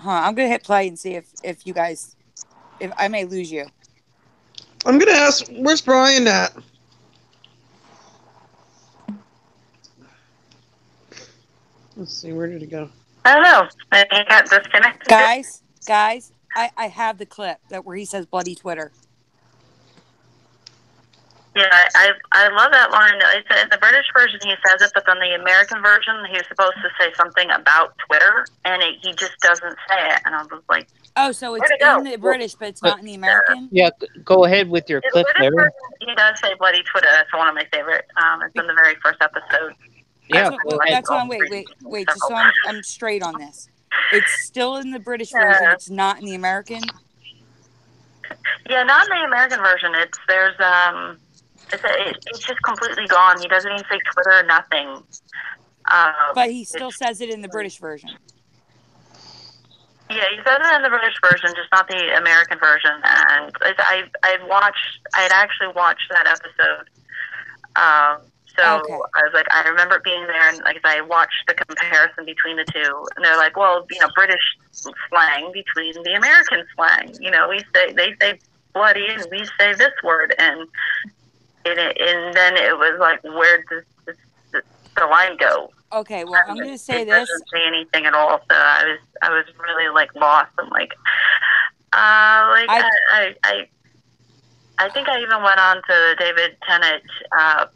Speaker 4: I'm going to hit play and see if you guys, if I may lose you.
Speaker 2: I'm going to ask, where's Brian at? Let's see, where did he go?
Speaker 11: I don't know. He got disconnected.
Speaker 4: Guys, I have the clip where he says bloody Twitter.
Speaker 11: Yeah, I love that line. In the British version, he says it, but then the American version, he was supposed to say something about Twitter, and he just doesn't say it. And I was like,
Speaker 4: oh, so it's in the British, but it's not in the American?
Speaker 3: Yeah, go ahead with your clip there.
Speaker 11: He does say bloody Twitter. That's one of my favorite. It's in the very first episode.
Speaker 3: Yeah,
Speaker 4: that's why. Wait. Just so I'm straight on this. It's still in the British version. It's not in the American.
Speaker 11: Yeah, not in the American version. It's just completely gone. He doesn't even say Twitter, nothing.
Speaker 4: But he still says it in the British version.
Speaker 11: Yeah, he says it in the British version, just not the American version. And I had actually watched that episode. So okay. I was like, I remember being there, and like I watched the comparison between the two, and they're like, well, British slang between the American slang. They say bloody, and we say this word, and then it was like, where does the line go?
Speaker 4: Okay, well, I'm going to say this.
Speaker 11: It doesn't say anything at all, so I was really like lost. I'm like, I think I even went on to the David Tennant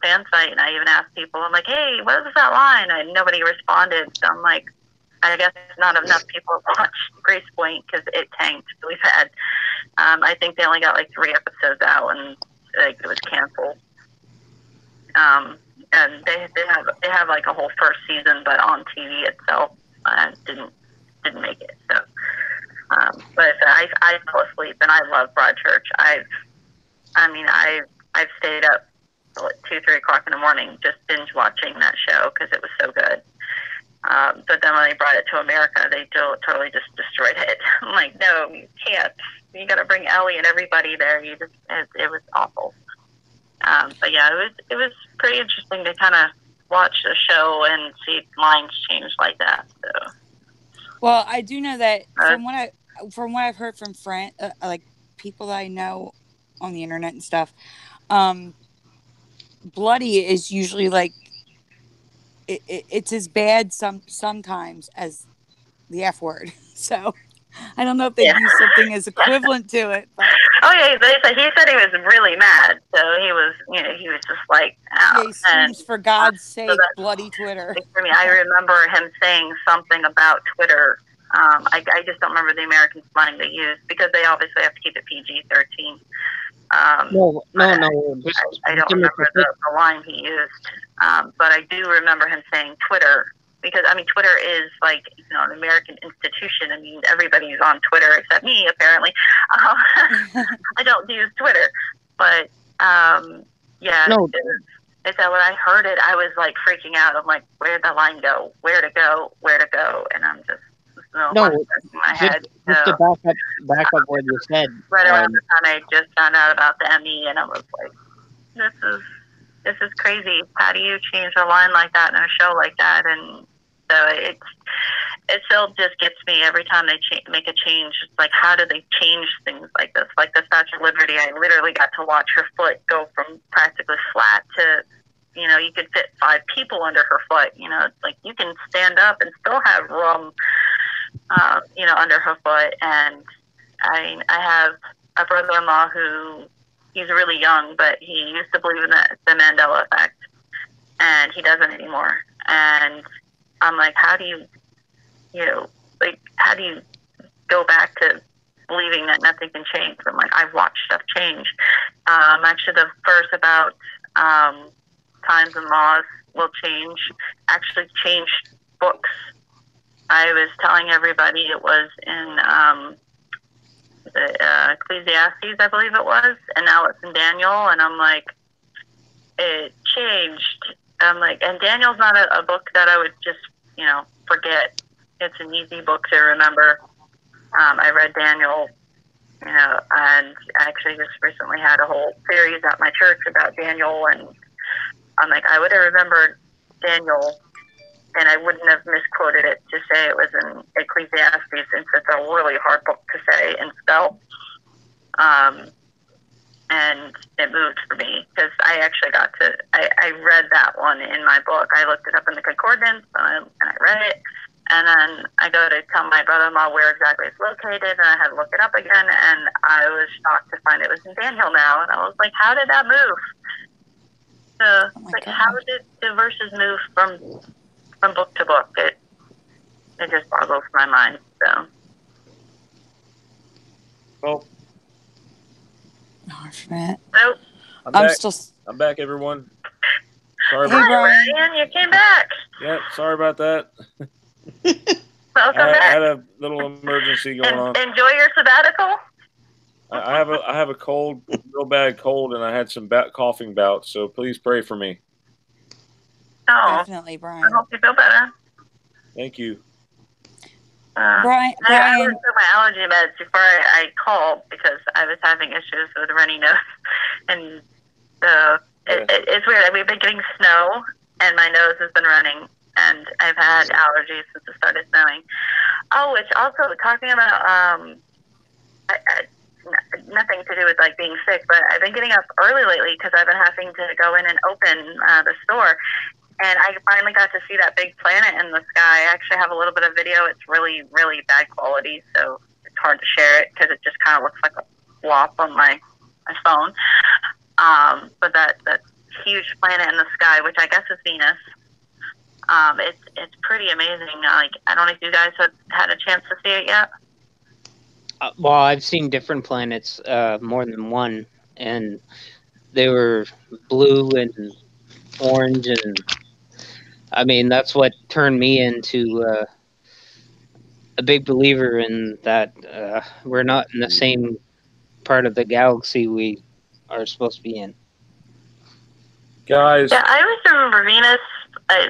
Speaker 11: fan site, and I even asked people, I'm like, hey, what was that line? And nobody responded. So I'm like, I guess not enough people watched Grace Point because it tanked really bad. I think they only got like 3 episodes out, and like it was canceled. And they have like a whole first season, but on TV itself didn't make it. So, but I fell asleep, and I love Broadchurch. I've stayed up till like 2-3 o'clock in the morning just binge watching that show because it was so good. But then when they brought it to America, they totally just destroyed it. I'm like, no, you can't. You got to bring Ellie and everybody there. It was awful. But yeah, it was pretty interesting to kind of watch the show and see lines change like that. So.
Speaker 4: Well, I do know that from what I've heard from friends, like people that I know on the internet and stuff, bloody is usually like it's as bad sometimes as the F word. So I don't know if they use something as equivalent to it. But.
Speaker 11: Oh yeah, he said he was really mad. So he was just like,
Speaker 4: yeah, he screams, for God's sake, bloody Twitter.
Speaker 11: For me, I remember him saying something about Twitter. I just don't remember the American slang they used because they obviously have to keep it PG-13.
Speaker 3: No.
Speaker 11: I don't remember the line he used, but I do remember him saying Twitter because Twitter is like an American institution. Everybody's on Twitter except me apparently. I don't use Twitter, but yeah. No. It's that when I heard it, I was like freaking out. I'm like, where'd the line go? Where to go? And I'm just. In my head.
Speaker 3: Just to back up what you said.
Speaker 11: Right around the time I just found out about the Emmy, and I was like, "This is crazy. How do you change a line like that in a show like that?" And so it still just gets me every time they make a change. It's like, how do they change things like this? Like the Statue of Liberty, I literally got to watch her foot go from practically flat to. You could fit 5 people under her foot. It's like you can stand up and still have room. Under her foot, and I have a brother-in-law who he's really young, but he used to believe in the Mandela effect, and he doesn't anymore. And I'm like, how do you go back to believing that nothing can change. I'm like, I've watched stuff change. Actually, the verse about times and laws will change actually changed books. I was telling everybody it was in the Ecclesiastes, I believe it was, and now it's in Daniel, and I'm like, it changed. I'm like, and Daniel's not a book that I would just, forget. It's an easy book to remember. I read Daniel, and I actually just recently had a whole series at my church about Daniel, and I'm like, I would have remembered Daniel, and I wouldn't have misquoted it to say it was in Ecclesiastes, since it's a really hard book to say and spell. And it moved for me, because I actually I read that one in my book. I looked it up in the concordance, and I read it. And then I go to tell my brother-in-law where exactly it's located, and I had to look it up again, and I was shocked to find it was in Daniel now. And I was like, how did that move? So, how did the verses move from book to book? It just boggles my mind. So.
Speaker 1: Well.
Speaker 4: Oh, shit.
Speaker 11: Nope.
Speaker 1: I'm back, everyone. Sorry
Speaker 11: about
Speaker 1: that.
Speaker 11: Ryan, you came back.
Speaker 1: Yeah, sorry about that.
Speaker 11: Welcome back.
Speaker 1: I had a little emergency going on.
Speaker 11: Enjoy your sabbatical.
Speaker 1: I have a cold, real bad cold, and I had some coughing bouts. So please pray for me.
Speaker 11: Oh,
Speaker 4: definitely, Brian.
Speaker 11: I hope you feel better.
Speaker 1: Thank you.
Speaker 4: Brian.
Speaker 11: I took my allergy meds before I called, because I was having issues with a runny nose, and so it's weird. We've been getting snow, and my nose has been running, and I've had allergies since it started snowing. Oh, which also, talking about nothing to do with like being sick, but I've been getting up early lately because I've been having to go in and open the store. And I finally got to see that big planet in the sky. I actually have a little bit of video. It's really, really bad quality, so it's hard to share it because it just kind of looks like a flop on my phone. But that huge planet in the sky, which I guess is Venus, it's pretty amazing. Like, I don't know if you guys have had a chance to see it yet.
Speaker 3: Well, I've seen different planets, more than one, and they were blue and orange, and I mean, that's what turned me into a big believer in that we're not in the same part of the galaxy we are supposed to be in.
Speaker 1: Guys.
Speaker 11: Yeah, I always remember Venus,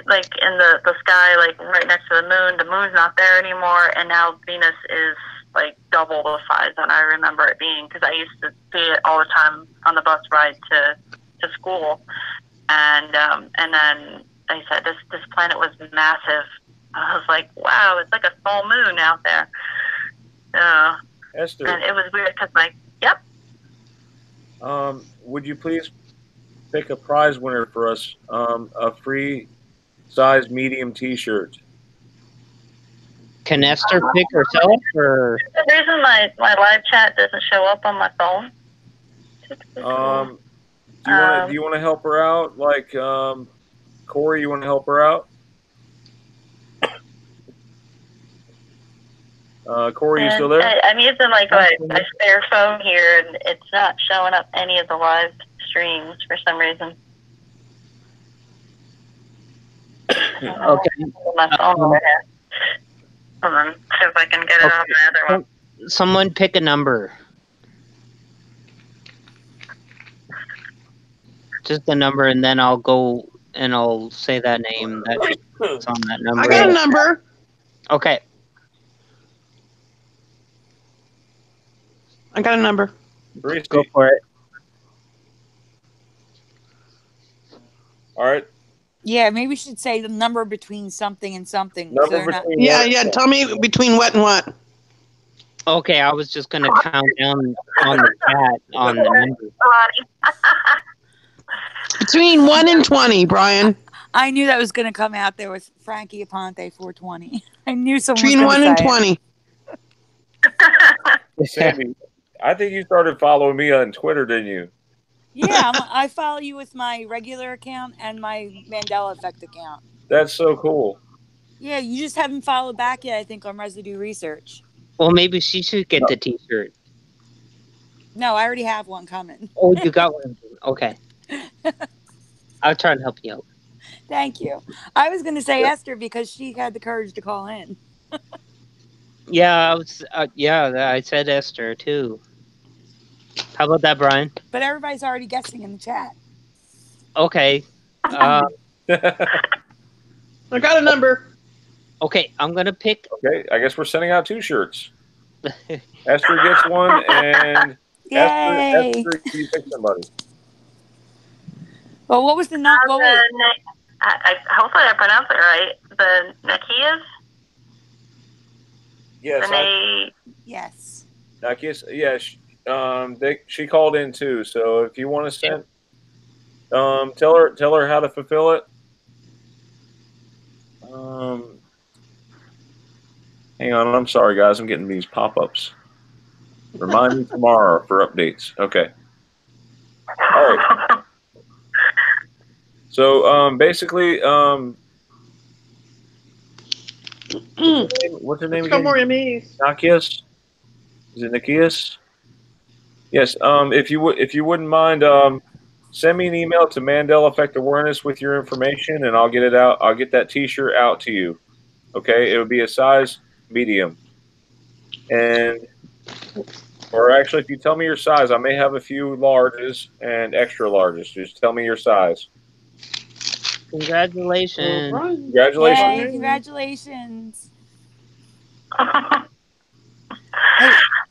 Speaker 11: like in the sky, like right next to the moon. The moon's not there anymore, and now Venus is like double the size that I remember it being, because I used to see it all the time on the bus ride to school. And then they said this planet was massive. I was like, wow, it's like a full moon out there.
Speaker 1: Esther.
Speaker 11: And it was weird because
Speaker 1: would you please pick a prize winner for us? A free size medium T-shirt.
Speaker 3: Can Esther pick herself, or?
Speaker 11: The reason my live chat doesn't show up on my phone.
Speaker 1: Do you want to help her out? Like, Corey, you want to help her out? Corey, you still there?
Speaker 11: I'm using like my spare phone here, and it's not showing up any of the live streams for some reason.
Speaker 3: Okay.
Speaker 11: My phone over here. Hold on, see if I can get it on my other one.
Speaker 3: Someone pick a number. Just the number, and then I'll go and I'll say that name that's on that number.
Speaker 2: I got a number.
Speaker 3: Okay.
Speaker 2: I got a number.
Speaker 3: Go for it.
Speaker 4: All right. Yeah, maybe we should say the number between something and something.
Speaker 2: Yeah. Tell me between what and what.
Speaker 3: Okay, I was just going to count down on the chat on the number.
Speaker 2: Between 1 and 20, Brian.
Speaker 4: I knew that was going to come out there with Frankie Aponte 420. I knew someone
Speaker 2: between 1 and 20.
Speaker 1: Sammy, I think you started following me on Twitter, didn't you?
Speaker 4: Yeah, I follow you with my regular account and my Mandela Effect account.
Speaker 1: That's so cool.
Speaker 4: Yeah, you just haven't followed back yet, I think, on Residue Research.
Speaker 3: Well, maybe she should get the T-shirt.
Speaker 4: No, I already have one coming.
Speaker 3: Oh, you got one. Okay. I'll try and help you out.
Speaker 4: Thank you. I was going to say Esther because she had the courage to call in.
Speaker 3: Yeah, I said Esther too. How about that, Brian?
Speaker 4: But everybody's already guessing in the chat.
Speaker 3: Okay.
Speaker 2: I got a number.
Speaker 3: Okay, I'm gonna pick.
Speaker 1: Okay, I guess we're sending out 2 shirts. Esther gets one, and
Speaker 4: Yay!
Speaker 1: Esther, you pick somebody.
Speaker 4: Well, what was the not?
Speaker 11: Hopefully I pronounced it right. The Nakias?
Speaker 1: Yes.
Speaker 4: Yes.
Speaker 1: Nakias, yeah. She called in too. So if you want to send, tell her how to fulfill it. Hang on, I'm sorry, guys. I'm getting these pop-ups. Remind me tomorrow for updates. Okay. All right. So basically, what's her name again?
Speaker 2: More Meegs.
Speaker 1: Nakias? Is it Nakias? Yes. If you wouldn't mind, send me an email to Mandela Effect Awareness with your information, and I'll get it out. I'll get that T-shirt out to you. Okay. It would be a size medium, or actually, if you tell me your size, I may have a few larges and extra larges. Just tell me your size.
Speaker 3: Congratulations!
Speaker 1: Congratulations!
Speaker 4: Yay, congratulations! Hey,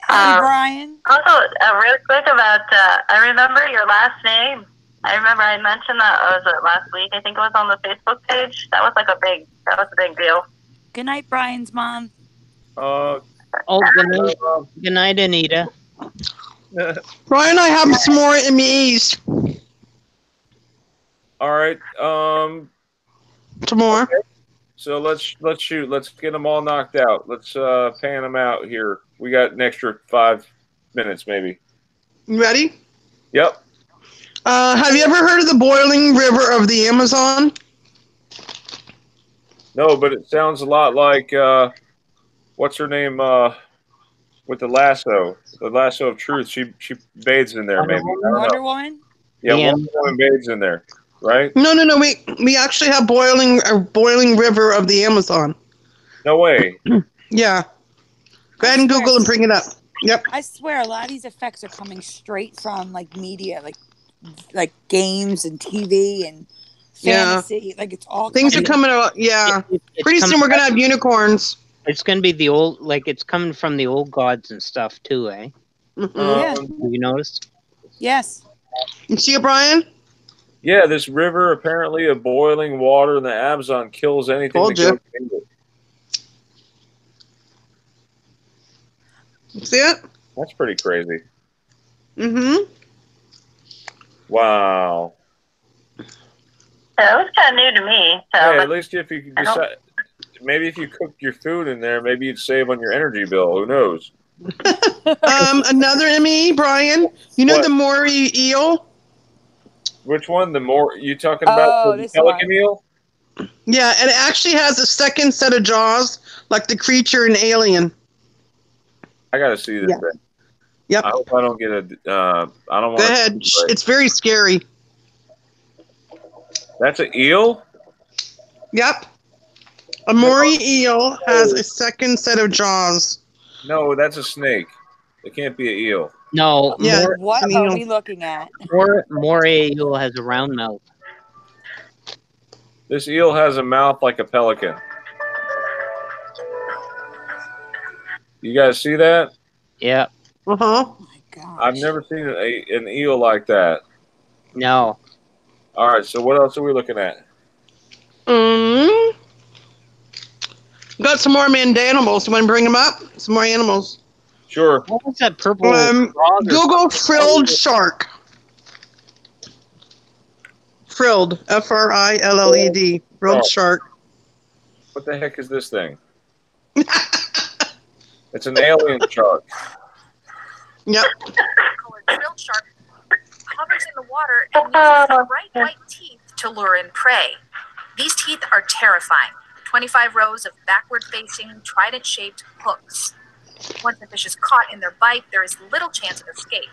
Speaker 4: Brian.
Speaker 11: Also, real quick about, I remember your last name. I remember I mentioned that, was it last week? I think it was on the Facebook page. That was a big deal.
Speaker 4: Good night, Brian's mom.
Speaker 3: Good night, Anita.
Speaker 2: Brian, I have some more Meegs.
Speaker 1: All right.
Speaker 2: Some more.
Speaker 1: Okay. So let's shoot. Let's get them all knocked out. Let's pan them out here. We got an extra 5 minutes, maybe.
Speaker 2: You ready?
Speaker 1: Yep.
Speaker 2: Have you ever heard of the boiling river of the Amazon?
Speaker 1: No, but it sounds a lot like what's her name with the lasso of truth. She bathes in there, maybe.
Speaker 4: Wonder Woman.
Speaker 1: Yeah, Wonder Woman bathes in there, right?
Speaker 2: No. We actually have boiling river of the Amazon.
Speaker 1: No way.
Speaker 2: Yeah. Go ahead and Google and bring it up. Yep.
Speaker 4: I swear, a lot of these effects are coming straight from media, like games and TV and fantasy. Like it's all
Speaker 2: things are coming out. Yeah. Pretty soon we're gonna have unicorns.
Speaker 3: It's gonna be the old, it's coming from the old gods and stuff too, eh?
Speaker 4: Yeah.
Speaker 3: Have you noticed?
Speaker 4: Yes.
Speaker 2: You see it, Brian?
Speaker 1: Yeah, this river apparently of boiling water in the Amazon kills anything that goes into it.
Speaker 2: See it?
Speaker 1: That's pretty crazy.
Speaker 2: Mm-hmm.
Speaker 1: Wow.
Speaker 11: Yeah, it was kind of new to me. So,
Speaker 1: hey, at least if you could decide, maybe if you cook your food in there, maybe you'd save on your energy bill. Who knows?
Speaker 2: Another ME, Brian. You know the Maury eel?
Speaker 1: Which one? You talking about the pelican eel?
Speaker 2: Yeah, and it actually has a second set of jaws, like the creature in Alien.
Speaker 1: I gotta see this thing.
Speaker 2: Yep.
Speaker 1: I hope I don't get I don't want.
Speaker 2: Go ahead. It's very scary.
Speaker 1: That's an eel?
Speaker 2: Yep. A Maury eel has a second set of jaws.
Speaker 1: No, that's a snake. It can't be an eel.
Speaker 3: No.
Speaker 2: Yeah.
Speaker 4: What are we looking at?
Speaker 3: Moray eel has a round mouth.
Speaker 1: This eel has a mouth like a pelican. You guys see that?
Speaker 3: Yeah.
Speaker 2: Uh-huh.
Speaker 4: Oh my God.
Speaker 1: I've never seen an eel like that.
Speaker 3: No.
Speaker 1: All right, so what else are we looking at?
Speaker 2: Got some more animals. You want to bring them up? Some more animals.
Speaker 1: Sure.
Speaker 3: What was that purple?
Speaker 2: Google frilled shark. Frilled. Frilled. Frilled shark.
Speaker 1: What the heck is this thing? It's an alien shark.
Speaker 2: Yep.
Speaker 14: Frilled shark hovers in the water and uses its bright white teeth to lure in prey. These teeth are terrifying. 25 rows of backward-facing, trident-shaped hooks. Once the fish is caught in their bite, there is little chance of escape.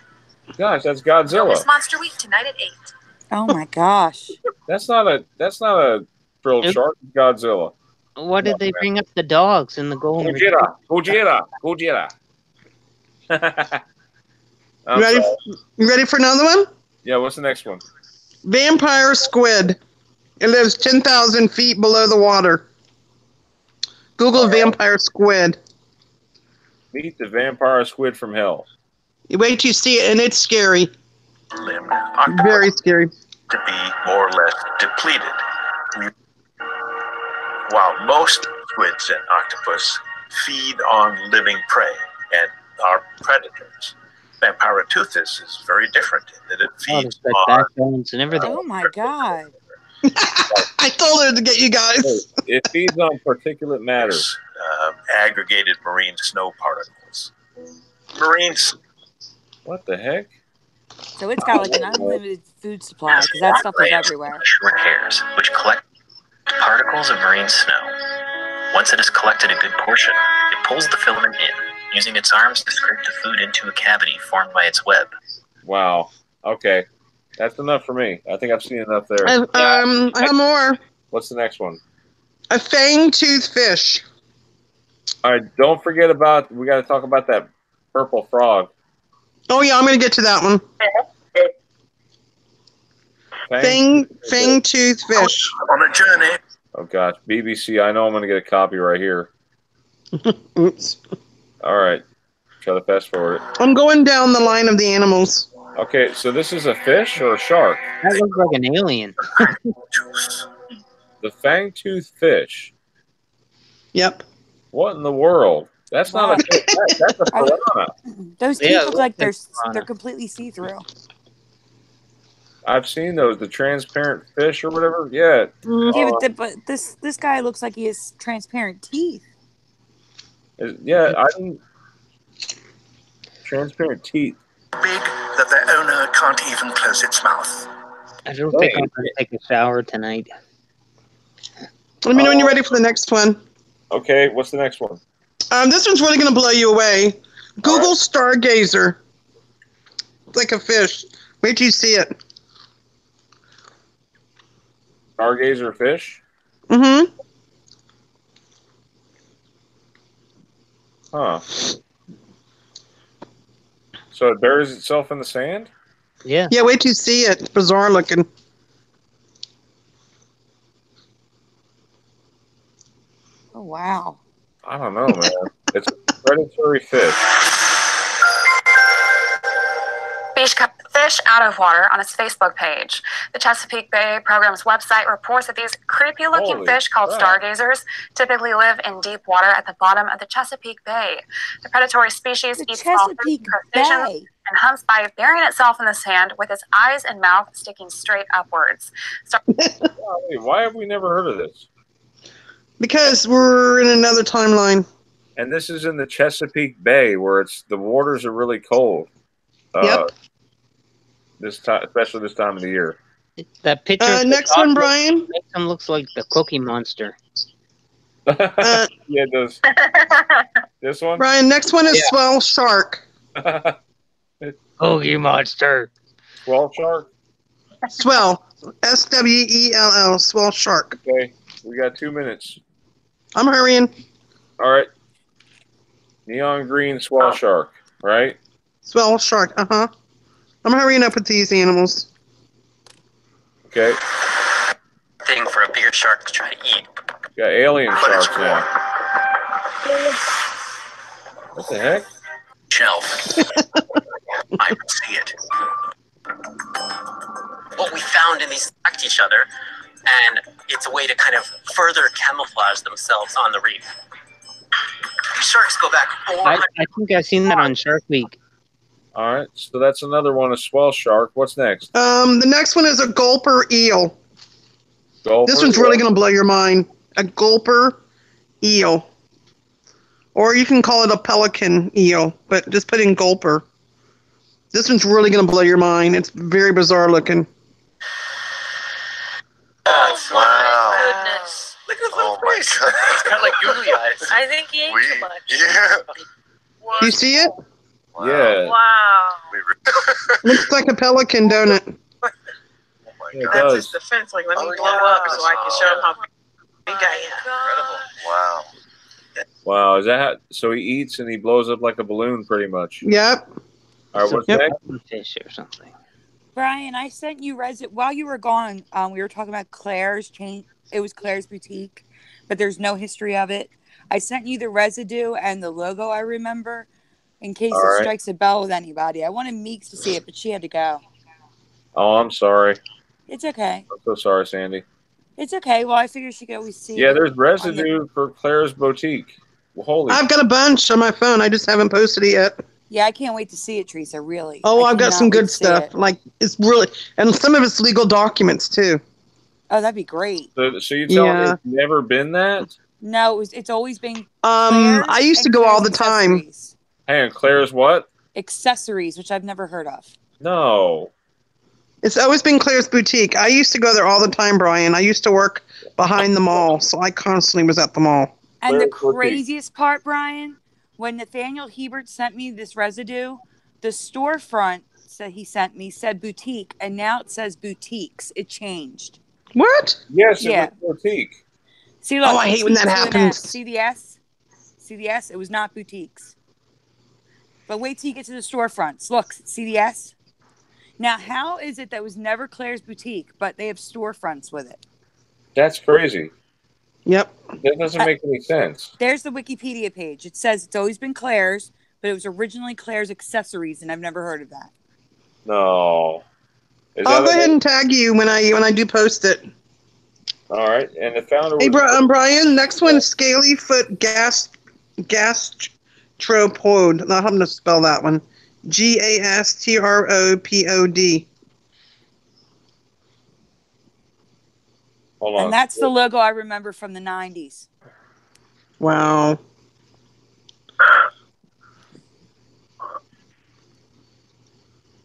Speaker 1: Gosh, that's
Speaker 14: Don't
Speaker 1: Godzilla.
Speaker 14: miss Monster Week tonight at 8.
Speaker 4: Oh my gosh.
Speaker 1: That's not a frilled shark. It's Godzilla.
Speaker 3: What did they bring up the dogs in the golden retriever?
Speaker 1: Gojira.
Speaker 2: You ready for another one?
Speaker 1: Yeah, what's the next one?
Speaker 2: Vampire squid. It lives 10,000 feet below the water. Google vampire squid.
Speaker 1: Meet the vampire squid from hell.
Speaker 2: You wait till you see it, and it's scary.
Speaker 12: Octopus
Speaker 2: Very scary.
Speaker 12: to be more or less depleted. While most squids and octopus feed on living prey and are predators, Vampiroteuthis is very different in that it feeds on
Speaker 3: backbones and everything.
Speaker 4: Oh my god.
Speaker 2: I told her to get you guys.
Speaker 1: It feeds on particulate matter.
Speaker 12: Aggregated marine snow particles. Marines.
Speaker 1: What the heck?
Speaker 4: So it's got like an unlimited food supply because that stuff is everywhere.
Speaker 7: Short hairs, which collect particles of marine snow. Once it has collected a good portion, it pulls the filament in, using its arms to scrape the food into a cavity formed by its web.
Speaker 1: Wow. Okay. That's enough for me. I think I've seen enough there.
Speaker 2: I have more.
Speaker 1: What's the next one?
Speaker 2: A fang-toothed fish.
Speaker 1: All right. Don't forget about, we got to talk about that purple frog.
Speaker 2: Oh, yeah, I'm going to get to that one. Fang-toothed fish.
Speaker 12: On a journey.
Speaker 1: Oh, gosh. BBC, I know I'm going to get a copy right here.
Speaker 2: Oops.
Speaker 1: All right. Try to fast forward it.
Speaker 2: I'm going down the line of the animals.
Speaker 1: Okay, so this is a fish or a shark?
Speaker 3: That looks like an alien.
Speaker 1: The fang-toothed fish.
Speaker 2: Yep.
Speaker 1: What in the world? That's not a fish. That's a piranha.
Speaker 4: Those teeth look like they're completely see-through.
Speaker 1: I've seen those, the transparent fish or whatever. Yeah.
Speaker 4: Yeah, but this guy looks like he has transparent teeth.
Speaker 1: Yeah, I didn't. Transparent teeth.
Speaker 12: Big that their owner can't even close its mouth.
Speaker 3: I don't think I'm going to take a shower tonight.
Speaker 2: Let me know when you're ready for the next one.
Speaker 1: Okay, what's the next one?
Speaker 2: This one's really going to blow you away. Google stargazer. It's like a fish. Wait till you see it.
Speaker 1: Stargazer fish?
Speaker 2: Mm-hmm.
Speaker 1: Huh. So it buries itself in the sand?
Speaker 3: Yeah.
Speaker 2: Yeah, wait till you see it. It's bizarre looking.
Speaker 4: Oh, wow.
Speaker 1: I don't know, man. It's a predatory fish.
Speaker 14: Beach kept the fish out of water on its Facebook page. The Chesapeake Bay program's website reports that these creepy-looking
Speaker 1: Holy
Speaker 14: fish called
Speaker 1: crap.
Speaker 14: stargazers typically live in deep water at the bottom of the Chesapeake Bay. The predatory species eats small fish and crustaceans and hunts by burying itself in the sand with its eyes and mouth sticking straight upwards.
Speaker 1: Why have we never heard of this?
Speaker 2: Because we're in another timeline.
Speaker 1: And this is in the Chesapeake Bay, where the waters are really cold.
Speaker 2: Yep.
Speaker 1: This time, especially this time of the year.
Speaker 3: That picture.
Speaker 2: Next one, Brian.
Speaker 3: Next one looks like the Cookie Monster.
Speaker 1: Yeah, it does. This one?
Speaker 2: Brian, next one is swell shark.
Speaker 3: Cookie Monster.
Speaker 1: Swell shark?
Speaker 2: Swell. SWELL. Swell shark.
Speaker 1: Okay, we got 2 minutes.
Speaker 2: I'm hurrying.
Speaker 1: All right. Neon green swell shark, right?
Speaker 2: Swell shark. Uh-huh. I'm hurrying up with these animals.
Speaker 1: Okay.
Speaker 7: Thing for a bigger shark to try to eat.
Speaker 1: Got alien sharks now. What the heck?
Speaker 7: Shelf. I would see it. What we found in these attacked each other, and it's a way to kind of further camouflage themselves on the reef. Sharks go back 400.
Speaker 3: I think I've seen that on Shark Week.
Speaker 1: All right, so that's another one, a swell shark. What's next?
Speaker 2: The next one is a gulper eel.
Speaker 1: Gulper
Speaker 2: This one's really going to blow your mind. A gulper eel. Or you can call it a pelican eel, but just put in gulper. This one's really going to blow your mind. It's very bizarre looking.
Speaker 14: Oh,
Speaker 12: Wow.
Speaker 14: goodness.
Speaker 8: Look at his
Speaker 12: Oh
Speaker 8: little
Speaker 12: my
Speaker 8: face.
Speaker 12: God.
Speaker 8: He's kind of like googly eyes.
Speaker 14: I think he ate too much.
Speaker 12: Yeah.
Speaker 2: You see it?
Speaker 1: Wow. Yeah.
Speaker 11: Wow.
Speaker 2: Looks like a pelican, don't it?
Speaker 1: It
Speaker 8: That's
Speaker 1: does.
Speaker 8: his defense. Like, let me blow up so I can show him how big I am.
Speaker 7: Incredible. Wow.
Speaker 1: Wow, is that how, so he eats and he blows up like a balloon pretty much?
Speaker 2: Yep.
Speaker 1: All right, what's next?
Speaker 3: Fish or something.
Speaker 4: Brian, I sent you while you were gone. We were talking about Claire's chain. It was Claire's boutique, but there's no history of it. I sent you the residue and the logo. I remember, in case
Speaker 1: All
Speaker 4: it
Speaker 1: right.
Speaker 4: strikes a bell with anybody. I wanted Meegs to see it, but she had to go.
Speaker 1: Oh, I'm sorry.
Speaker 4: It's okay.
Speaker 1: I'm so sorry, Sandy.
Speaker 4: It's okay. Well, I figured she could always see.
Speaker 1: Yeah,
Speaker 4: it
Speaker 1: there's residue for Claire's boutique. Well, holy.
Speaker 2: I've got a bunch on my phone. I just haven't posted it yet.
Speaker 4: Yeah, I can't wait to see it, Theresa. Really.
Speaker 2: Oh,
Speaker 4: I
Speaker 2: I've got
Speaker 4: cannot
Speaker 2: some
Speaker 4: wait
Speaker 2: good
Speaker 4: to see
Speaker 2: stuff.
Speaker 4: it.
Speaker 2: Like, it's really, and some of it's legal documents too.
Speaker 4: Oh, that'd be great.
Speaker 1: So you telling me
Speaker 2: Yeah.
Speaker 1: it's never been that?
Speaker 4: No, it's always been.
Speaker 2: I used to go all the time.
Speaker 1: Hang on, Claire's what?
Speaker 4: Accessories, which I've never heard of.
Speaker 1: No.
Speaker 2: It's always been Claire's boutique. I used to go there all the time, Brian. I used to work behind the mall, so I constantly was at the mall.
Speaker 4: And the craziest part, Brian, when Nathaniel Hebert sent me this residue, the storefront that he sent me said boutique, and now it says boutiques. It changed.
Speaker 2: What?
Speaker 1: Yes,
Speaker 4: Yeah.
Speaker 1: it was boutique.
Speaker 4: See, look,
Speaker 2: Oh, I hate when that
Speaker 4: boutiques with an
Speaker 2: happens.
Speaker 4: S. See the S? See the S? It was not boutiques. But wait till you get to the storefronts. Look, see the S? Now, how is it that was never Claire's boutique, but they have storefronts with it?
Speaker 1: That's crazy.
Speaker 2: Yep.
Speaker 1: That doesn't make any sense.
Speaker 4: There's the Wikipedia page. It says it's always been Claire's, but it was originally Claire's Accessories, and I've never heard of that.
Speaker 1: No.
Speaker 2: I'll go ahead and tag you when I do post it.
Speaker 1: All right, and the founder.
Speaker 2: Hey, Brian. Next one, scaly foot gastropod. I'll have to spell that one. GASTROPOD.
Speaker 1: Hold on.
Speaker 4: And that's the logo I remember from the 90s.
Speaker 2: Wow.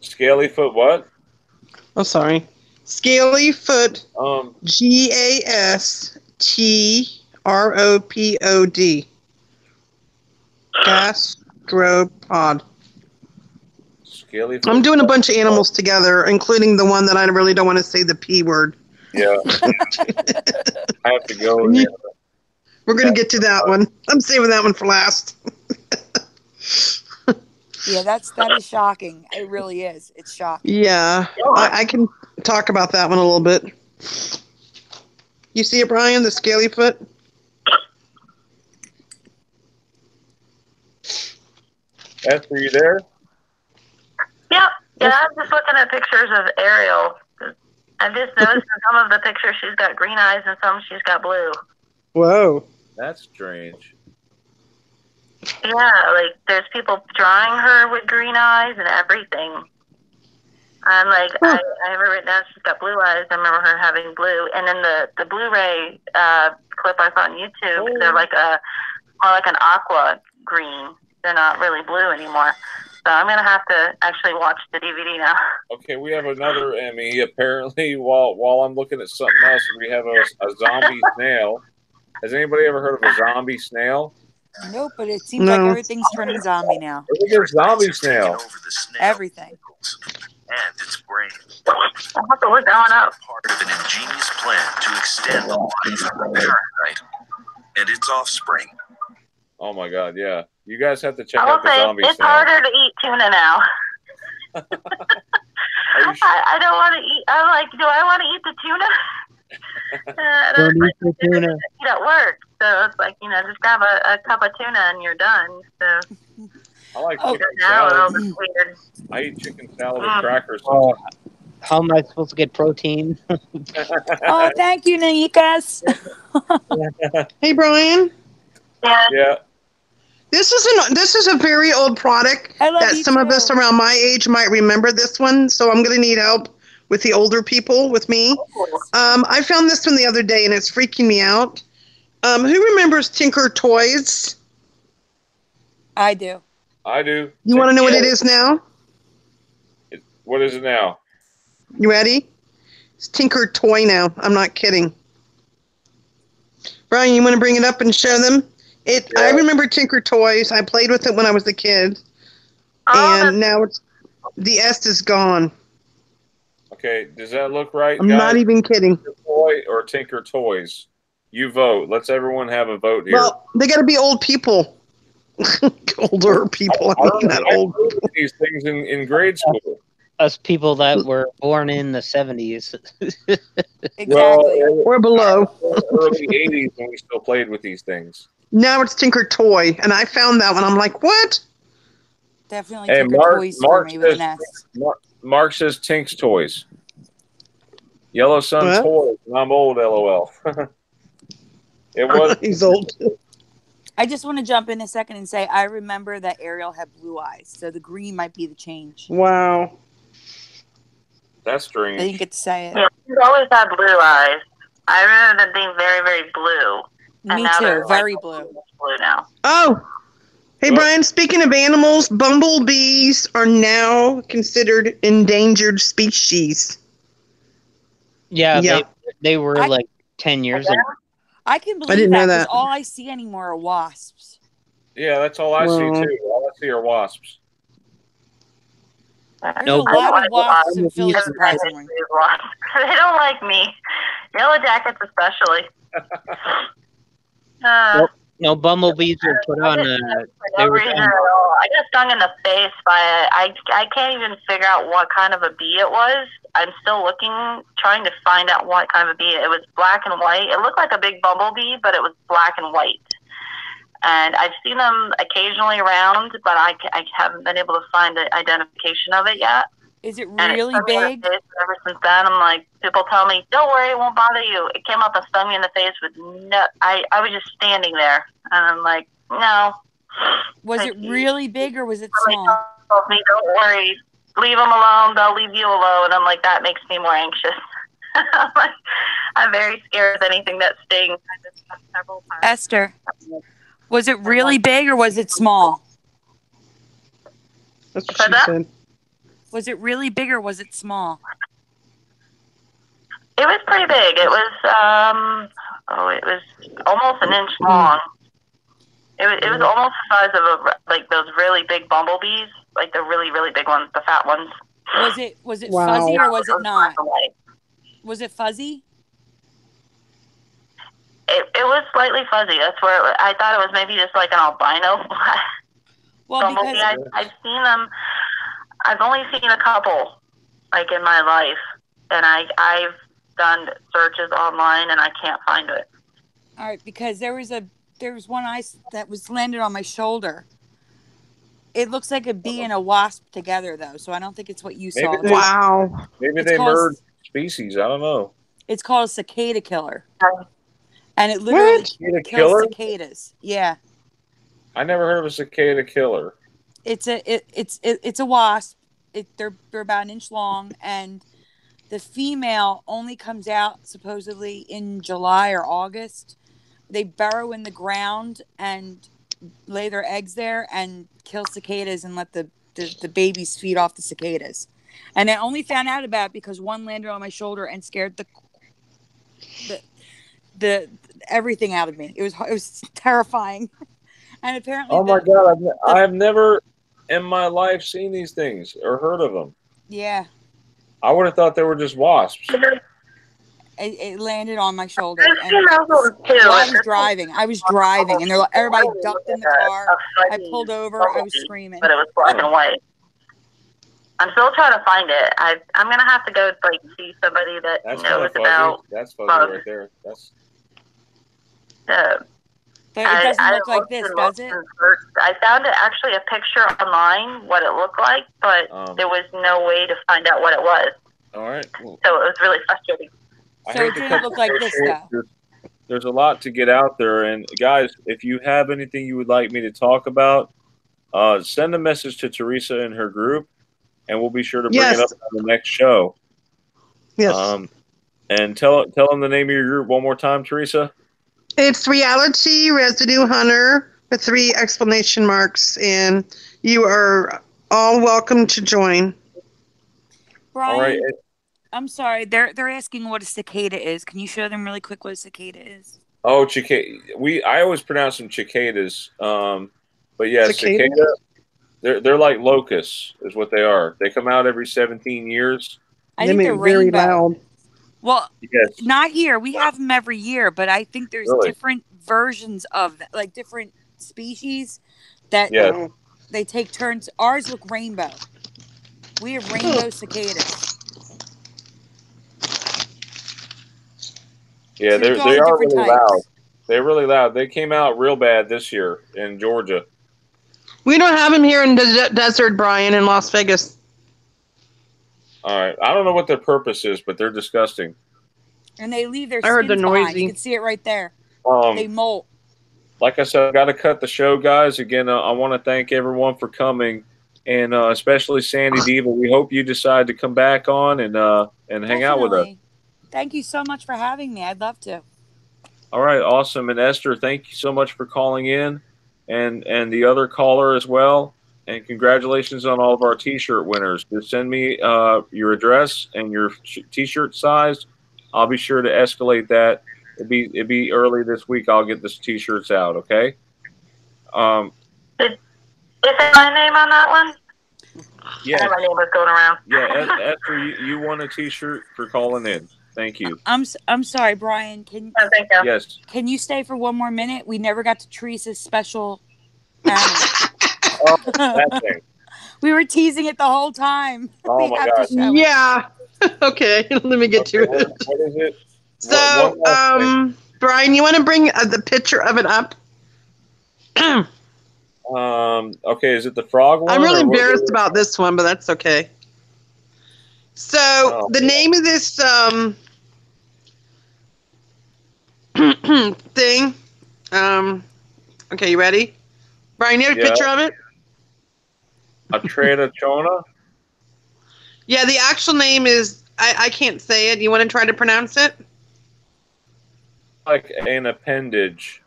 Speaker 1: Scaly foot what?
Speaker 2: Oh, sorry. Scaly foot. GASTROPOD. Gastropod.
Speaker 1: Scaly foot.
Speaker 2: I'm doing a bunch of animals together, including the one that I really don't want to say the P word.
Speaker 1: Yeah. I have to go.
Speaker 2: We're going to get to that one. I'm saving that one for last.
Speaker 4: Yeah, that is shocking. It really is. It's shocking.
Speaker 2: Yeah, I can talk about that one a little bit. You see it, Brian, the scaly foot?
Speaker 1: Esther, you there?
Speaker 11: Yep. Yeah, I'm just looking at pictures of Ariel. I just noticed in some of the pictures she's got green eyes and some she's got blue.
Speaker 2: Whoa.
Speaker 1: That's strange.
Speaker 11: Yeah, like there's people drawing her with green eyes and everything. I'm like, I have her written down. She's got blue eyes. I remember her having blue. And then the Blu-ray clip I saw on YouTube, they're like more like an aqua green. They're not really blue anymore. So I'm gonna have to actually watch the DVD now.
Speaker 1: Okay, we have another Emmy. Apparently, while I'm looking at something else, we have a zombie snail. Has anybody ever heard of a zombie snail?
Speaker 4: Nope, but it seems like everything's turning zombie now.
Speaker 1: Look at a zombie snail.
Speaker 4: Everything.
Speaker 12: And its brain.
Speaker 11: I'll have to look that one up.
Speaker 12: Part of an ingenious plan to extend the life of the parasite and its offspring.
Speaker 1: Oh my God! Yeah, you guys have to check
Speaker 11: I will
Speaker 1: out the
Speaker 11: say
Speaker 1: zombie
Speaker 11: it's
Speaker 1: snail.
Speaker 11: harder to eat tuna now. I don't want to eat. I'm like, do I want to eat the tuna?
Speaker 3: Don't eat the tuna.
Speaker 11: Eat at work, so it's like just grab a cup of tuna and you're done. So
Speaker 1: I like
Speaker 11: now
Speaker 1: chicken
Speaker 11: it's a little
Speaker 1: salad.
Speaker 11: bit weird.
Speaker 1: I eat chicken salad with crackers.
Speaker 3: How am I supposed to get protein?
Speaker 4: Oh, thank you, Nikas.
Speaker 2: Hey, Brian.
Speaker 1: Yeah.
Speaker 2: This is a very old product that some of us around my age might remember this one, so I'm going to need help with the older people, with me. I found this one the other day, and it's freaking me out. Who remembers Tinker Toys?
Speaker 4: I do.
Speaker 1: I do.
Speaker 2: You want to know what it is now?
Speaker 1: What is it now?
Speaker 2: You ready? It's Tinker Toy now. I'm not kidding. Brian, you want to bring it up and show them? I remember Tinker Toys. I played with it when I was a kid, and now the S is gone.
Speaker 1: Okay, does that look right,
Speaker 2: I'm
Speaker 1: guys?
Speaker 2: not even kidding.
Speaker 1: Tinker Toy or Tinker Toys? You vote. Let's everyone have a vote here.
Speaker 2: Well, they got to be old people. Older people. I mean, not old.
Speaker 1: These things in grade school.
Speaker 3: Us people that were born in the 70s.
Speaker 4: Exactly.
Speaker 1: Well,
Speaker 2: or below.
Speaker 1: Early 80s when we still played with these things.
Speaker 2: Now it's Tinker Toy, and I found that one. I'm like, what?
Speaker 4: Definitely Tinker Toys for me with an S.
Speaker 1: Mark says Tink's Toys. Yellow Sun Toys. And I'm old, LOL. It was.
Speaker 2: He's old.
Speaker 4: I just want to jump in a second and say I remember that Ariel had blue eyes, so the green might be the change.
Speaker 2: Wow.
Speaker 1: That's strange.
Speaker 4: I didn't get to say it.
Speaker 11: Yeah, she's always had blue eyes. I remember them being very, very blue.
Speaker 4: Me too, very blue.
Speaker 11: Blue now.
Speaker 2: Oh, hey, Brian, speaking of animals, bumblebees are now considered endangered species.
Speaker 3: Yeah. They were like 10 years ago.
Speaker 4: I can believe that because all I see anymore are wasps.
Speaker 1: Yeah, that's all I see too. All I see are wasps.
Speaker 4: There's a lot of wasps in Philly, surprisingly.
Speaker 11: They don't like me. Yellow jackets especially.
Speaker 3: No, bumblebees were put on.
Speaker 11: For no reason at all. I got stung in the face by it. I can't even figure out what kind of a bee it was. I'm still trying to find out what kind of a bee. It was black and white. It looked like a big bumblebee, but it was black and white. And I've seen them occasionally around, but I haven't been able to find the identification of it yet.
Speaker 4: Is it really big?
Speaker 11: Ever since then, I'm like, people tell me, don't worry, it won't bother you. It came up and stung me in the face with no, I was just standing there. And I'm like, no.
Speaker 4: Was it really big or was it small?
Speaker 11: Told me, don't worry, leave them alone, they'll leave you alone. And I'm like, that makes me more anxious. I'm very scared of anything that stings.
Speaker 4: Esther, was it really big or was it small?
Speaker 2: That's what she said.
Speaker 4: Was it really big or was it small?
Speaker 11: It was pretty big. It was it was almost an inch long. It was almost the size of like those really big bumblebees, like the really, really big ones, the fat ones.
Speaker 4: Was it fuzzy or was it not? Was it fuzzy?
Speaker 11: It was slightly fuzzy. That's where I thought it was maybe just like an albino bumblebee. I've seen them. I've only seen a couple, like in my life, and I've done searches online and I can't find it.
Speaker 4: All right, because there was one that was landed on my shoulder. It looks like a bee and a wasp together, though, so I don't think it's what you saw.
Speaker 2: Wow.
Speaker 1: Maybe they merged species. I don't know.
Speaker 4: It's called a cicada killer, and it literally kills cicadas. Yeah.
Speaker 1: I never heard of a cicada killer.
Speaker 4: It's a wasp. They're about an inch long, and the female only comes out supposedly in July or August. They burrow in the ground and lay their eggs there and kill cicadas and let the babies feed off the cicadas. And I only found out about it because one landed on my shoulder and scared the everything out of me. It was terrifying. And apparently,
Speaker 1: oh my God, I have never in my life seen these things or heard of them.
Speaker 4: Yeah.
Speaker 1: I would have thought they were just wasps.
Speaker 4: It landed on my shoulder. And I was driving, and everybody ducked in the car. I pulled over. I was screaming.
Speaker 11: But it was black and white. I'm still trying to find it. I'm gonna have to go see somebody that knows about.
Speaker 1: That's fuzzy right there. That's.
Speaker 4: But it doesn't look like this, does it?
Speaker 11: I found actually a picture online, what it looked like, but there was no way to find out what it was.
Speaker 1: All right. Well,
Speaker 11: so it was really frustrating.
Speaker 4: So it didn't look like this, though.
Speaker 1: There's a lot to get out there. And, guys, if you have anything you would like me to talk about, send a message to Theresa in her group, and we'll be sure to bring it up on the next show.
Speaker 2: Yes.
Speaker 1: And tell them the name of your group one more time, Theresa.
Speaker 2: It's Reality Residue Hunter with 3 exclamation marks, and you are all welcome to join.
Speaker 4: Brian, all right. I'm sorry. They're asking what a cicada is. Can you show them really quick what a cicada is?
Speaker 1: Oh, cicada. I always pronounce them cicadas. But yeah, cicada. They're like locusts, is what they are. They come out every 17 years.
Speaker 4: I think they're
Speaker 2: very
Speaker 4: rainbow.
Speaker 2: loud.
Speaker 4: Well,
Speaker 1: yes.
Speaker 4: Not here. We have them every year, but I think there's
Speaker 1: Really?
Speaker 4: different versions of that, like different species that they take turns. Ours look rainbow. We have rainbow cicadas.
Speaker 1: Yeah,
Speaker 4: So
Speaker 1: they
Speaker 4: all
Speaker 1: are
Speaker 4: different
Speaker 1: really
Speaker 4: types.
Speaker 1: loud. They're really loud. They came out real bad this year in Georgia.
Speaker 2: We don't have them here in the desert, Brian, in Las Vegas.
Speaker 1: All right. I don't know what their purpose is, but they're disgusting.
Speaker 4: And they leave their
Speaker 2: I heard the
Speaker 4: skins behind.
Speaker 2: noisy.
Speaker 4: You can see it right there. They molt.
Speaker 1: Like I said, I've got to cut the show, guys. Again, I want to thank everyone for coming, and especially Sandy Diva. We hope you decide to come back on and hang out with us.
Speaker 4: Thank you so much for having me. I'd love to.
Speaker 1: All right, awesome. And Esther, thank you so much for calling in, and the other caller as well. And congratulations on all of our T-shirt winners. Just send me your address and your T-shirt size. I'll be sure to escalate that. It'd be early this week. I'll get this T-shirts out. Okay.
Speaker 11: Is it my name on that one?
Speaker 1: Yeah.
Speaker 11: I know my name was going around.
Speaker 1: Yeah, Esther, you won a T-shirt for calling in. Thank you.
Speaker 4: I'm sorry, Brian. Can
Speaker 11: thank you.
Speaker 1: Yes.
Speaker 4: Can you stay for one more minute? We never got to Theresa's special animal.
Speaker 1: That thing.
Speaker 4: We were teasing it the whole time.
Speaker 1: Oh my God.
Speaker 2: Yeah. Okay. Let me get to it.
Speaker 1: What is it?
Speaker 2: So, Brian, you want to bring the picture of it up?
Speaker 1: Okay. Is it the frog one?
Speaker 2: I'm really embarrassed about this one, but that's okay. So the name of this thing. Okay, you ready? Brian, you have a picture of it?
Speaker 1: A Chona?
Speaker 2: Yeah, the actual name is I can't say it. You want to try to pronounce it?
Speaker 1: Like an appendage.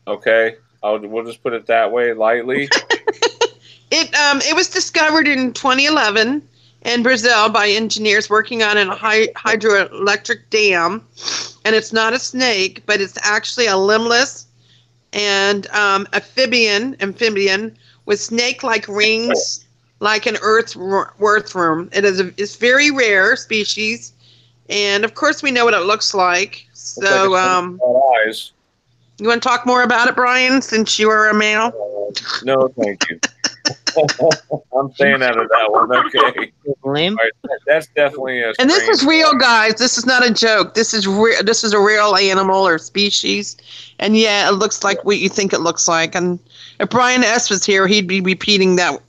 Speaker 1: Okay. We'll just put it that way, lightly.
Speaker 2: It was discovered in 2011 in Brazil by engineers working on a hydroelectric dam, and it's not a snake, but it's actually a limbless and amphibian with snake-like rings, like an earthworm. It's very rare species, and of course we know what it looks like. So,
Speaker 1: eyes.
Speaker 2: You want to talk more about it, Brian, since you are a male?
Speaker 1: No, thank you. I'm staying out of that one. Okay. Right, that's definitely a.
Speaker 2: And this is real, guys. This is not a joke. This is real. This is a real animal or species, and yeah, it looks like what you think it looks like. And if Brian S was here, he'd be repeating that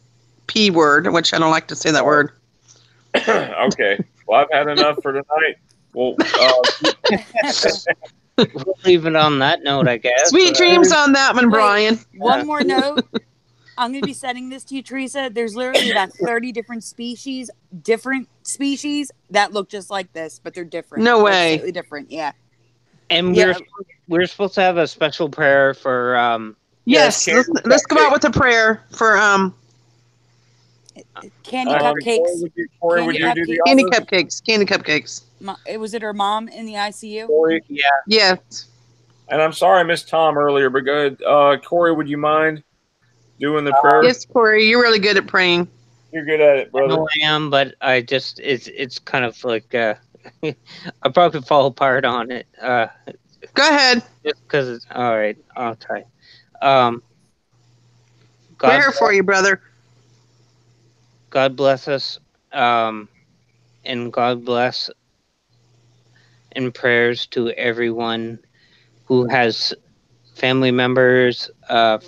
Speaker 2: P word, which I don't like to say that word.
Speaker 1: Okay. Well, I've had enough for tonight. Well,
Speaker 3: we'll leave it on that note, I guess.
Speaker 2: Sweet dreams on that one, Brian.
Speaker 4: One more note. I'm going to be sending this to you, Theresa. There's literally about 30 different species that look just like this, but they're different.
Speaker 2: No way.
Speaker 4: They're slightly different, yeah.
Speaker 3: And we're supposed to have a special prayer for
Speaker 2: yes, let's go out with a prayer for
Speaker 4: candy cupcakes.
Speaker 2: Candy cupcakes.
Speaker 4: Was it her mom in the ICU?
Speaker 3: Yeah.
Speaker 2: Yes.
Speaker 1: And I'm sorry I missed Tom earlier, but go ahead. Corey, would you mind doing the prayer?
Speaker 2: Yes, Corey, you're really good at praying.
Speaker 1: You're good at it, brother.
Speaker 3: I know I am, but I just it's kind of like I probably fall apart on it.
Speaker 2: Go ahead.
Speaker 3: Just because all right, I'll try.
Speaker 2: We're here for you, brother.
Speaker 3: God bless us, and God bless and prayers to everyone who has family members,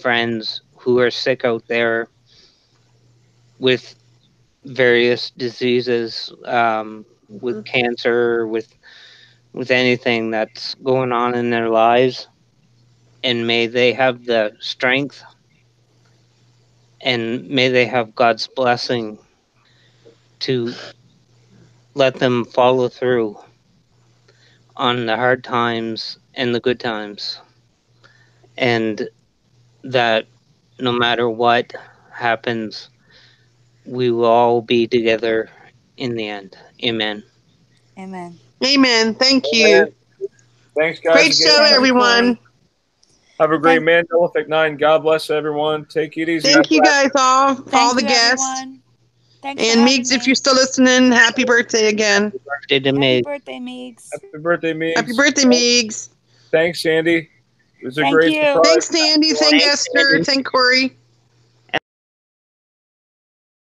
Speaker 3: friends who are sick out there with various diseases, with cancer, with anything that's going on in their lives. And may they have the strength and may they have God's blessing to let them follow through on the hard times and the good times. And that no matter what happens, we will all be together in the end. Amen.
Speaker 4: Amen.
Speaker 2: Amen. Thank you.
Speaker 1: Thanks, guys.
Speaker 2: Great show, everyone.
Speaker 1: Have a great Mandela Effect 9. God bless everyone. Take it easy.
Speaker 2: Thank you guys all the guests.
Speaker 4: Everyone. Thanks
Speaker 2: and Meegs, if you're still listening, happy birthday again.
Speaker 4: Happy birthday, Meegs.
Speaker 1: Happy birthday, Meegs.
Speaker 2: Happy birthday, Meegs.
Speaker 1: Thanks, Sandy. It was a great surprise.
Speaker 2: Thanks, Sandy. Thank Esther. Thank Corey.